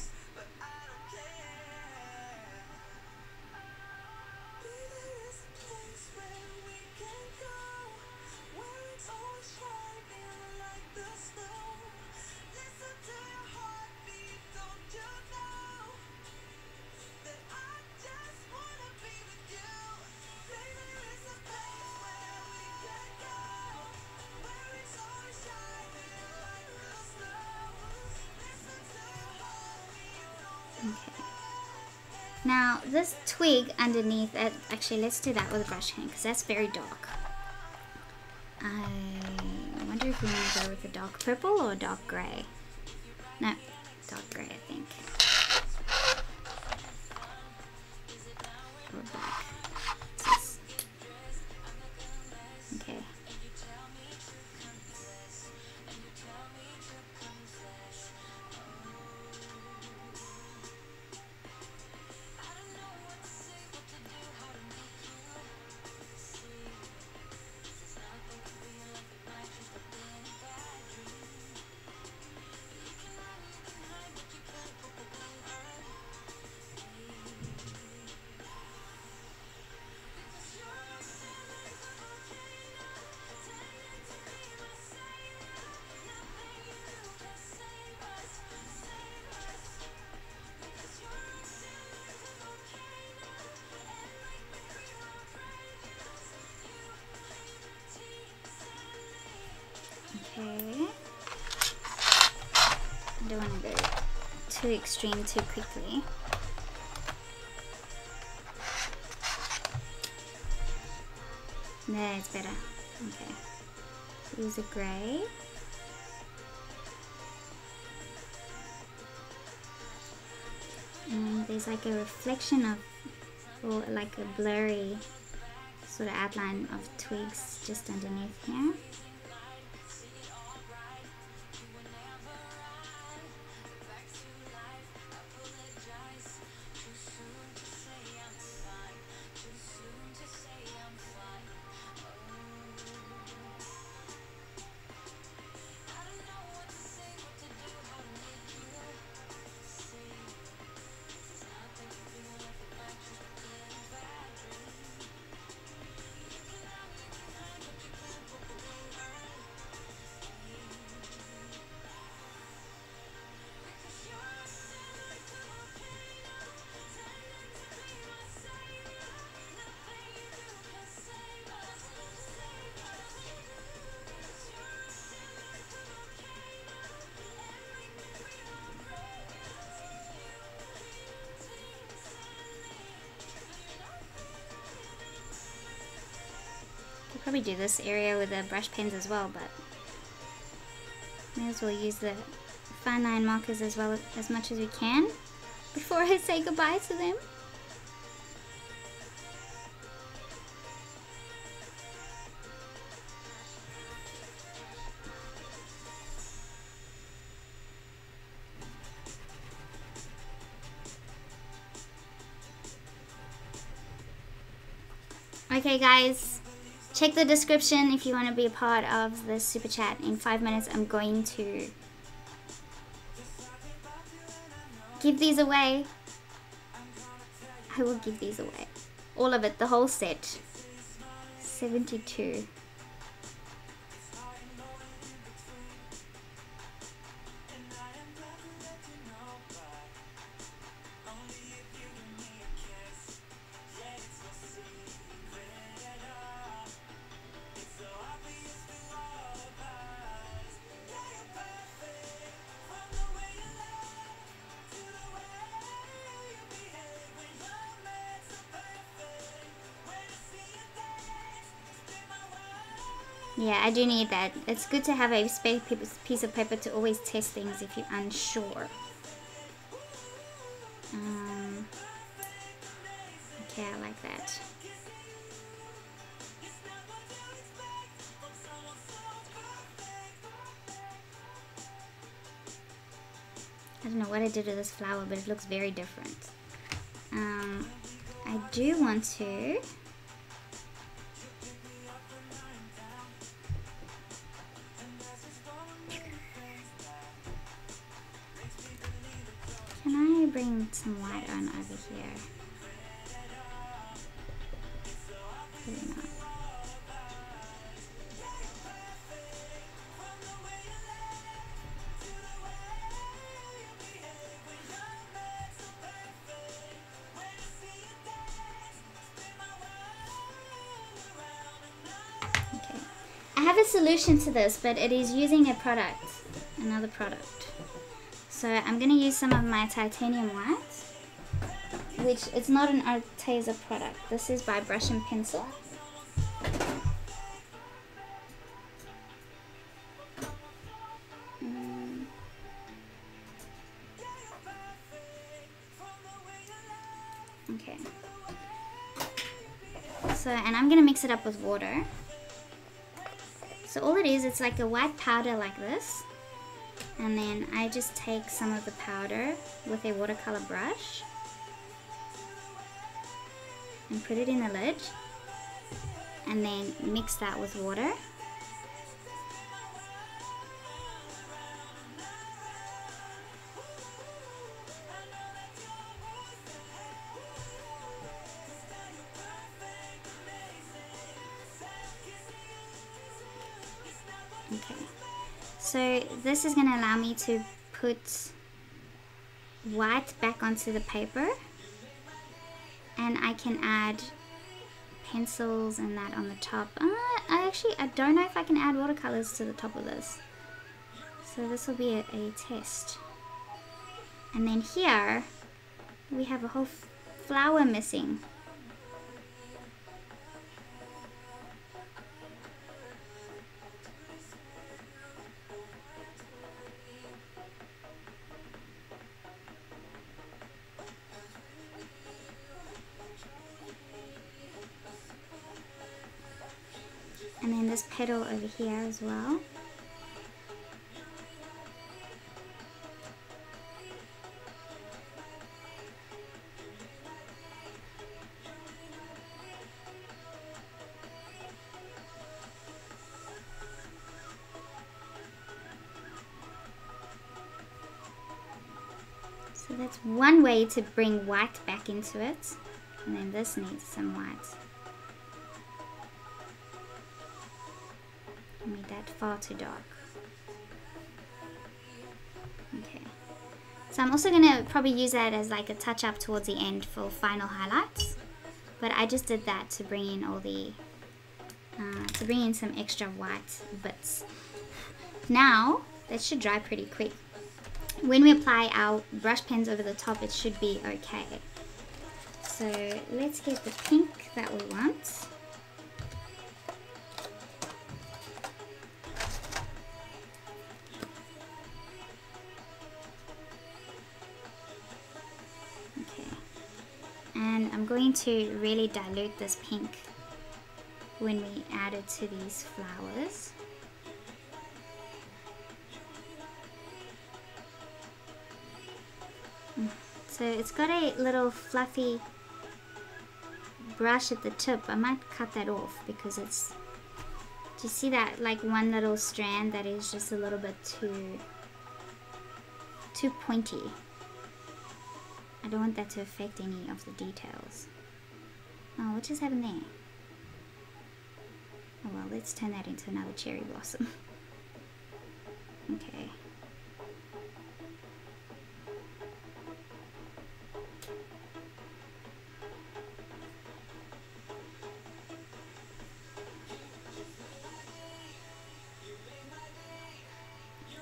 Okay. Now this twig underneath it, actually let's do that with a brush hand because that's very dark. I wonder if we want to go with a dark purple or a dark grey. No, dark grey I think. Or black. Okay. Okay. I don't want to go too extreme too quickly. There, it's better. Okay. So use a grey. And there's like a reflection of, or like a blurry sort of outline of twigs just underneath here. probably do this area with the brush pens as well, but may as well use the fine line markers as well as much as we can before I say goodbye to them. Okay guys, check the description if you want to be a part of the super chat. In 5 minutes I'm going to give these away. I will give these away. All of it, the whole set. 72. Yeah, I do need that. It's good to have a piece of paper to always test things if you're unsure. Okay, I like that. I don't know what I did with this flower, but it looks very different. I do want to... Can I bring some white on over here? Probably not. Okay. I have a solution to this, but it is using a product, another product. So I'm going to use some of my titanium white, which it's not an Arteza product. This is by Brush and Pencil. Okay. So, and I'm going to mix it up with water. So all it is, it's like a white powder like this. And then I just take some of the powder with a watercolor brush and put it in the lid and then mix that with water. Okay. So this is going to allow me to put white back onto the paper, and I can add pencils and that on the top. I don't know if I can add watercolors to the top of this. So this will be a test. And then here we have a whole flower missing. And then this petal over here as well. So that's one way to bring white back into it. And then this needs some white. I made that far too dark. Okay. So I'm also going to probably use that as like a touch up towards the end for final highlights. But I just did that to bring in all the, to bring in some extra white bits. Now, that should dry pretty quick. When we apply our brush pens over the top, it should be okay. So let's get the pink that we want. And I'm going to really dilute this pink when we add it to these flowers. So it's got a little fluffy brush at the tip. I might cut that off because it's, do you see that like one little strand that is just a little bit too pointy? I don't want that to affect any of the details. Oh, what just happened there? Oh well, let's turn that into another cherry blossom. Okay.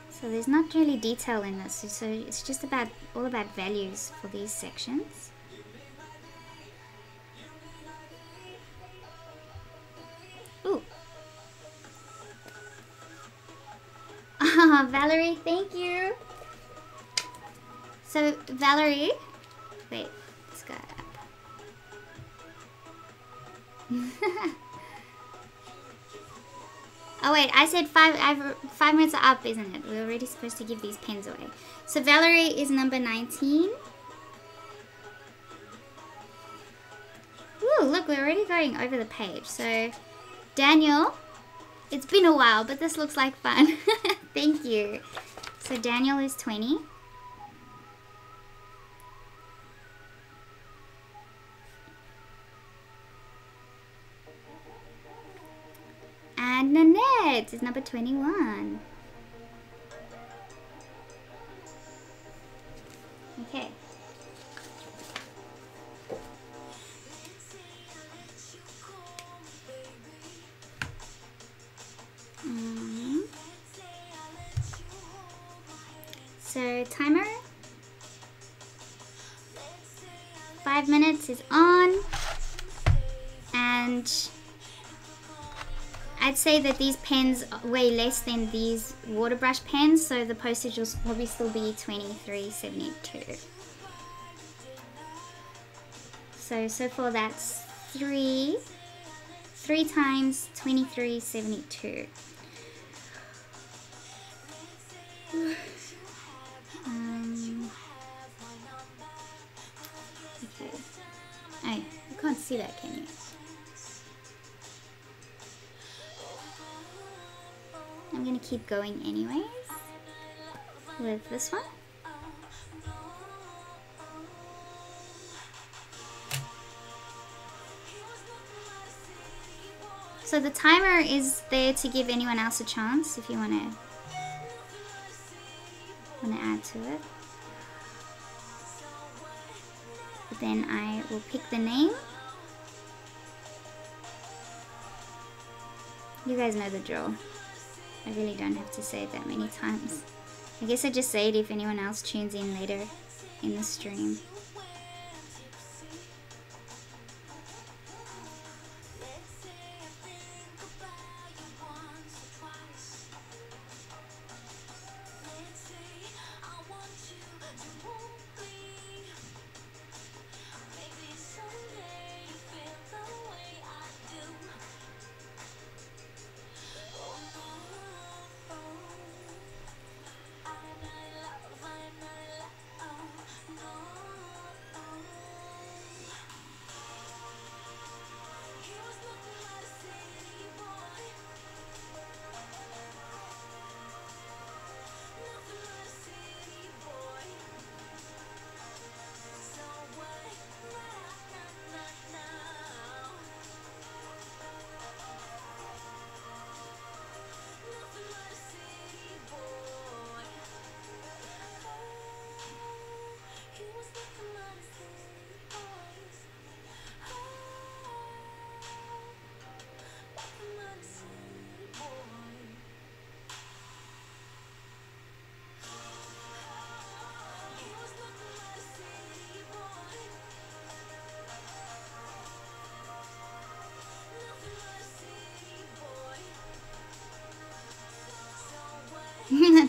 So there's not really detail in this, so it's just all about values for these sections. Ooh. Valerie, thank you. So Valerie, wait, let's go up. Oh wait, I said 5 minutes are up, isn't it? We're already supposed to give these pens away. So Valerie is number 19. Ooh, look, we're already going over the page. So Daniel, it's been a while, but this looks like fun. Thank you. So Daniel is 20. And Nanette is number 21. Okay. So timer. 5 minutes is on. And I'd say that these pens weigh less than these water brush pens, so the postage will probably still be $23.72. So far that's 3 times $23.72. Okay. Oh, you can't see that, can you? I'm gonna keep going anyways with this one. So the timer is there to give anyone else a chance if you wanna add to it. But then I will pick the name. You guys know the drill. I really don't have to say it that many times. I guess I just say it if anyone else tunes in later in the stream.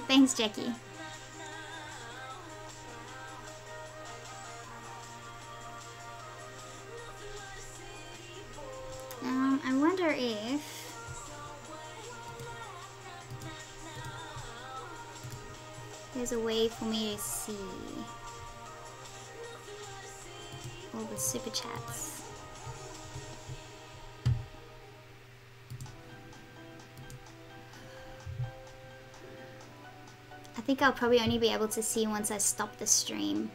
Thanks, Jackie. there's a way for me to see all the super chats. I think I'll probably only be able to see once I stop the stream.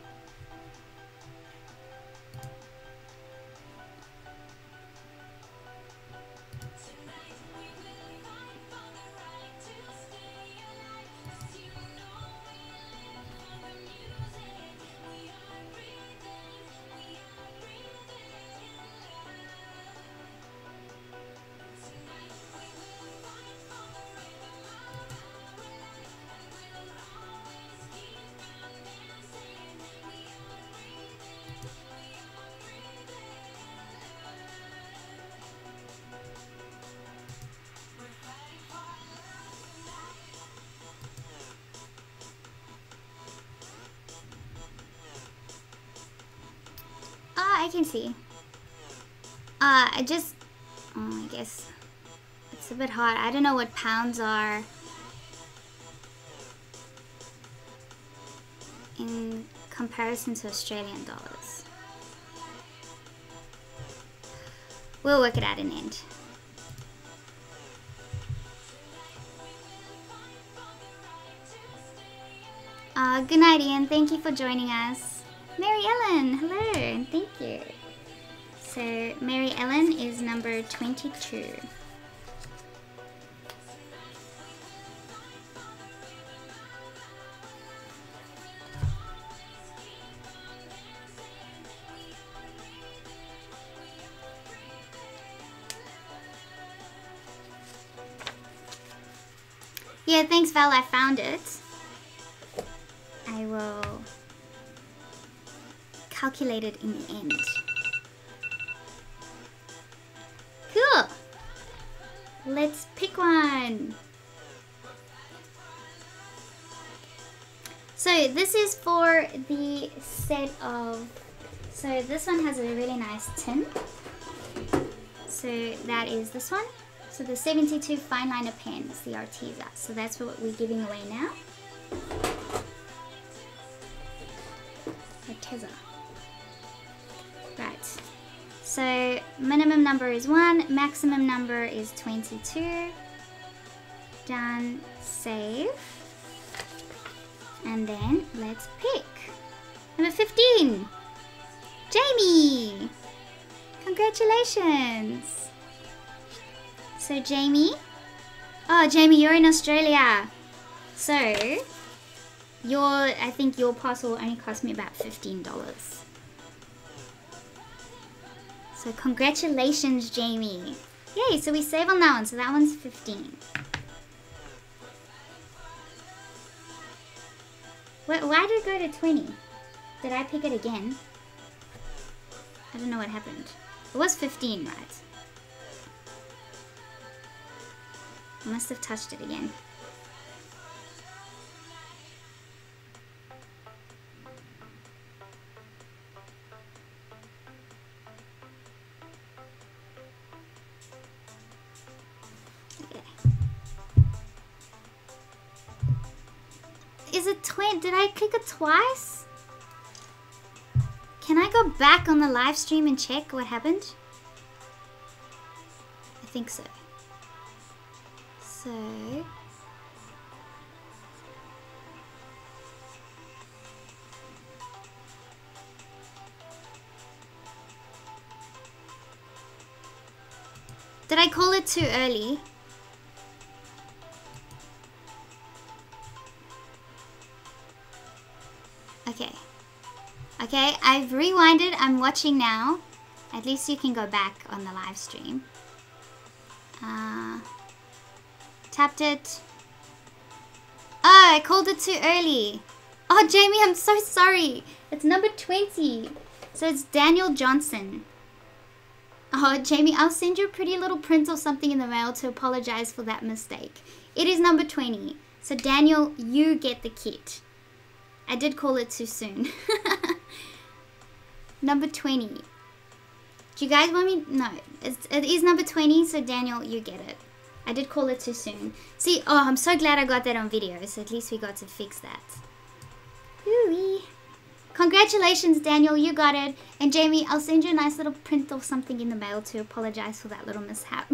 I can see. I guess it's a bit hard. I don't know what pounds are in comparison to Australian dollars. We'll work it out in the end. Good night, Ian. Thank you for joining us. Mary Ellen, hello, and thank you. So, Mary Ellen is number 22. Yeah, thanks, Val. I found it. I will calculate it in the end. Cool. Let's pick one. So this is for the set of, so this one has a really nice tin. So that is this one. So the 72 fine liner pens, the Arteza. So that's what we're giving away now. Arteza. Right. So minimum number is 1, maximum number is 22. Done, save. And then let's pick. Number 15. Jamie. Congratulations. So Jamie. Oh, Jamie, you're in Australia. So I think your parcel will only cost me about $15. So congratulations, Jamie. Yay, so we save on that one. So that one's 15. Why did it go to 20? Did I pick it again? I don't know what happened. It was 15, right? I must have touched it again. Is it 20? Did I click it twice? Can I go back on the live stream and check what happened? I think so. So did I call it too early? Okay, I've rewinded. I'm watching now. At least you can go back on the live stream. Tapped it. Oh, I called it too early. Oh, Jamie, I'm so sorry. It's number 20. So it's Daniel Johnson. Oh, Jamie, I'll send you a pretty little print or something in the mail to apologize for that mistake. It is number 20. So Daniel, you get the kit. I did call it too soon. Number 20. Do you guys want me? No, it is number 20, so Daniel, you get it. I did call it too soon. See, oh, I'm so glad I got that on video, so at least we got to fix that. Ooh-wee. Congratulations, Daniel, you got it. And Jamie, I'll send you a nice little print of something in the mail to apologize for that little mishap.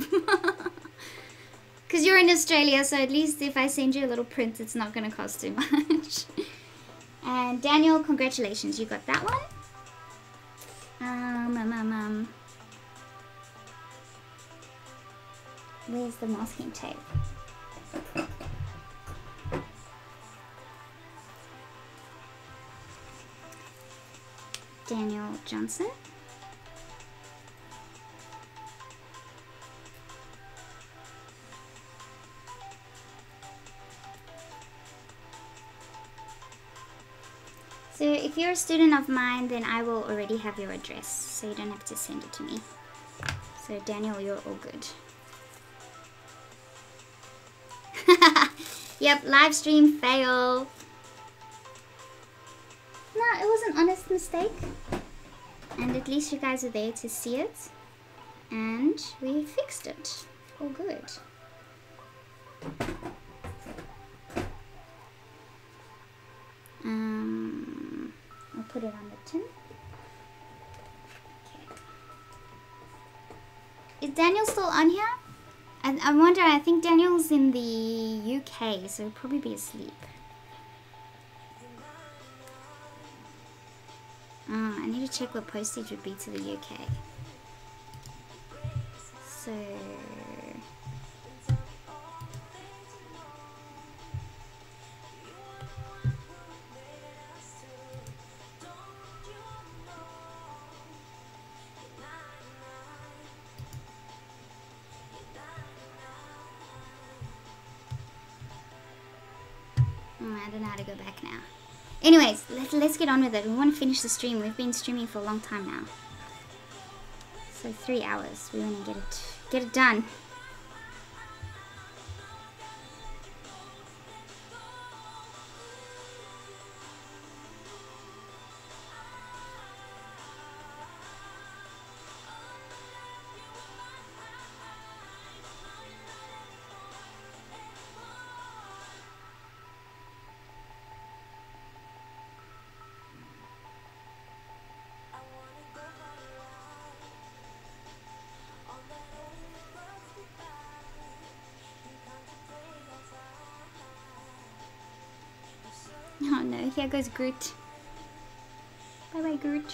Because you're in Australia, so at least if I send you a little print, it's not going to cost too much. And Daniel, congratulations, you got that one. Where's the masking tape? Daniel Johnson. So if you're a student of mine, then I will already have your address, so you don't have to send it to me. So Daniel, you're all good. Yep, live stream fail. No, it was an honest mistake. And at least you guys are there to see it. And we fixed it. All good. I'll put it on the tin. Okay. Is Daniel still on here? I wonder, I think Daniel's in the UK, so he'll probably be asleep. Oh, I need to check what postage would be to the UK. So... I don't know how to go back now. Anyways, let's get on with it. We want to finish the stream. We've been streaming for a long time now. So 3 hours. We want to get it done. Oh no, here goes Groot. Bye bye, Groot.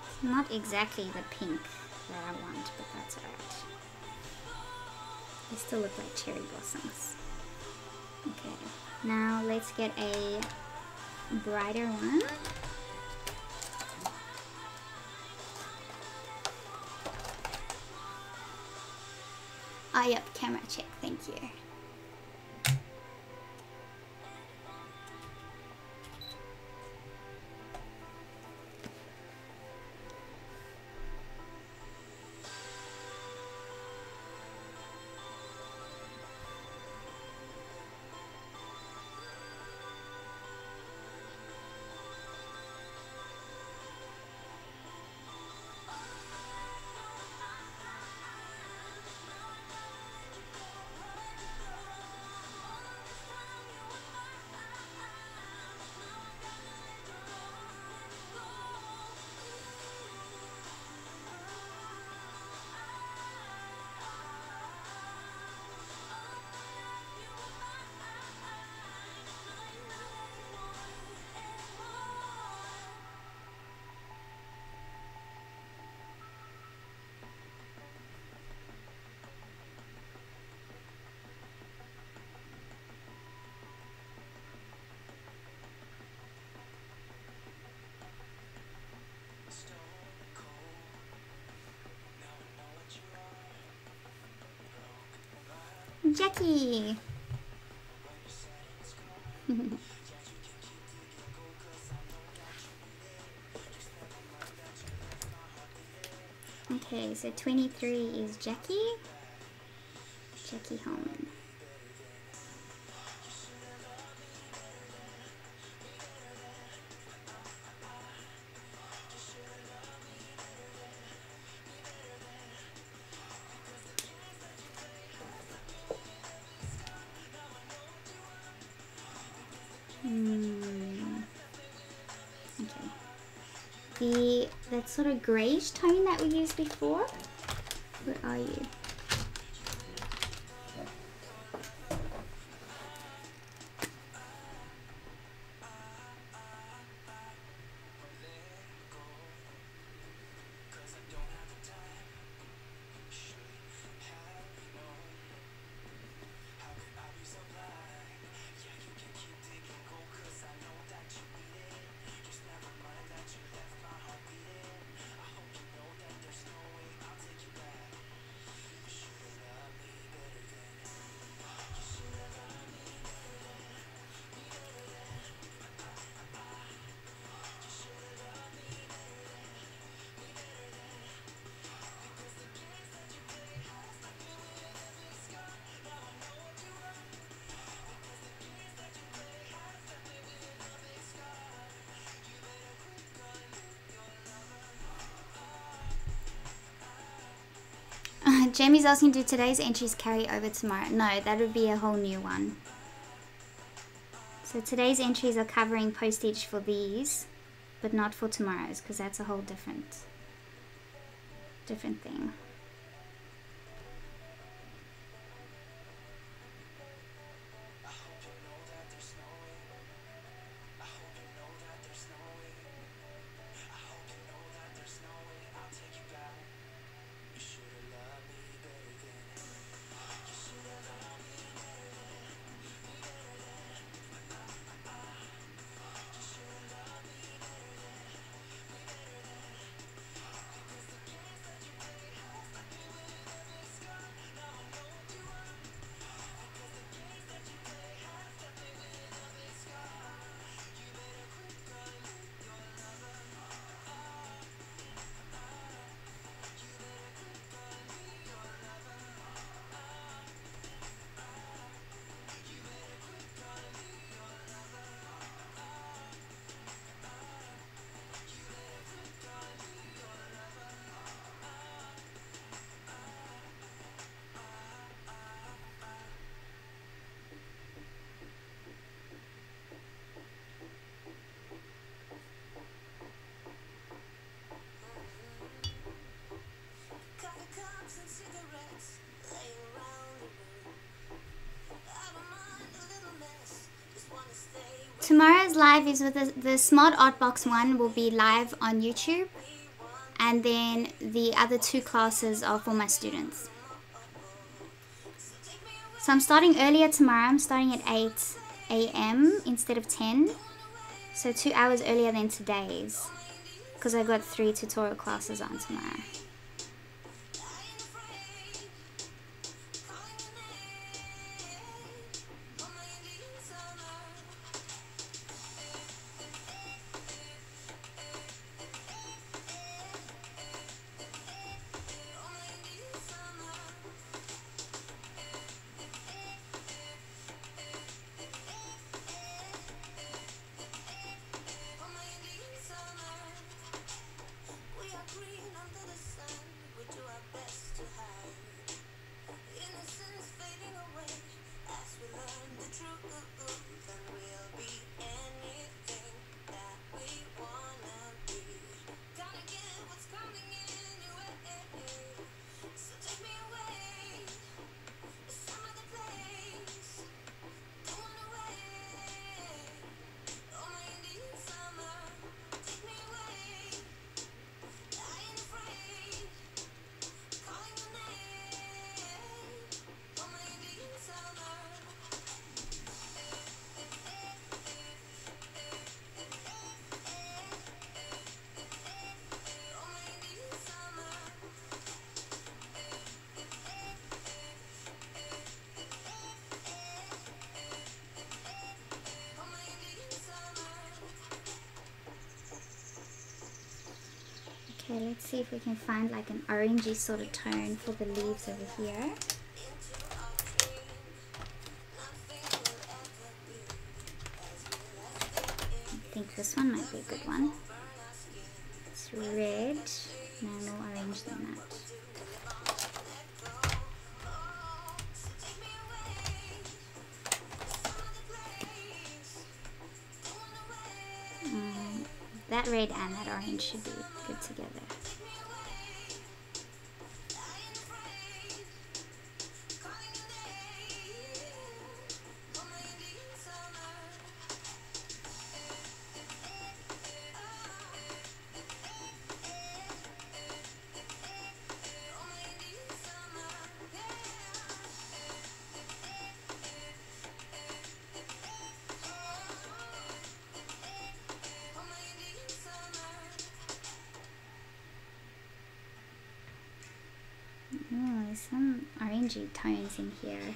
It's not exactly the pink that I want, but that's alright. They still look like cherry blossoms. Okay, now let's get a brighter one. Ah, yep, camera check, thank you. Jackie! Okay, so 23 is Jackie. Jackie Holman. Okay. That sort of greyish tone that we used before. Where are you? Jamie's asking, do today's entries carry over tomorrow? No, that would be a whole new one. So today's entries are covering postage for these, but not for tomorrow's, because that's a whole different thing. Tomorrow's live is with the Smart Art Box one will be live on YouTube, and then the other two classes are for my students. So I'm starting earlier tomorrow. I'm starting at 8 a.m. instead of 10, so 2 hours earlier than today's, because I got 3 tutorial classes on tomorrow. Okay, let's see if we can find like an orangey sort of tone for the leaves over here. I think this one might be a good one. It's red, no more orange than that. that red and that orange should be good together. Oh, there's some orangey tones in here.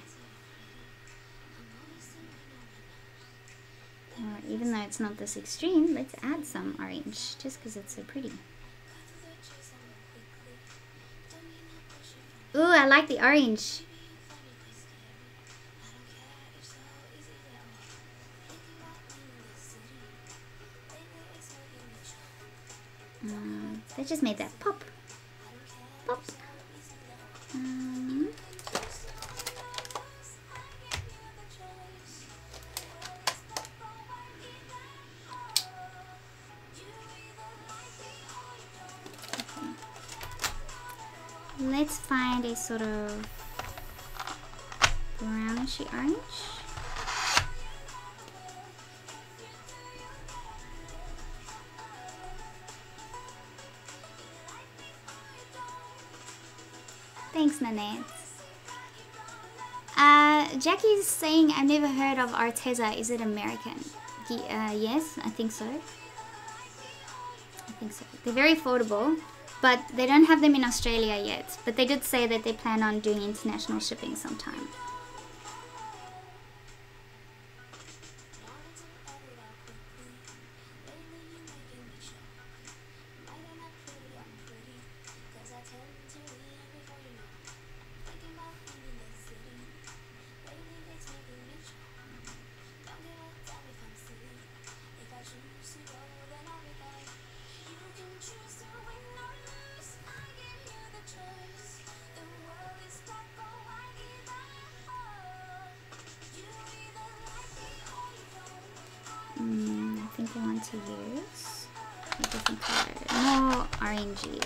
Even though it's not this extreme, let's add some orange just because it's so pretty. Ooh, I like the orange. They just made that pop. Pop. Let's find a sort of brownishy orange. Thanks, Nanette. Jackie's saying, I've never heard of Arteza. Is it American? Yes, I think so. I think so. They're very affordable, but they don't have them in Australia yet. But they did say that they plan on doing international shipping sometime. I think I want to use a different color, more orangey.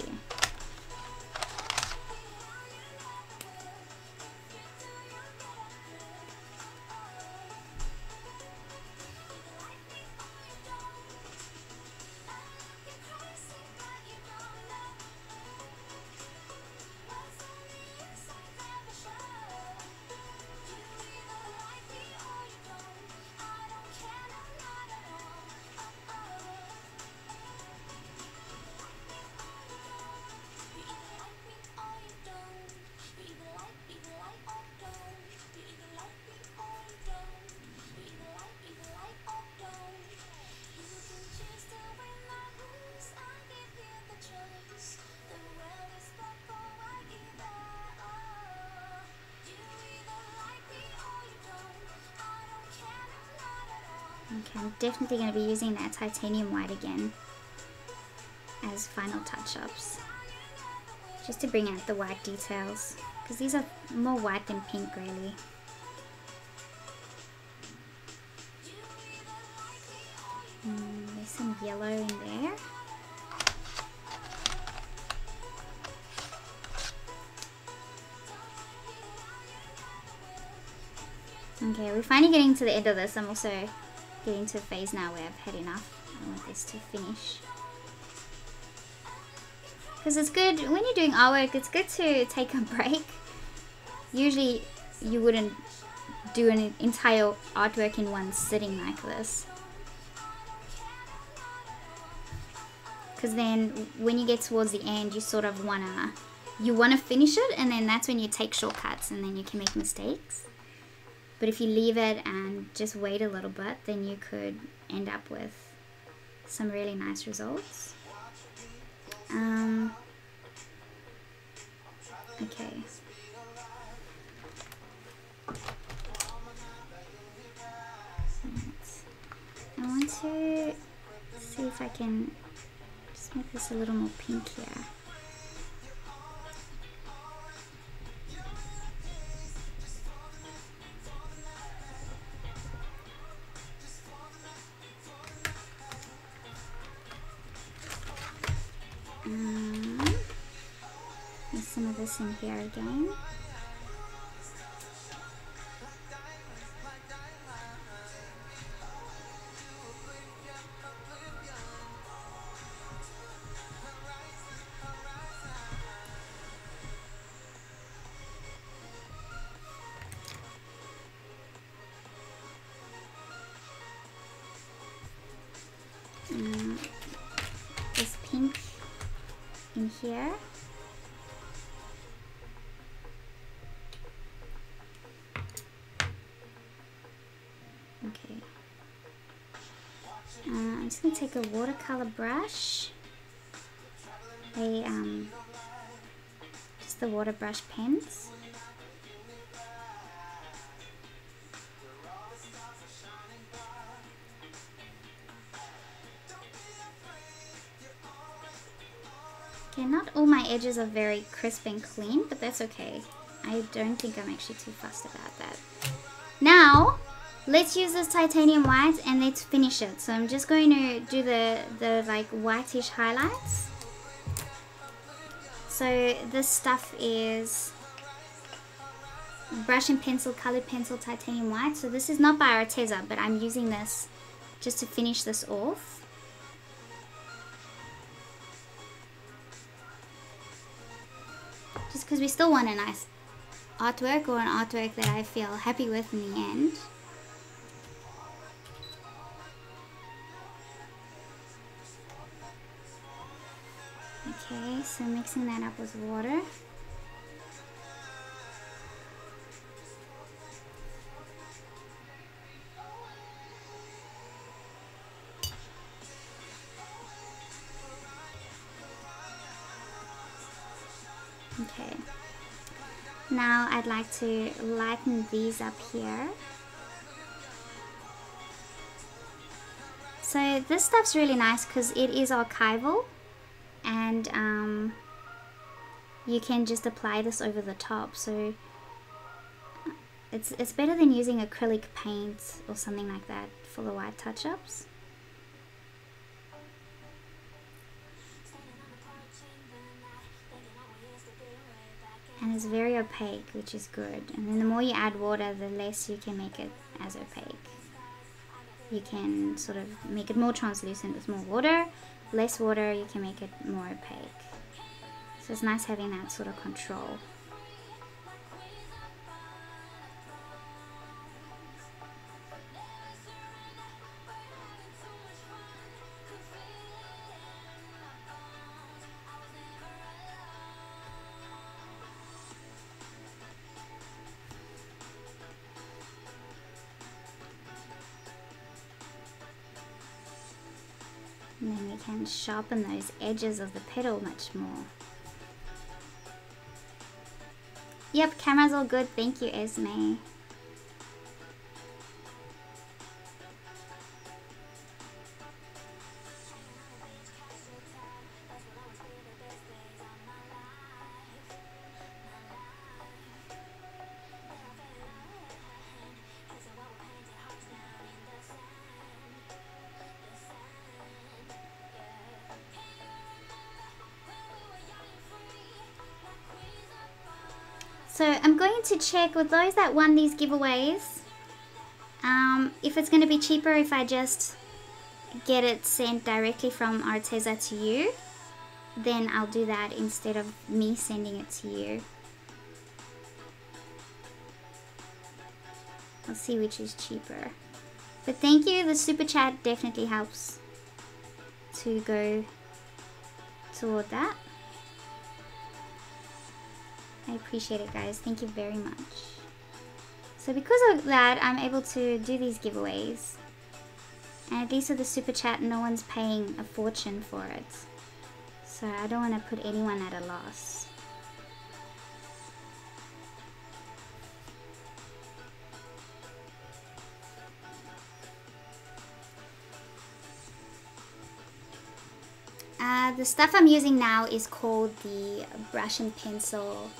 Okay, I'm definitely going to be using that titanium white again as final touch-ups, just to bring out the white details, because these are more white than pink really. There's some yellow in there. Okay, we're finally getting to the end of this. I'm also getting to a phase now where I've had enough. I want this to finish. Because it's good, when you're doing artwork, it's good to take a break. Usually you wouldn't do an entire artwork in one sitting like this. Because then when you get towards the end, you sort of wanna finish it, and then that's when you take shortcuts and then you can make mistakes. But if you leave it and just wait a little bit, then you could end up with some really nice results. Okay. I want to see if I can just make this a little more pink here. this in here again. This pink in here. Okay. I'm just gonna take a watercolor brush, just the water brush pens. Okay, not all my edges are very crisp and clean, but that's okay. I don't think I'm actually too fussed about that. Now, let's use this titanium white and let's finish it. So I'm just going to do the like whitish highlights. So this stuff is brush and pencil, colored pencil, titanium white. So this is not by Arteza, but I'm using this just to finish this off. Just because we still want a nice artwork, or an artwork that I feel happy with in the end. Okay, so mixing that up with water. Okay, now I'd like to lighten these up here. So this stuff's really nice because it is archival, and you can just apply this over the top. So it's better than using acrylic paint or something like that for the white touch-ups. And it's very opaque, which is good. And then the more you add water, the less you can make it as opaque. You can sort of make it more translucent with more water. Less water, you can make it more opaque. So it's nice having that sort of control. And then we can sharpen those edges of the petal much more. Yep, camera's all good. Thank you, Esme. So I'm going to check with those that won these giveaways if it's going to be cheaper if I just get it sent directly from Arteza to you. Then I'll do that instead of me sending it to you. I'll see which is cheaper. But thank you, the super chat definitely helps to go toward that. I appreciate it, guys. Thank you very much. So because of that, I'm able to do these giveaways. And at least with the super chat, no one's paying a fortune for it. So I don't want to put anyone at a loss. The stuff I'm using now is called the brush and pencil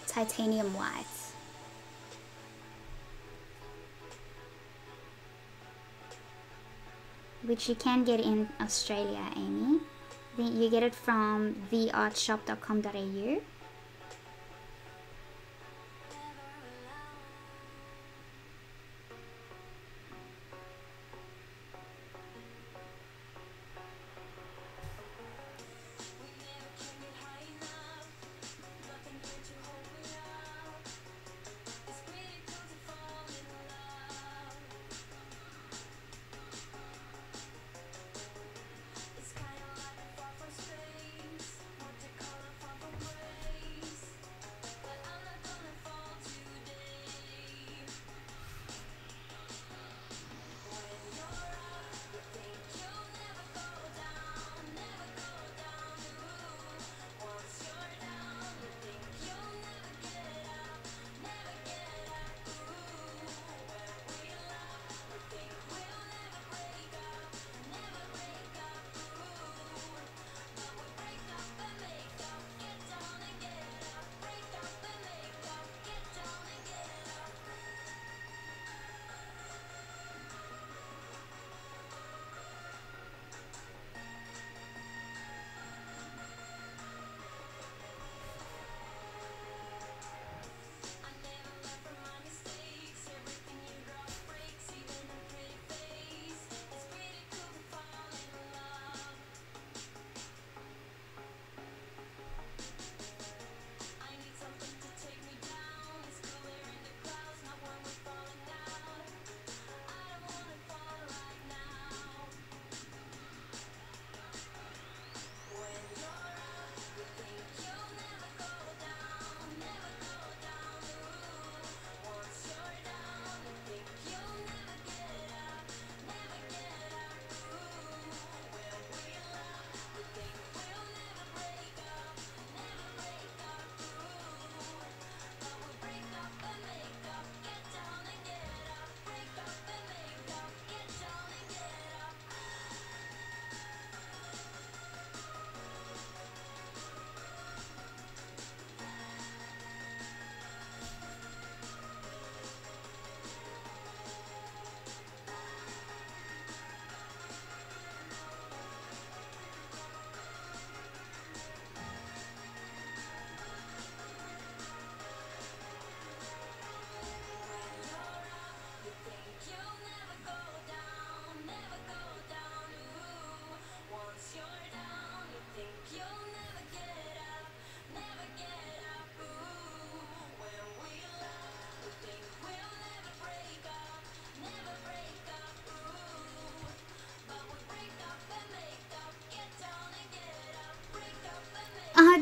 titanium white. Which you can get in Australia, Amy. You get it from theartshop.com.au.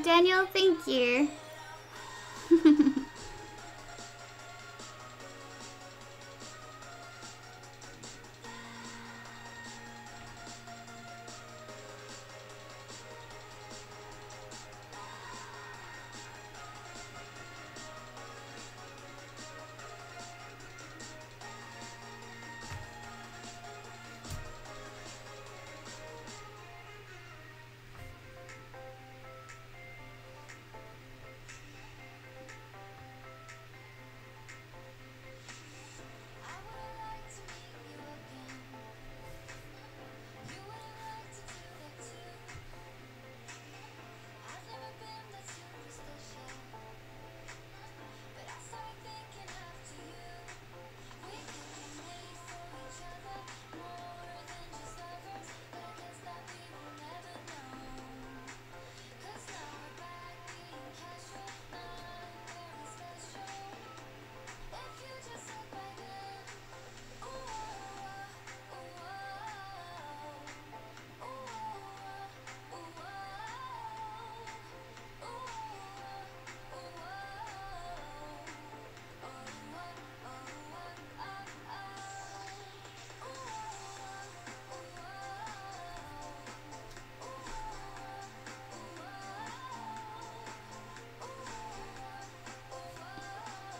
Daniel, thank you.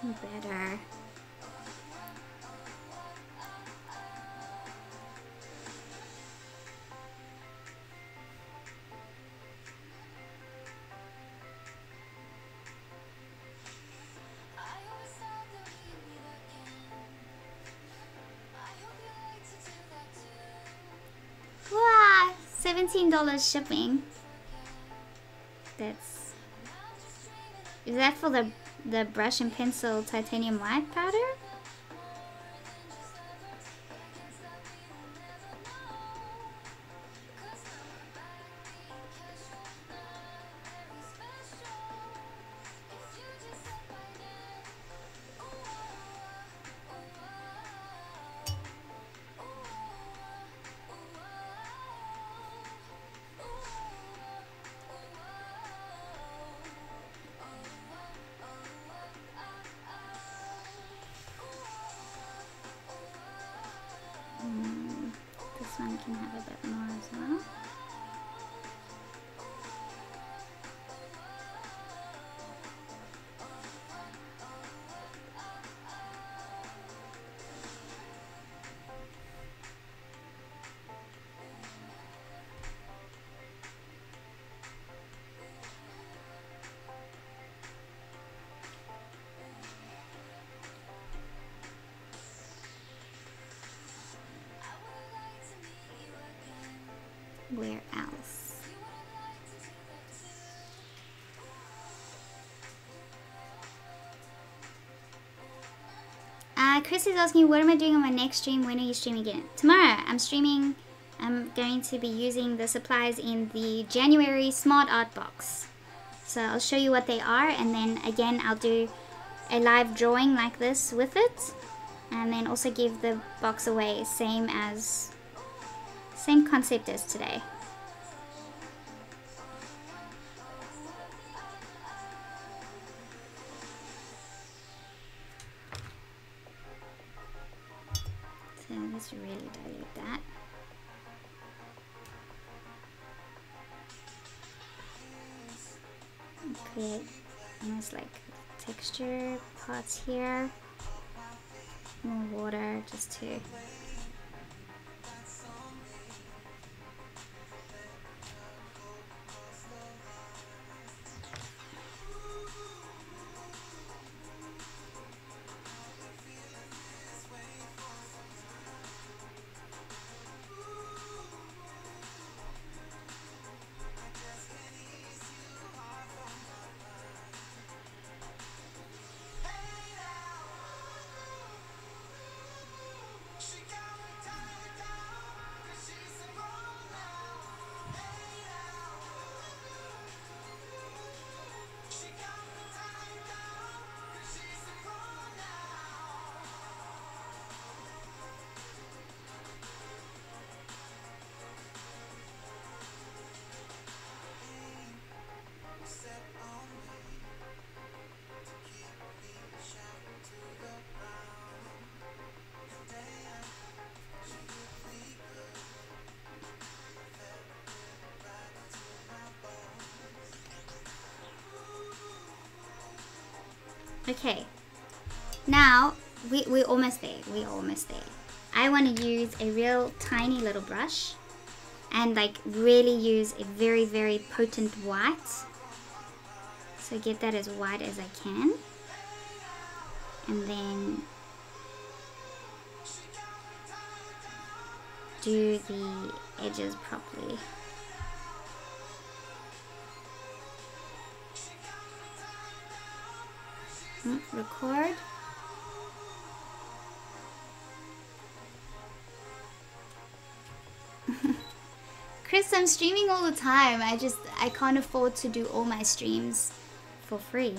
Better. Wow, $17 shipping. Is that for the brush and pencil titanium white powder? This one can have a bit more as well. Where else? Chris is asking, what am I doing on my next stream? When are you streaming again? Tomorrow. I'm streaming. I'm going to be using the supplies in the January Smart Art box. So I'll show you what they are, and then again I'll do a live drawing like this with it, and then also give the box away, same concept as today. So let's really dilute that. And create almost like texture parts here. More water just to Okay, now we're almost there. We're almost there. I want to use a real tiny little brush and like really use a very, very potent white. So get that as white as I can. And then do the edges properly. Record. Chris, I'm streaming all the time. I can't afford to do all my streams for free.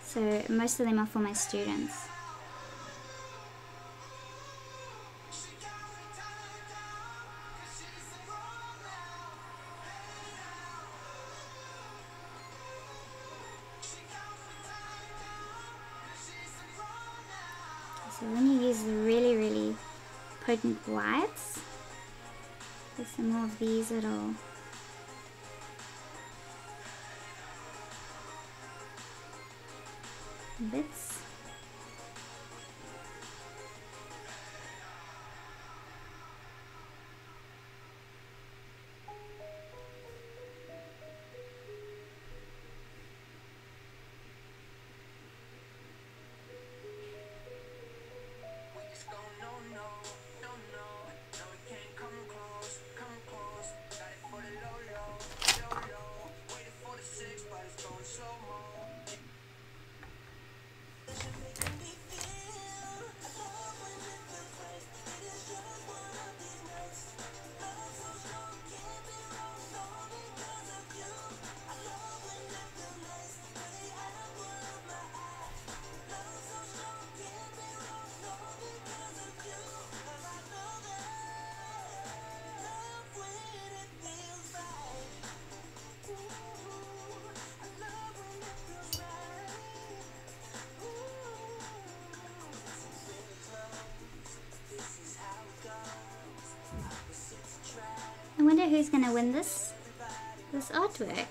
So most of them are for my students. So when you use the really, really potent whites, there's some more of these little bits. I wonder who's gonna win this artwork.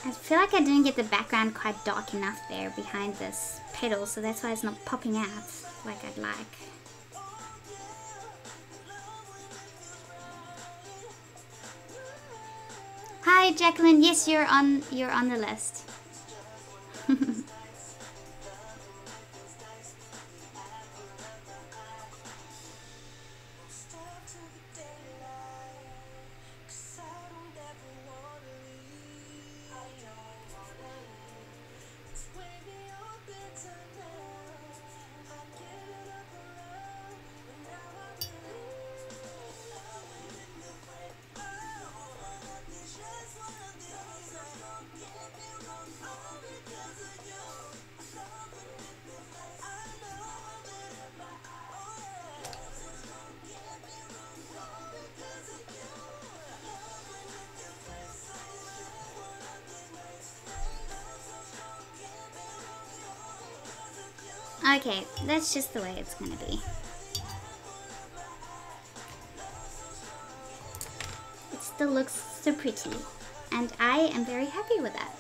I feel like I didn't get the background quite dark enough there behind this petal, so that's why it's not popping out like I'd like. Hi Jacqueline, yes, you're on the list. Okay, that's just the way it's gonna be. It still looks so pretty, and I am very happy with that.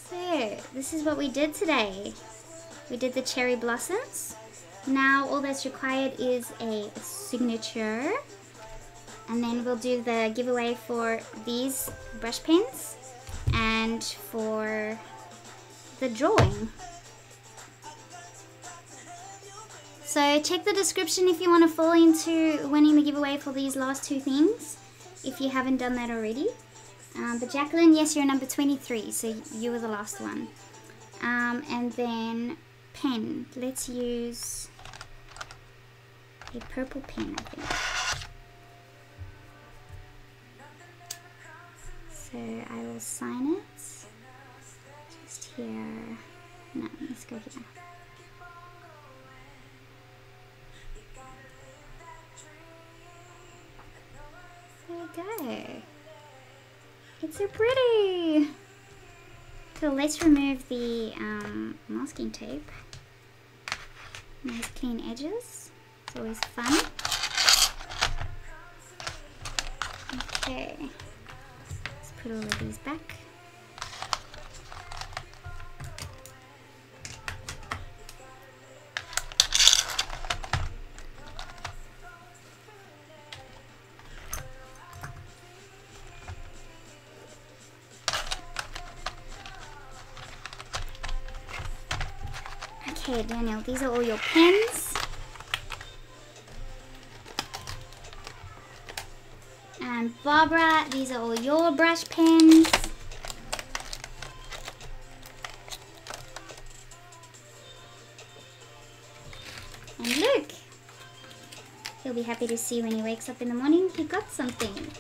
So, this is what we did today. We did the cherry blossoms. Now all that's required is a signature, and then we'll do the giveaway for these brush pens and for the drawing. So check the description if you want to fall into winning the giveaway for these last two things, if you haven't done that already. But Jacqueline, yes, you're number 23, so you were the last one. And then pen. Let's use a purple pen, I think. So I will sign it just here. No, let's go here. There we go. It's so pretty. So let's remove the masking tape. Nice clean edges. It's always fun. Okay. Let's put all of these back. Okay, Daniel, these are all your pens. And Barbara, these are all your brush pens. And look, he'll be happy to see when he wakes up in the morning he got something.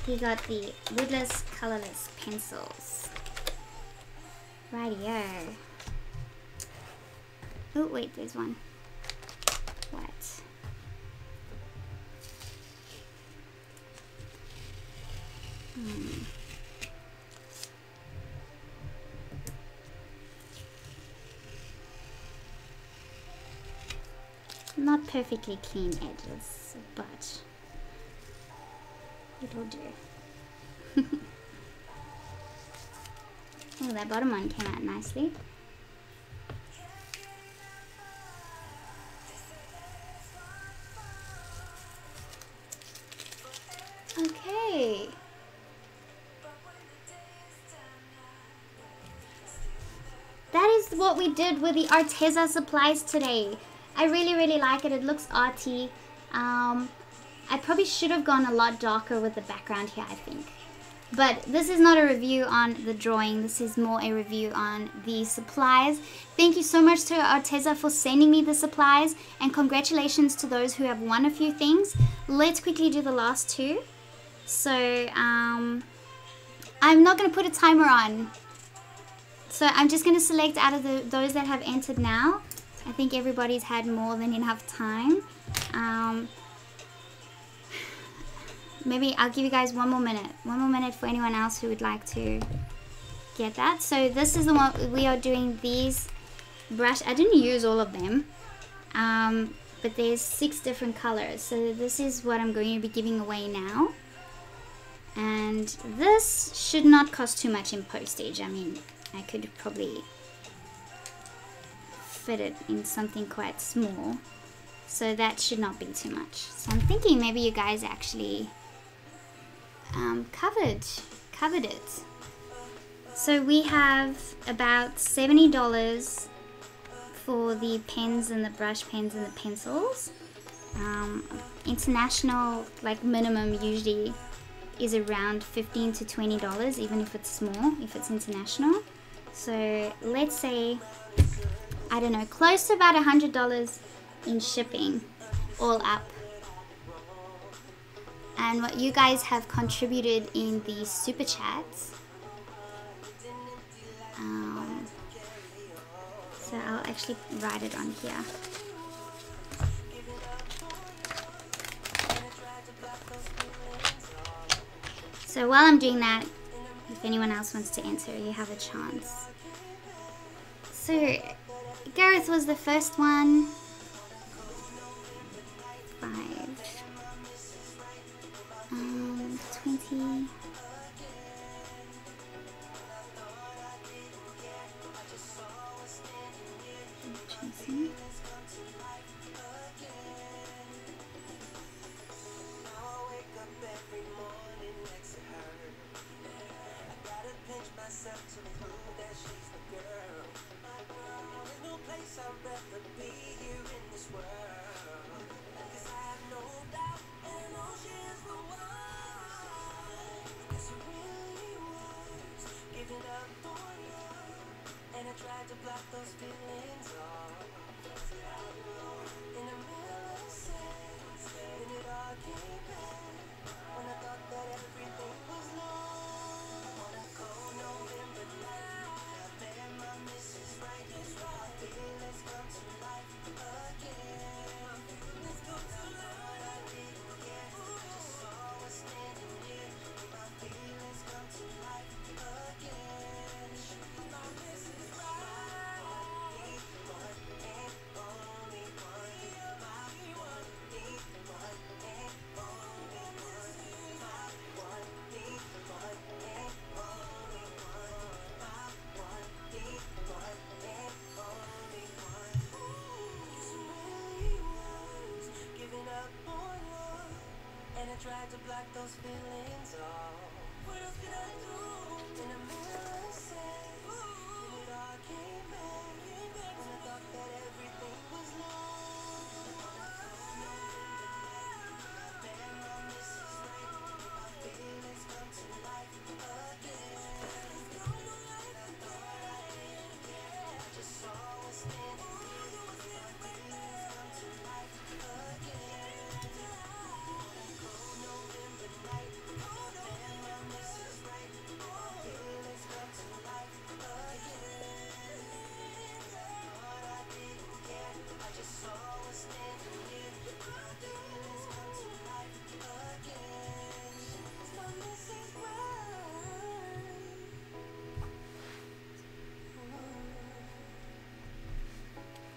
He got the woodless, colorless pencils. Rightio. Oh, wait, there's one. What? Not perfectly clean edges, but it'll do. Oh, that bottom one came out nicely. Okay. That is what we did with the Arteza supplies today. I really like it. It looks arty. I probably should have gone a lot darker with the background here, I think. But this is not a review on the drawing. This is more a review on the supplies. Thank you so much to Arteza for sending me the supplies. And congratulations to those who have won a few things. Let's quickly do the last two. So, I'm not going to put a timer on. So I'm just going to select out of those that have entered now. I think everybody's had more than enough time. Maybe I'll give you guys one more minute. One more minute for anyone else who would like to get that. So this is the one we are doing these brush. I didn't use all of them. But there's 6 different colors. So this is what I'm going to be giving away now. And this should not cost too much in postage. I mean, I could probably fit it in something quite small. So that should not be too much. So I'm thinking maybe you guys actually covered it. So we have about $70 for the pens and the brush pens and the pencils. International, like minimum usually is around $15 to $20, even if it's small, if it's international. So let's say, I don't know, close to about $100 in shipping, all up. And what you guys have contributed in the super chats. So I'll actually write it on here. So while I'm doing that, if anyone else wants to enter, you have a chance. So Gareth was the first one. 5. 20. Tracy.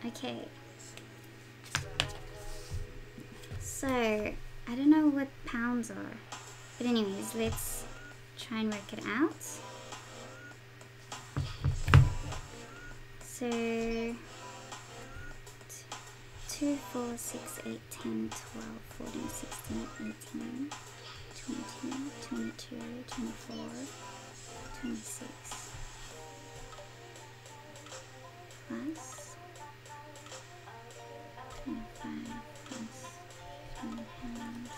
Okay, so I don't know what pounds are, but anyways, let's try and work it out. So 2, 4, 6, 8, 10, 12, 14, 16, 18, 20, 22, 24, 26 plus 25 plus 20 pounds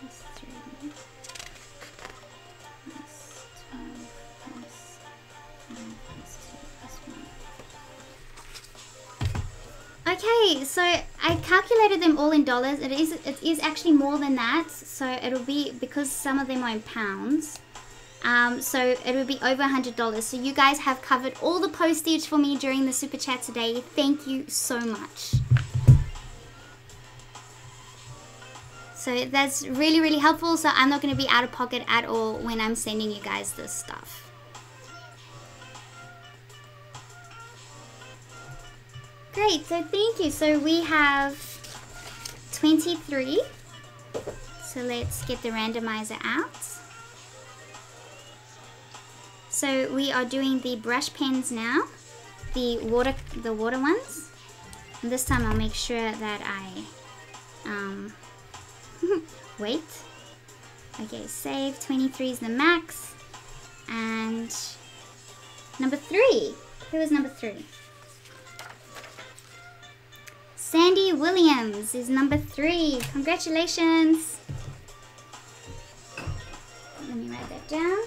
plus 3 plus 12 plus 5 plus 2 plus 1. Okay, so I calculated them all in dollars. It is actually more than that, so it'll be, because some of them are in pounds, so it will be over $100. So you guys have covered all the postage for me during the super chat today. Thank you so much. So that's really, really helpful. So I'm not going to be out of pocket at all when I'm sending you guys this stuff. Great, so thank you. So we have 23. So let's get the randomizer out. So we are doing the brush pens now, the water ones. And this time I'll make sure that I wait. Okay, save. 23 is the max. And number 3. Who was number 3? Sandy Williams is number 3. Congratulations. Let me write that down.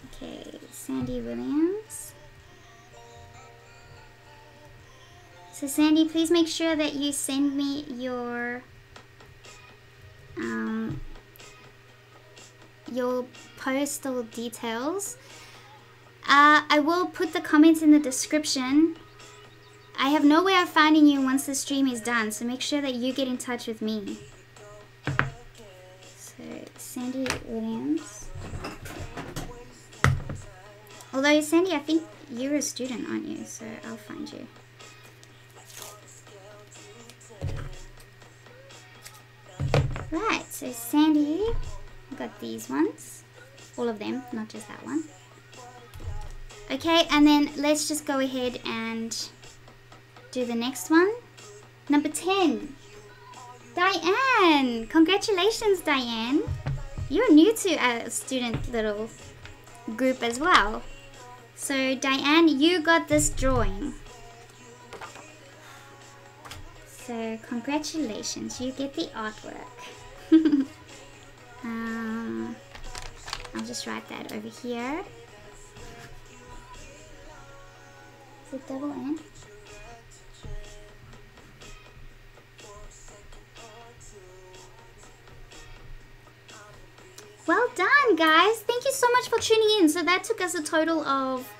Okay, Sandy Williams. So Sandy, please make sure that you send me your postal details. I will put the comments in the description. I have no way of finding you once the stream is done, so make sure that you get in touch with me. So Sandy Williams. Although Sandy, I think you're a student, aren't you? So I'll find you. Right, so Sandy, got these ones. All of them, not just that one. Okay, and then let's just go ahead and do the next one. Number 10. Diane! Congratulations, Diane. You're new to a student little group as well. So Diane, you got this drawing. So congratulations, you get the artwork. I'll just write that over here. Is it double N? Well done, guys. Thank you so much for tuning in. So that took us a total of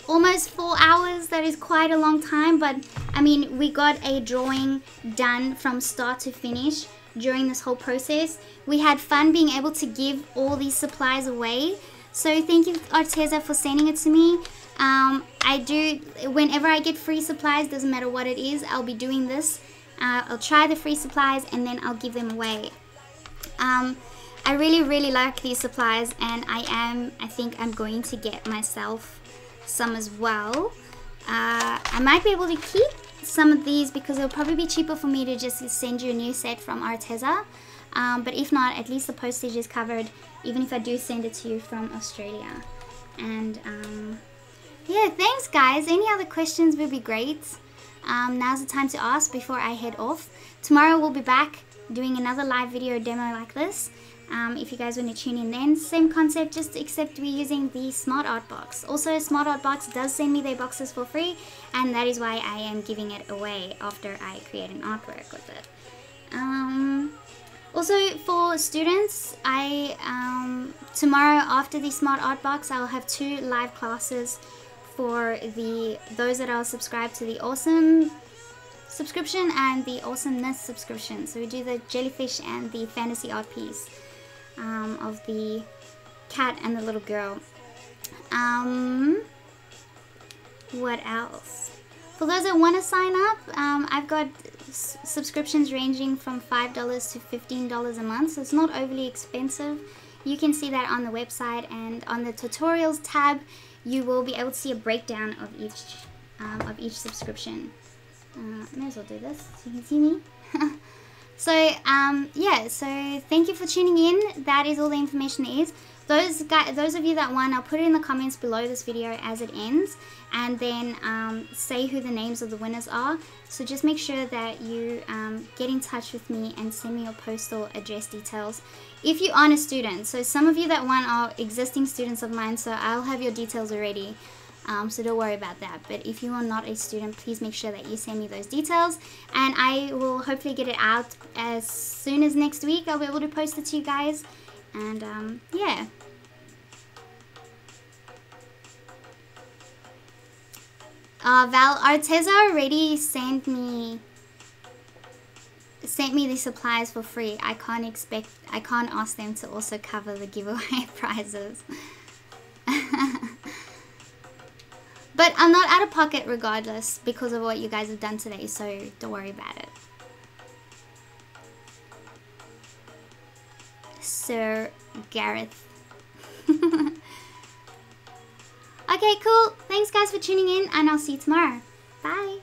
almost 4 hours. That is quite a long time, but I mean, we got a drawing done from start to finish during this whole process. We had fun being able to give all these supplies away. So thank you, Arteza, for sending it to me. I do, whenever I get free supplies, doesn't matter what it is, I'll be doing this. I'll try the free supplies and then I'll give them away. I really like these supplies, and I think I'm going to get myself some as well. I might be able to keep some of these because it'll probably be cheaper for me to just send you a new set from Arteza. But if not, at least the postage is covered, even if I do send it to you from Australia. And yeah, thanks guys. Any other questions would be great. Now's the time to ask before I head off. Tomorrow we'll be back doing another live video demo like this. If you guys want to tune in then, same concept, just except we're using the Smart Art Box. Also, Smart Art Box does send me their boxes for free, and that is why I am giving it away after I create an artwork with it. Also, for students, tomorrow after the Smart Art Box, I'll have 2 live classes for those that are subscribed to the Awesome subscription and the Awesomeness subscription. So we do the jellyfish and the fantasy art piece of the cat and the little girl. What else? For those that want to sign up, I've got subscriptions ranging from $5 to $15 a month, so it's not overly expensive. You can see that on the website, and on the tutorials tab you will be able to see a breakdown of each subscription. May as well do this so you can see me. So yeah, so thank you for tuning in. That is all the information there is. Those of you that won, I'll put it in the comments below this video as it ends, and then say who the names of the winners are. So just make sure that you get in touch with me and send me your postal address details if you aren't a student. So some of you that won are existing students of mine, so I'll have your details already. So don't worry about that. But if you are not a student, please make sure that you send me those details, and I will hopefully get it out as soon as next week. I'll be able to post it to you guys. And yeah. Val, Arteza already sent me the supplies for free. I can't ask them to also cover the giveaway prizes. But I'm not out of pocket regardless because of what you guys have done today, so don't worry about it. Sir Gareth. Okay, cool. Thanks guys for tuning in, and I'll see you tomorrow. Bye.